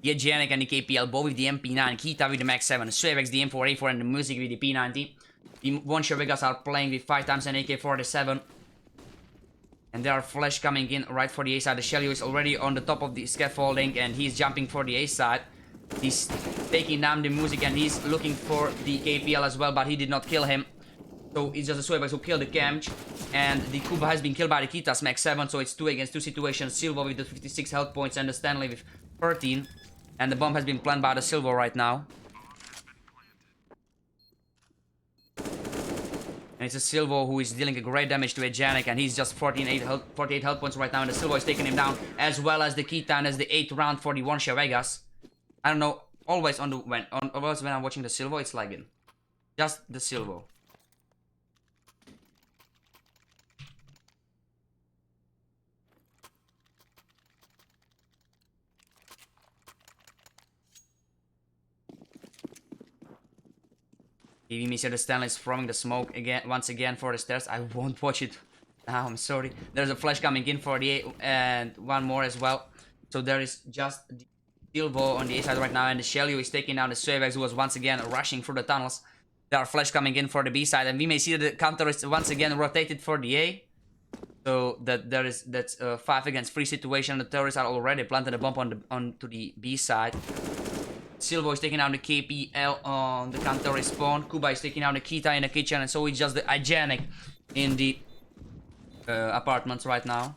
The Agenic and the KPL both with the MP9, Kita with the Max 7, SochackiEsport the M4A4, and the Music with the P90. The WonszeVegas are playing with 5 times an AK-47. And there are flash coming in right for the A side. The Shelly is already on the top of the scaffolding, and he's jumping for the A side. He's taking down the Music, and he's looking for the KPL as well, but he did not kill him. So it's just a SochackiEsport who killed the Kamch, and the Kuba has been killed by the Kita's Max 7, so it's 2 against 2 situation. Silvo with the 56 health points, and the Stanley with 13. And the bomb has been planted by the Silvo right now. And it's a Silvo who is dealing a great damage to Agenic, and he's just 48 health points right now, and the Silvo is taking him down, as well as the Kita, and as the 8th round for the WonszeVegas. I don't know, always when I'm watching the Silvo, it's lagging. Just the Silvo. We may see the Stanley is throwing the smoke once again for the stairs. I won't watch it now, I'm sorry. There's a flash coming in for the A, and one more as well. So there is just the Silvo on the A side right now, and the Shelly is taking down the SochackiEsport, who was once again rushing through the tunnels. There are flash coming in for the B side, and we may see that the counter is once again rotated for the A. So that's 5 against 3 situation. The terrorists are already planting a bomb onto the B side. Silvo is taking down the KPL on the counter respawn. Kuba is taking down the Kita in the kitchen, and so it's just the Agenic in the apartments right now.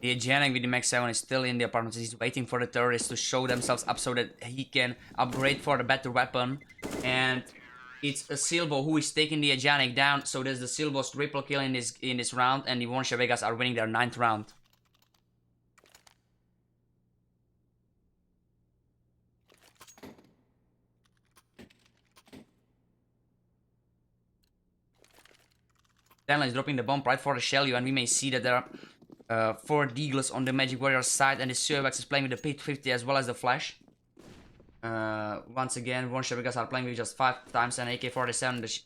The Agenic with the Max 7 is still in the apartments. He's waiting for the terrorists to show themselves up so that he can upgrade for the better weapon. And it's a Silvo who is taking the Agenic down. So there's the Silvo's triple kill in this round, and the WonszeVegas are winning their 9th round. Stanley is dropping the bomb right for the Shelly, and we may see that there are 4 Deagles on the MagicWarriors side, and the SochackiEsport is playing with the P50 as well as the Flash. Once again, WonszeVegas are playing with just 5 times an AK-47. The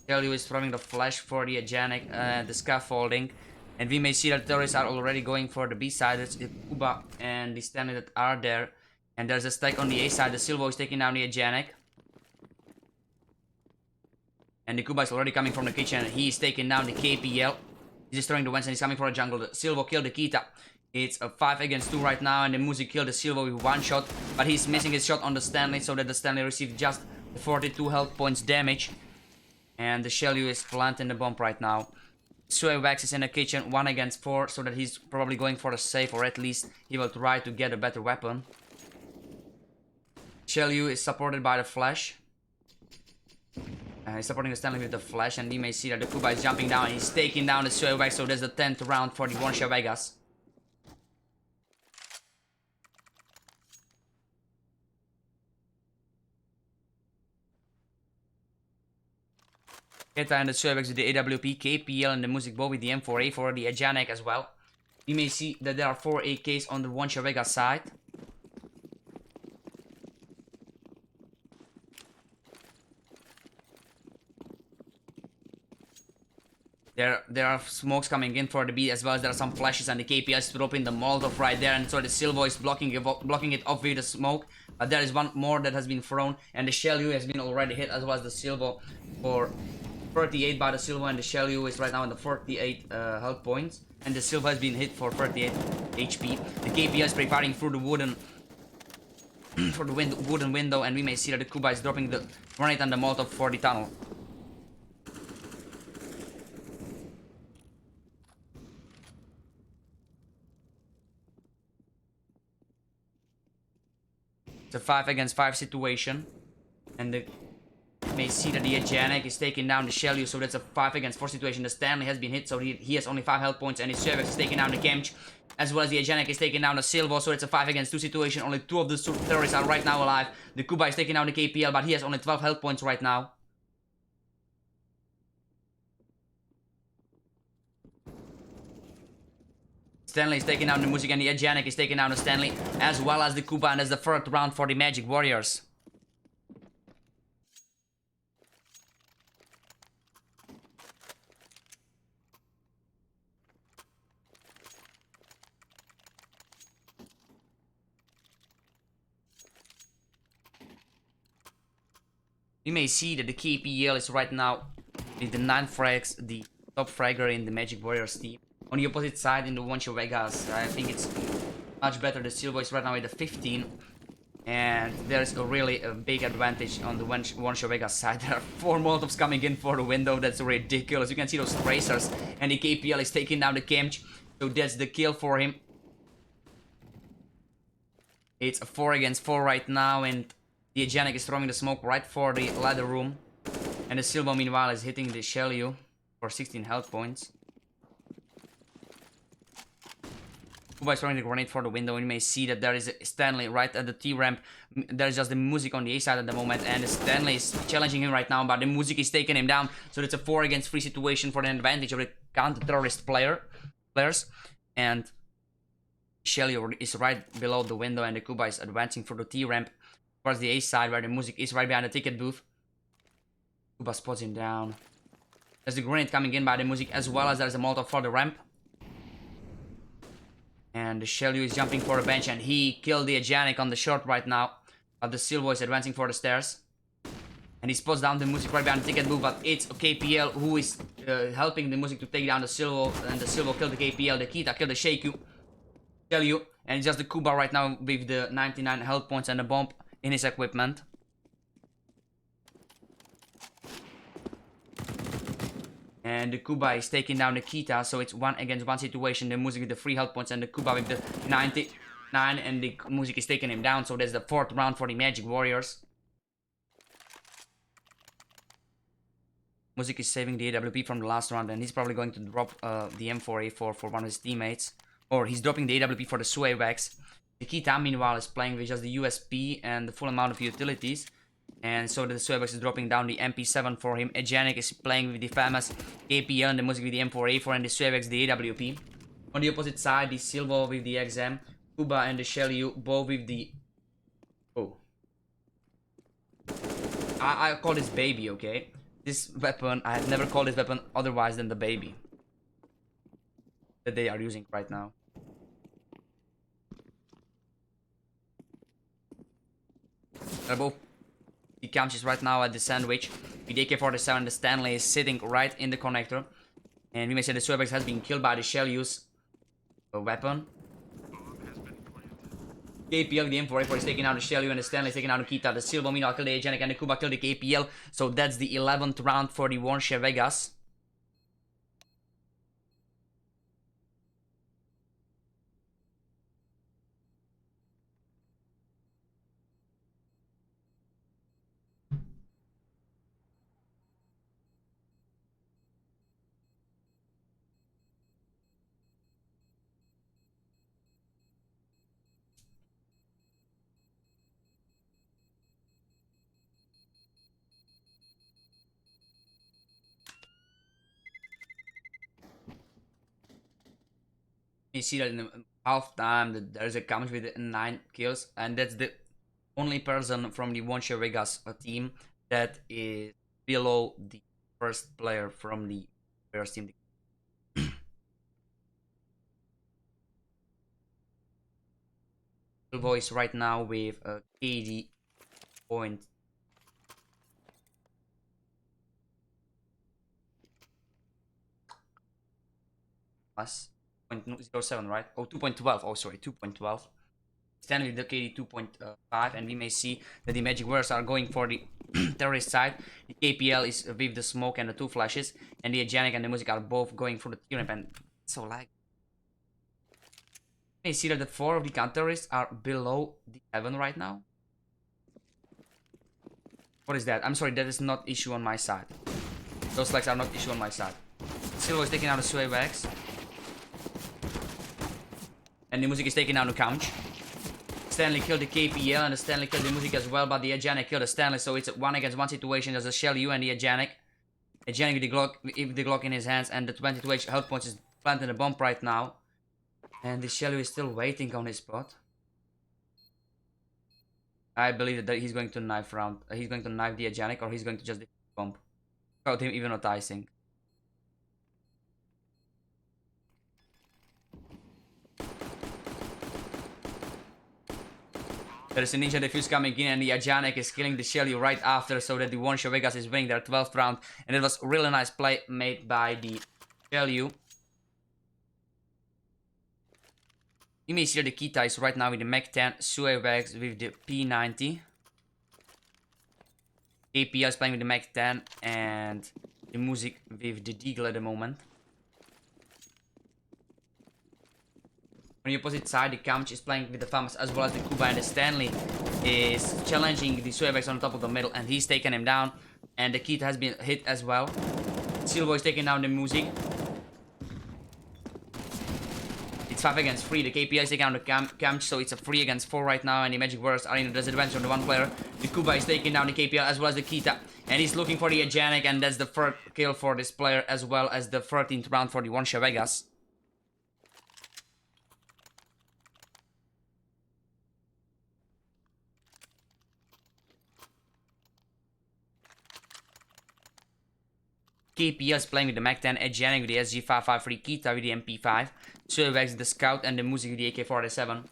Shelly is throwing the Flash for the Agenic, the scaffolding. And we may see that terrorists are already going for the B side. It's the Kuba and the Stanley that are there. And there's a stack on the A side. The Silvo is taking down the Agenic. And the Kuba is already coming from the kitchen. He is taking down the KPL. He's destroying the Wens, and he's coming for a jungle. The Silvo killed the Kita. It's a 5 against 2 right now, and the Music killed the Silvo with 1 shot. But he's missing his shot on the Stanley, so that the Stanley received just 42 health points damage. And the Shelly is planting the bomb right now. SochackiEsport is in the kitchen, 1 against 4, so that he's probably going for a save, or at least he will try to get a better weapon. Shelly is supported by the Flash. He's supporting the Stanley with the flash, and we may see that the Kuba is jumping down and he's taking down the SochackiEsport, so that's the 10th round for the WonszeVegas. Keta and the SochackiEsport with the AWP, KPL and the MagicWarriors Bo with the M4A for the Ajanek as well. You may see that there are 4 AKs on the WonszeVegas side. There are smokes coming in for the B, as well as there are some flashes, and the KPL is dropping the Molotov right there, and so the Silvo is blocking it off with the smoke. But there is one more that has been thrown, and the Shell U has been already hit, as well as the Silvo for 38 by the Silvo, and the Shell U is right now in the 48 health points, and the Silvo has been hit for 38 HP. The KPL is preparing through the wooden wooden window, and we may see that the Kuba is dropping the grenade and the Molotov for the tunnel. It's a 5 against 5 situation, and you may see that the Ajanek is taking down the Shell U, so that's a 5 against 4 situation. The Stanley has been hit, so he has only 5 health points, and his SochackiEsport is taking down the Kemch, as well as the Ajanek is taking down the Silvo, so it's a 5 against 2 situation. Only 2 of the terrorists are right now alive. The Kuba is taking down the KPL, but he has only 12 health points right now. Stanley is taking down the Music, and the Ajanek is taking down the Stanley, as well as the Kuba, and that's the 3rd round for the MagicWarriors. You may see that the KPL is right now with the 9 frags, the top fragger in the MagicWarriors team. On the opposite side, in the WonszeVegas, I think it's much better. The Silvo is right now with the 15, and there's a really big advantage on the WonszeVegas side. There are 4 Molotovs coming in for the window. That's ridiculous. You can see those tracers, and the KPL is taking down the Kemch, so that's the kill for him. It's a 4 against 4 right now, and the Ajanek is throwing the smoke right for the ladder room, and the Silvo meanwhile is hitting the Shell U for 16 health points. Kuba is throwing the grenade for the window, and you may see that there is a Stanley right at the T-ramp. There's just the Music on the A side at the moment, and the Stanley is challenging him right now, but the Music is taking him down, so it's a 4 against 3 situation for the advantage of the counter-terrorist players. And Shell U is right below the window, and the Kuba is advancing for the T-ramp towards the A side, where the Music is right behind the ticket booth. Kuba spots him down. There's the grenade coming in by the Music, as well as there's a Molotov for the ramp. And the Shell U is jumping for a bench, and he killed the Ajanek on the short right now. But the Silvo is advancing for the stairs. And he spots down the Music right behind the ticket booth, but it's KPL who is helping the Music to take down the Silvo. And the Silvo killed the KPL, the Kita killed the Shell U. And it's just the Kuba right now with the 99 health points and a bomb in his equipment. And the Kuba is taking down the Kita, so it's 1 against 1 situation. The Music with the 3 health points, and the Kuba with the 99, and the Music is taking him down, so that's the 4th round for the MagicWarriors. Music is saving the AWP from the last round, and he's probably going to drop the M4A4 for one of his teammates. Or he's dropping the AWP for the SochackiEsport. The Kita, meanwhile, is playing with just the USP and the full amount of utilities. And so the SochackiEsport is dropping down the MP7 for him. Ajanek is playing with the famous KPL and the Music with the M4A4, and the SochackiEsport the AWP. On the opposite side, the Silvo with the XM, Kuba and the Shell U both with the... Oh. I call this baby, okay? This weapon, I have never called this weapon otherwise than the baby that they are using right now. They're both... The Kemch is right now at the sandwich. With the AK-47, the Stanley is sitting right in the connector. And we may say the SochackiEsport has been killed by the Shell U's weapon. KPL, the M4A4 is taking out the Shell U, and the Stanley is taking out the Kita. The Silvo meanwhile killed the Ajanek, and the Kuba killed the KPL. So that's the 11th round for the WonszeVegas. You see that in the half time that there's a count with 9 kills, and that's the only person from the WonszeVegas team that is below the first player from the first team. Voice right now with a KD point. Plus 0.07, right? Oh, 2.12. Oh, sorry, 2.12. Stand with the KD 2.5, and we may see that the MagicWarriors are going for the terrorist side. The KPL is with the smoke and the 2 flashes, and the Agenic and the Music are both going for the T-ramp, and so like. You may see that the 4 of the counter-terrorists are below the heaven right now. What is that? I'm sorry, that is not issue on my side. Those flags are not issue on my side. Silvo is taking out the SochackiEsport. And the Music is taking down the couch. Stanley killed the KPL and the Stanley killed the Music as well, but the Agenic killed the Stanley, so it's a 1 against 1 situation. There's a Shell U and the Agenic. Agenic with the Glock in his hands, and the 22H health points is planting a bomb right now. And the Shell U is still waiting on his spot. I believe that he's going to knife round. He's going to knife the Agenic, or he's going to just bomb without him even noticing. There is a Ninja Defuse coming in, and the Agenic is killing the Shell U right after, so that the WonszeVegas is winning their 12th round. And it was a really nice play made by the Shell U. You may see the Kita is right now with the Mac 10, SochackiEsport with the P90. KPL is playing with the Mac 10, and the Music with the Deagle at the moment. On the opposite side, the Kamch is playing with the Famas as well as the Kuba, and the Stanley is challenging the SochackiEsport on top of the middle, and he's taking him down. And the Kita has been hit as well. Silvo is taking down the Music. It's 5 against 3. The KPI is taking down the Kamch, so it's a 3 against 4 right now, and the MagicWarriors are in a disadvantage on the 1 player. The Kuba is taking down the KPL as well as the Kita, and he's looking for the Agenic, and that's the 3rd kill for this player as well as the 13th round for the WonszeVegas. KPL is playing with the Mac 10, Agenic with the SG553, Kita with the MP5, SochackiEsport with the Scout, and the Music with the AK-47.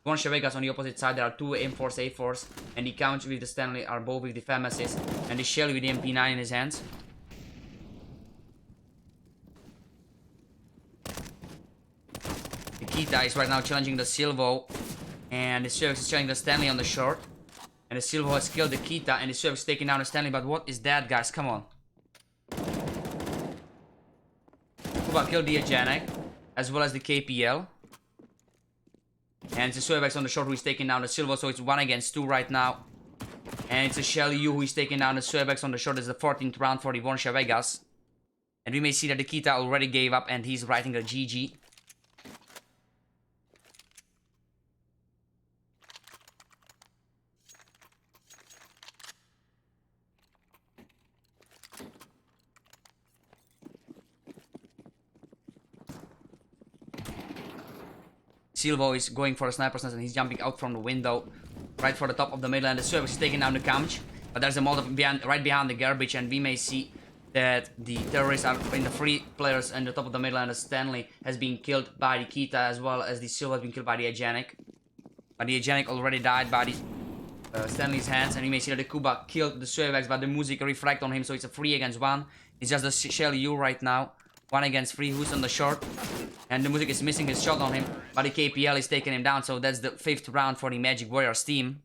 WonszeVegas on the opposite side, there are 2 M4s, A4s, and the Count with the Stanley are both with the Famasis, and the Shell with the MP9 in his hands. The Kita is right now challenging the Silvo, and the SochackiEsport is challenging the Stanley on the short. And the Silvo has killed the Kita, and the SochackiEsport is taking down the Stanley, but what is that, guys? Come on. Kuba killed the Agenic, as well as the KPL. And it's a SochackiEsport on the short who is taking down the Silvo, so it's 1 against 2 right now. And it's a Shell U who is taking down the SochackiEsport on the short. It's the 14th round for the WonszeVegas. And we may see that the Kita already gave up, and he's writing a GG. Silvo is going for a sniper's nest, and he's jumping out from the window right for the top of the middle, and the SochackiEsport is taking down the Kamch. But there's a Molotov right behind the garbage, and we may see that the terrorists are in the 3 players in the top of the middle, and the Stanley has been killed by the Kita as well as the Silvo has been killed by the Agenic. But the Agenic already died by the Stanley's hands, and we may see that the Kuba killed the SochackiEsport, but the Music refract on him, so it's a 3 against 1. It's just the Shell U right now. 1 against 3, who's on the short, and the Music is missing his shot on him, but the KPL is taking him down, so that's the 5th round for the MagicWarriors team.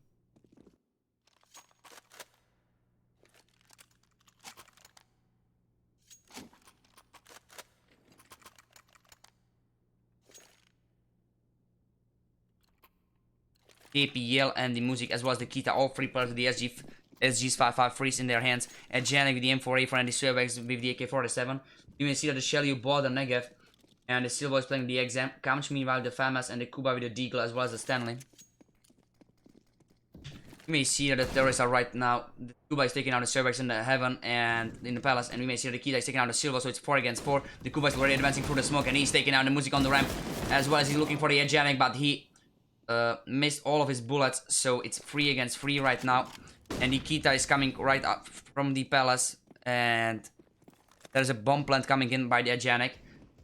KPL and the Music as well as the Kita, all 3 players with the SG's 553s in their hands. Agenic with the M4A4 and the SochackiEsport with the AK-47. You may see that the Shell U bought the Negev, and the Silvo is playing the Exam. Kamch meanwhile the Famas, and the Kuba with the Deagle as well as the Stanley. You You may see that the terrorists are right now. The Kuba is taking out the Cerberus in the heaven and in the palace, and we may see that the Kita is taking out the Silva, so it's 4 against 4. The Kuba is already advancing through the smoke, and he's taking out the music on the ramp, as well as he's looking for the Agenic, but he missed all of his bullets, so it's 3 against 3 right now. And the Kita is coming right up from the palace, and there's a bomb plant coming in by the Agenic.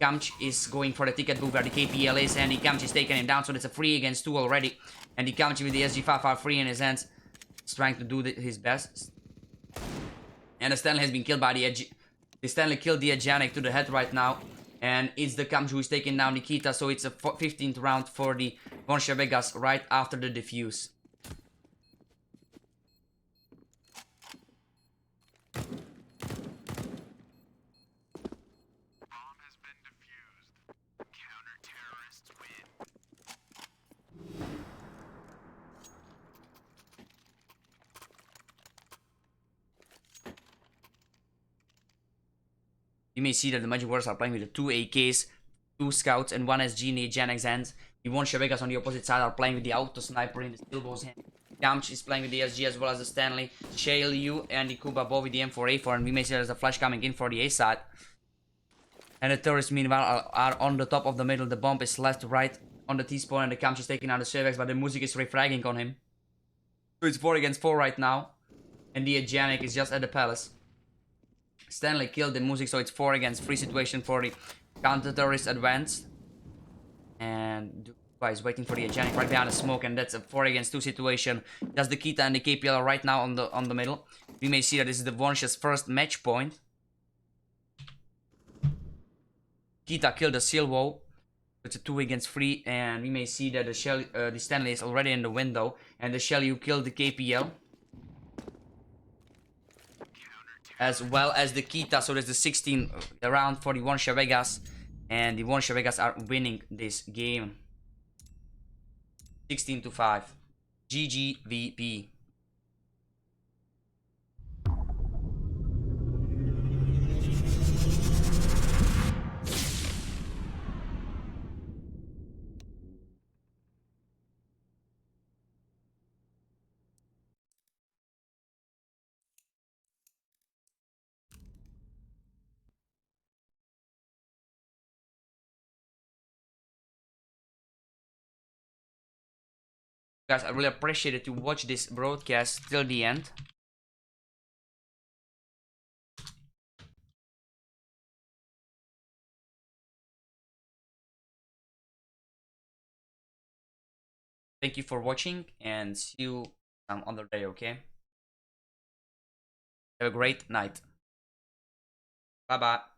Kamch is going for the ticket booth where the KPL is, and the Kamch is taking him down, so it's a 3 against 2 already. And the Kamch with the SG553 in his hands is trying to do his best. And the Stanley has been killed by the Stanley killed the Agenic to the head right now. And it's the Kamch who is taking down Nikita, so it's a 15th round for the WonszeVegas right after the defuse. You may see that the MagicWarriors are playing with the 2 AKs, 2 scouts, and 1 SG in the Agenic's hands. The WonszeVegas on the opposite side are playing with the auto sniper in the Steelbow's hand. Kamch is playing with the SG as well as the Stanley. Shale Yu and the Kuba both with the M4A4, and we may see there's a flash coming in for the A side. And the terrorists meanwhile are on the top of the middle. The bomb is left, right on the T-spawn, and the Kamch is taking out the Cervex, but the music is refragging on him. So it's 4 against 4 right now. And the Agenic is just at the palace. Stanley killed the music, so it's 4 against 3 situation for the counter-terrorist advance. And Dubai is waiting for the Agenic right behind the smoke, and that's a 4 against 2 situation. That's the Kita and the KPL right now on the middle. We may see that this is the Wonsze's first match point. Kita killed the Silvo. It's a 2 against 3, and we may see that the Stanley is already in the window, and the Shelly who killed the KPL. As well as the Kita, so there's the 16th round for the WonszeVegas, and the WonszeVegas are winning this game 16-5. GGVP. Guys, I really appreciate it to watch this broadcast till the end. Thank you for watching, and see you some other day, okay? Have a great night. Bye bye.